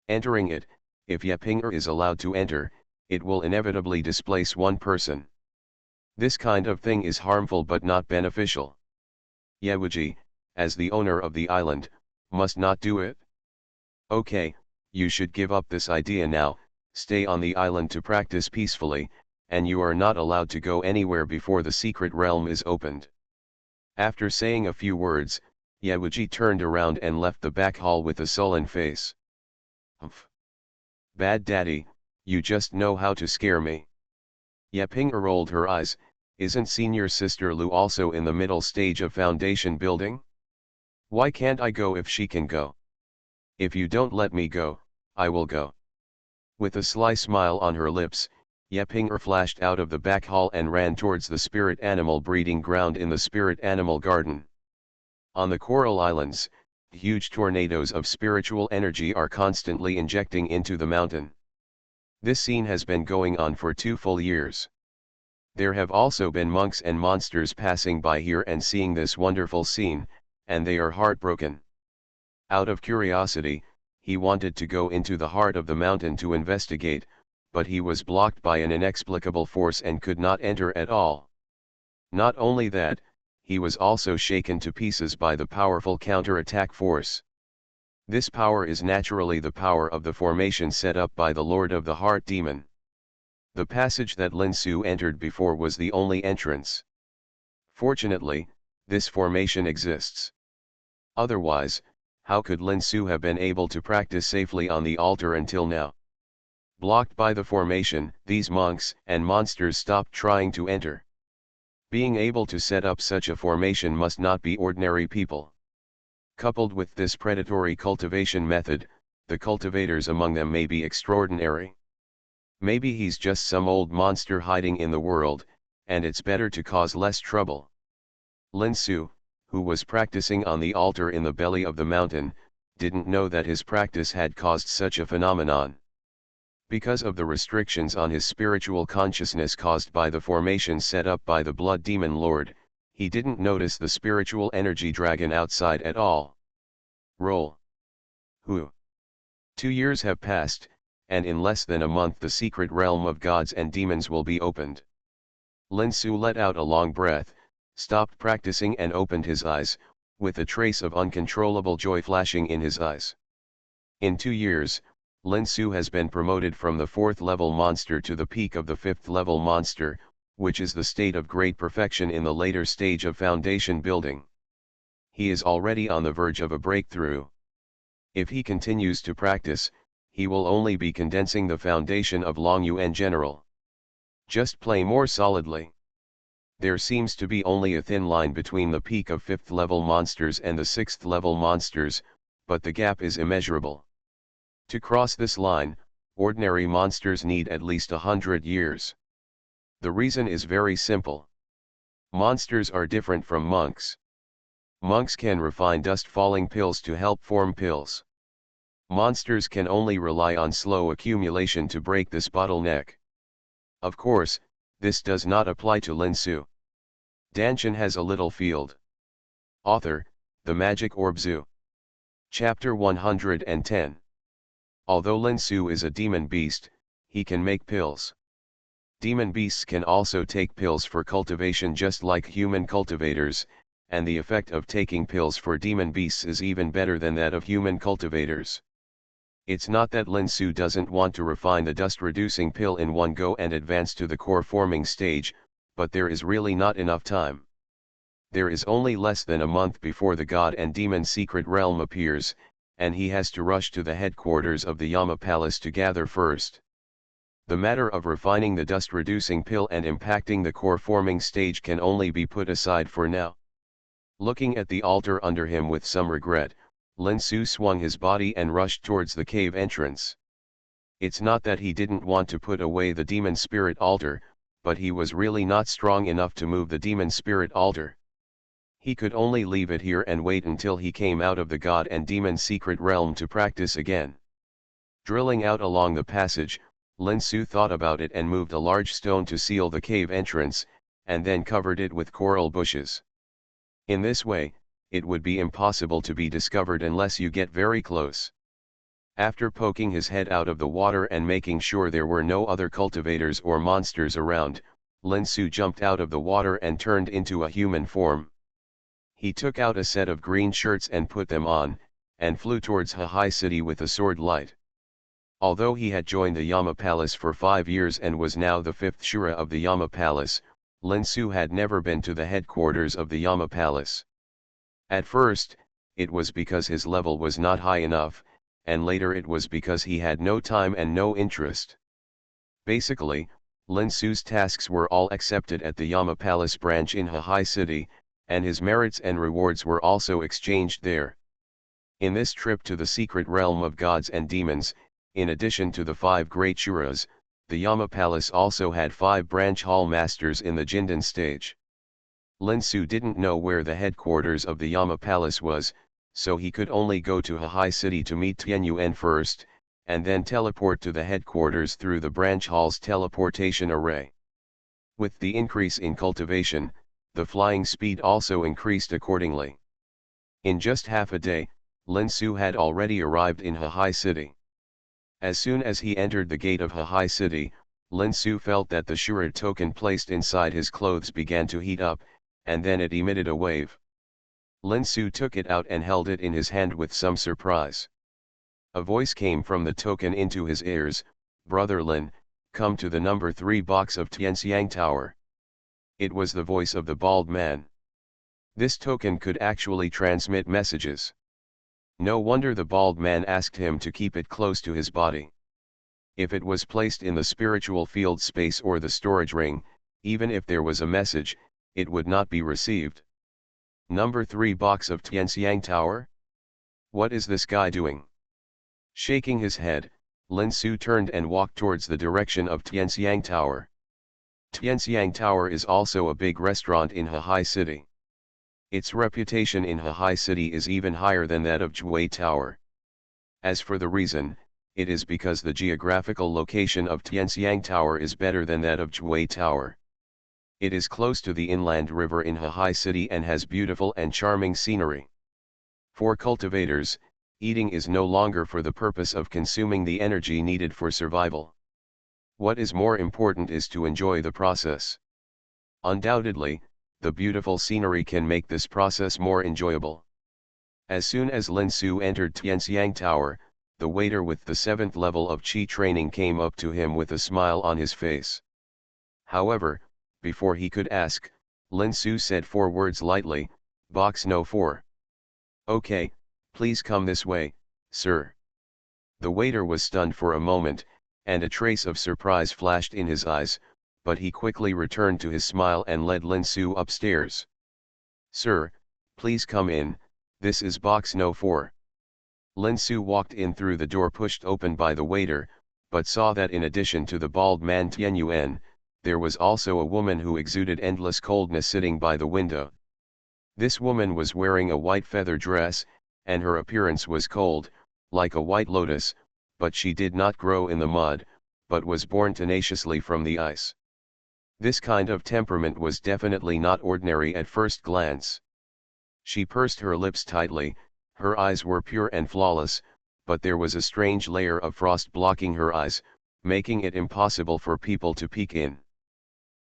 Entering it, if Yeping is allowed to enter, it will inevitably displace one person. This kind of thing is harmful but not beneficial. Yewuji, as the owner of the island, must not do it. Okay, you should give up this idea now, stay on the island to practice peacefully, and you are not allowed to go anywhere before the secret realm is opened. After saying a few words, Yewuji turned around and left the back hall with a sullen face. Humph. Bad daddy, you just know how to scare me. Yeping rolled her eyes. Isn't senior sister Lu also in the middle stage of foundation building? Why can't I go if she can go? If you don't let me go, I will go. With a sly smile on her lips, Yeping flashed out of the back hall and ran towards the spirit animal breeding ground in the spirit animal garden. On the Coral Islands, huge tornadoes of spiritual energy are constantly injecting into the mountain. This scene has been going on for 2 full years. There have also been monks and monsters passing by here and seeing this wonderful scene, and they are heartbroken. Out of curiosity, he wanted to go into the heart of the mountain to investigate, but he was blocked by an inexplicable force and could not enter at all. Not only that, he was also shaken to pieces by the powerful counter-attack force. This power is naturally the power of the formation set up by the Lord of the Heart Demon. The passage that Lin Su entered before was the only entrance. Fortunately, this formation exists. Otherwise, how could Lin Su have been able to practice safely on the altar until now? Blocked by the formation, these monks and monsters stopped trying to enter. Being able to set up such a formation must not be ordinary people. Coupled with this predatory cultivation method, the cultivators among them may be extraordinary. Maybe he's just some old monster hiding in the world, and it's better to cause less trouble. Lin Su, who was practicing on the altar in the belly of the mountain, didn't know that his practice had caused such a phenomenon. Because of the restrictions on his spiritual consciousness caused by the formation set up by the Blood Demon Lord, he didn't notice the spiritual energy dragon outside at all. Roll. Who? 2 years have passed, and in less than a month the secret realm of gods and demons will be opened. Lin Su let out a long breath, stopped practicing and opened his eyes, with a trace of uncontrollable joy flashing in his eyes. In 2 years, Lin Su has been promoted from the 4th level monster to the peak of the 5th level monster, which is the state of great perfection in the later stage of foundation building. He is already on the verge of a breakthrough. If he continues to practice, he will only be condensing the foundation of Long Yuan General. Just play more solidly. There seems to be only a thin line between the peak of 5th level monsters and the 6th level monsters, but the gap is immeasurable. To cross this line, ordinary monsters need at least 100 years. The reason is very simple. Monsters are different from monks. Monks can refine dust-falling pills to help form pills. Monsters can only rely on slow accumulation to break this bottleneck. Of course, this does not apply to Lin Su. Dantian has a little field. Author, The Magic Orb Zoo. Chapter 110. Although Lin Su is a demon beast, he can make pills. Demon beasts can also take pills for cultivation just like human cultivators, and the effect of taking pills for demon beasts is even better than that of human cultivators. It's not that Lin Su doesn't want to refine the dust-reducing pill in one go and advance to the core-forming stage, but there is really not enough time. There is only less than a month before the God and Demon secret realm appears, and he has to rush to the headquarters of the Yama Palace to gather first. The matter of refining the dust-reducing pill and impacting the core-forming stage can only be put aside for now. Looking at the altar under him with some regret, Lin Su swung his body and rushed towards the cave entrance. It's not that he didn't want to put away the demon spirit altar, but he was really not strong enough to move the demon spirit altar. He could only leave it here and wait until he came out of the God and Demon secret realm to practice again. Drilling out along the passage, Lin Su thought about it and moved a large stone to seal the cave entrance, and then covered it with coral bushes. In this way, it would be impossible to be discovered unless you get very close. After poking his head out of the water and making sure there were no other cultivators or monsters around, Lin Su jumped out of the water and turned into a human form. He took out a set of green shirts and put them on, and flew towards Hai City with a sword light. Although he had joined the Yama Palace for 5 years and was now the 5th Shura of the Yama Palace, Lin Su had never been to the headquarters of the Yama Palace. At first, it was because his level was not high enough, and later it was because he had no time and no interest. Basically, Lin Su's tasks were all accepted at the Yama Palace branch in Hai City, and his merits and rewards were also exchanged there. In this trip to the secret realm of gods and demons, in addition to the 5 great Shuras, the Yama Palace also had 5 branch hall masters in the Jindan stage. Lin Su didn't know where the headquarters of the Yama Palace was, so he could only go to Hai City to meet Tianyuan first, and then teleport to the headquarters through the branch hall's teleportation array. With the increase in cultivation, the flying speed also increased accordingly. In just half a day, Lin Su had already arrived in Hai City. As soon as he entered the gate of Hai City, Lin Su felt that the Shura token placed inside his clothes began to heat up, and then it emitted a wave. Lin Su took it out and held it in his hand with some surprise. A voice came from the token into his ears, "Brother Lin, come to the number 3 box of Tianxiang Tower." It was the voice of the bald man. This token could actually transmit messages. No wonder the bald man asked him to keep it close to his body. If it was placed in the spiritual field space or the storage ring, even if there was a message, it would not be received. Number 3 box of Tianxiang Tower? What is this guy doing? Shaking his head, Lin Su turned and walked towards the direction of Tianxiang Tower. Tianxiang Tower is also a big restaurant in Hai City. Its reputation in Hai City is even higher than that of Zhui Tower. As for the reason, it is because the geographical location of Tianxiang Tower is better than that of Zhui Tower. It is close to the inland river in Hai City and has beautiful and charming scenery. For cultivators, eating is no longer for the purpose of consuming the energy needed for survival. What is more important is to enjoy the process. Undoubtedly, the beautiful scenery can make this process more enjoyable. As soon as Lin Su entered Tianxiang Tower, the waiter with the 7th level of Qi training came up to him with a smile on his face. However, before he could ask, Lin Su said 4 words lightly, "Box no 4. Okay, please come this way, sir." The waiter was stunned for a moment, and a trace of surprise flashed in his eyes, but he quickly returned to his smile and led Lin Su upstairs. "Sir, please come in, this is box no 4. Lin Su walked in through the door pushed open by the waiter, but saw that in addition to the bald man Tianyuan, there was also a woman who exuded endless coldness sitting by the window. This woman was wearing a white feather dress, and her appearance was cold, like a white lotus, but she did not grow in the mud, but was born tenaciously from the ice. This kind of temperament was definitely not ordinary at first glance. She pursed her lips tightly, her eyes were pure and flawless, but there was a strange layer of frost blocking her eyes, making it impossible for people to peek in.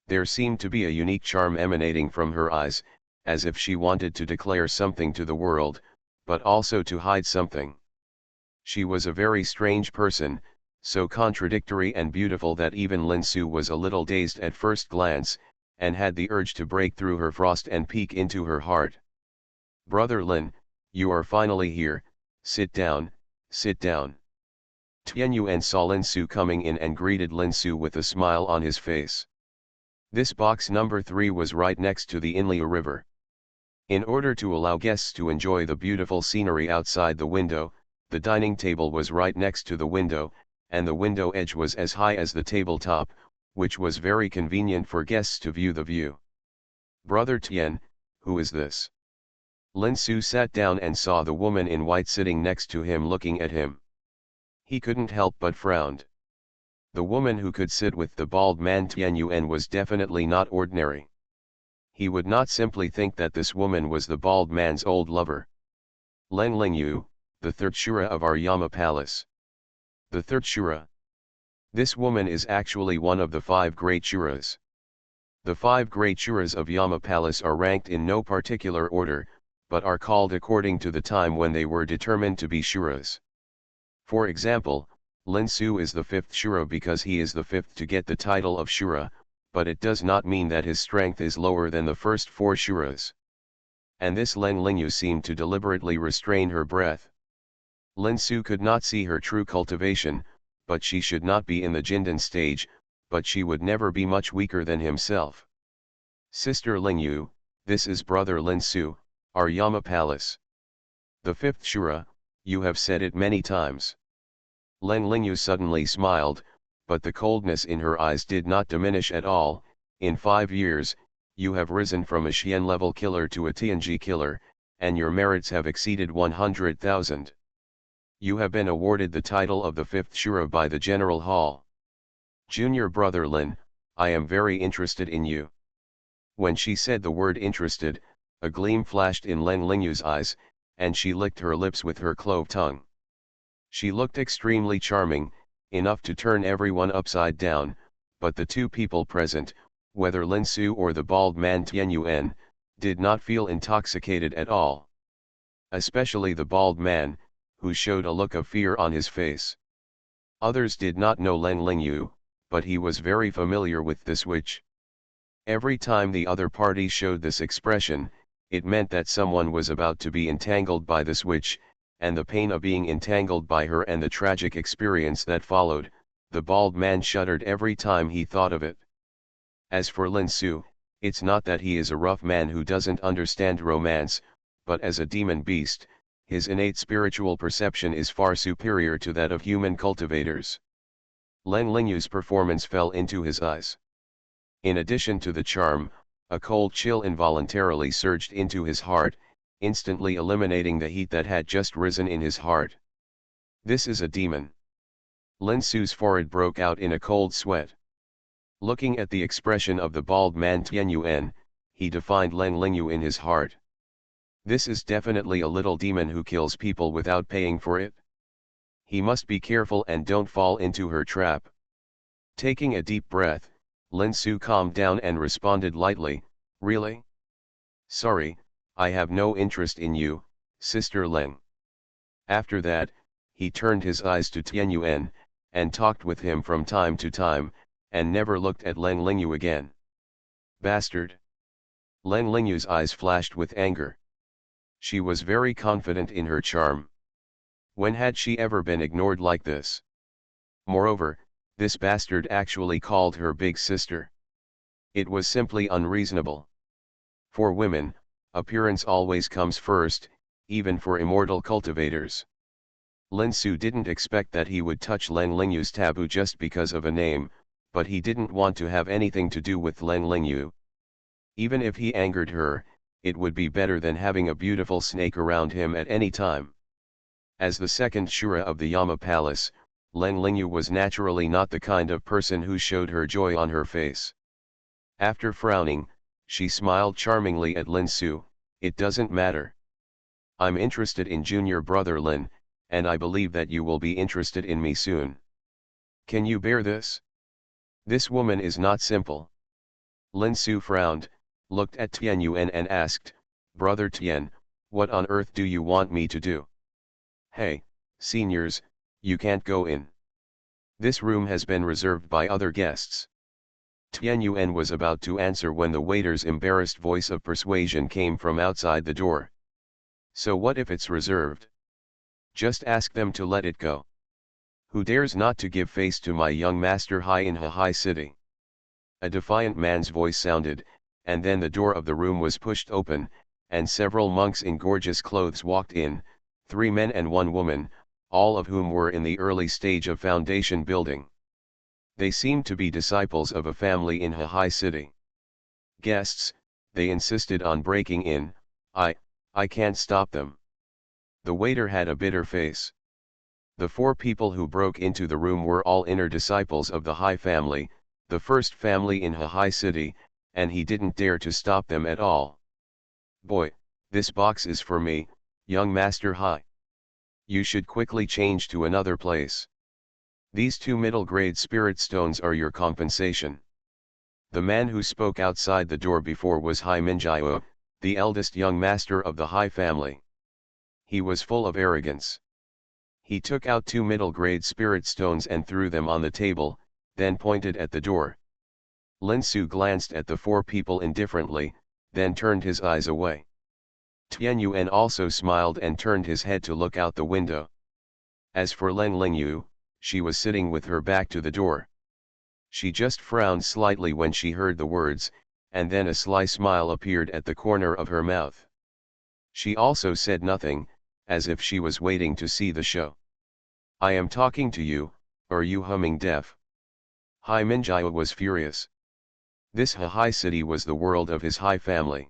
There seemed to be a unique charm emanating from her eyes, as if she wanted to declare something to the world, but also to hide something. She was a very strange person, so contradictory and beautiful that even Lin Su was a little dazed at first glance, and had the urge to break through her frost and peek into her heart. "Brother Lin, you are finally here, sit down, sit down." Tianyuan saw Lin Su coming in and greeted Lin Su with a smile on his face. This box number 3 was right next to the Inliu River. In order to allow guests to enjoy the beautiful scenery outside the window, the dining table was right next to the window, and the window edge was as high as the tabletop, which was very convenient for guests to view the view. "Brother Tian, who is this?" Lin Su sat down and saw the woman in white sitting next to him looking at him. He couldn't help but frowned. The woman who could sit with the bald man Tianyuan was definitely not ordinary. He would not simply think that this woman was the bald man's old lover. Leng Lingyu, the third Shura of our Yama Palace. The third Shura. This woman is actually one of the 5 great Shuras. The 5 great Shuras of Yama Palace are ranked in no particular order, but are called according to the time when they were determined to be Shuras. For example, Lin Su is the 5th Shura because he is the 5th to get the title of Shura, but it does not mean that his strength is lower than the first 4 Shuras. And this Leng Lingyu seemed to deliberately restrain her breath. Lin Su could not see her true cultivation, but she should not be in the Jindan stage, but she would never be much weaker than himself. "Sister Lingyu, this is brother Lin Su, our Yama Palace. The 5th Shura, you have said it many times." Leng Lingyu suddenly smiled, but the coldness in her eyes did not diminish at all. "In 5 years, you have risen from a Xian level killer to a Tianji killer, and your merits have exceeded 100,000. You have been awarded the title of the 5th Shura by the General Hall. Junior brother Lin, I am very interested in you." When she said the word interested, a gleam flashed in Leng Lingyu's eyes, and she licked her lips with her clove tongue. She looked extremely charming, enough to turn everyone upside down, but the 2 people present, whether Lin Su or the bald man Tianyuan, did not feel intoxicated at all. Especially the bald man, who showed a look of fear on his face. Others did not know Leng Lingyu, but he was very familiar with this witch. Every time the other party showed this expression, it meant that someone was about to be entangled by this witch, and the pain of being entangled by her and the tragic experience that followed, the bald man shuddered every time he thought of it. As for Lin Su, it's not that he is a rough man who doesn't understand romance, but as a demon beast, his innate spiritual perception is far superior to that of human cultivators. Leng Lingyu's performance fell into his eyes. In addition to the charm, a cold chill involuntarily surged into his heart, instantly eliminating the heat that had just risen in his heart. "This is a demon." Lin Su's forehead broke out in a cold sweat. Looking at the expression of the bald man Tianyuan, he defined Leng Lingyu in his heart. This is definitely a little demon who kills people without paying for it. He must be careful and don't fall into her trap. Taking a deep breath, Lin Su calmed down and responded lightly, "Really? Sorry, I have no interest in you, Sister Leng." After that, he turned his eyes to Tianyuan, and talked with him from time to time, and never looked at Leng Lingyu again. "Bastard!" Leng Lingyu's eyes flashed with anger. She was very confident in her charm. When had she ever been ignored like this? Moreover, this bastard actually called her big sister. It was simply unreasonable. For women, appearance always comes first, even for immortal cultivators. Lin Su didn't expect that he would touch Leng Lingyu's taboo just because of a name, but he didn't want to have anything to do with Leng Lingyu. Even if he angered her, it would be better than having a beautiful snake around him at any time. As the second Shura of the Yama Palace, Leng Lingyu was naturally not the kind of person who showed her joy on her face. After frowning, she smiled charmingly at Lin Su. "It doesn't matter. I'm interested in junior brother Lin, and I believe that you will be interested in me soon. Can you bear this? This woman is not simple." Lin Su frowned, looked at Tian Yuan and asked, "Brother Tian, what on earth do you want me to do?" "Hey, seniors, you can't go in. This room has been reserved by other guests." Tian Yuan was about to answer when the waiter's embarrassed voice of persuasion came from outside the door. "So what if it's reserved? Just ask them to let it go. Who dares not to give face to my young master high in High City?" A defiant man's voice sounded, and then the door of the room was pushed open, and several monks in gorgeous clothes walked in, 3 men and 1 woman, all of whom were in the early stage of foundation building. They seemed to be disciples of a family in High City. "Guests," they insisted on breaking in. I can't stop them." The waiter had a bitter face. The 4 people who broke into the room were all inner disciples of the Hai family, the first family in High City, and he didn't dare to stop them at all. "Boy, this box is for me, young Master Hai. You should quickly change to another place. These 2 middle-grade spirit stones are your compensation." The man who spoke outside the door before was Hai Minjiao, the eldest young master of the Hai family. He was full of arrogance. He took out 2 middle-grade spirit stones and threw them on the table, then pointed at the door. Lin Su glanced at the 4 people indifferently, then turned his eyes away. Tian Yuan also smiled and turned his head to look out the window. As for Leng Lingyu, she was sitting with her back to the door. She just frowned slightly when she heard the words, and then a sly smile appeared at the corner of her mouth. She also said nothing, as if she was waiting to see the show. "I am talking to you, are you humming deaf?" Hai Minjiao was furious. This High City was the world of his Hai family.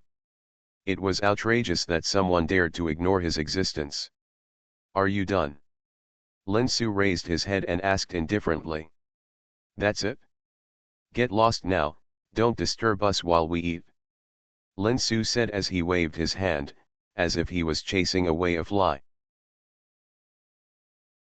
It was outrageous that someone dared to ignore his existence. "Are you done?" Lin Su raised his head and asked indifferently. "That's it? Get lost now, don't disturb us while we eat," Lin Su said as he waved his hand, as if he was chasing away a fly.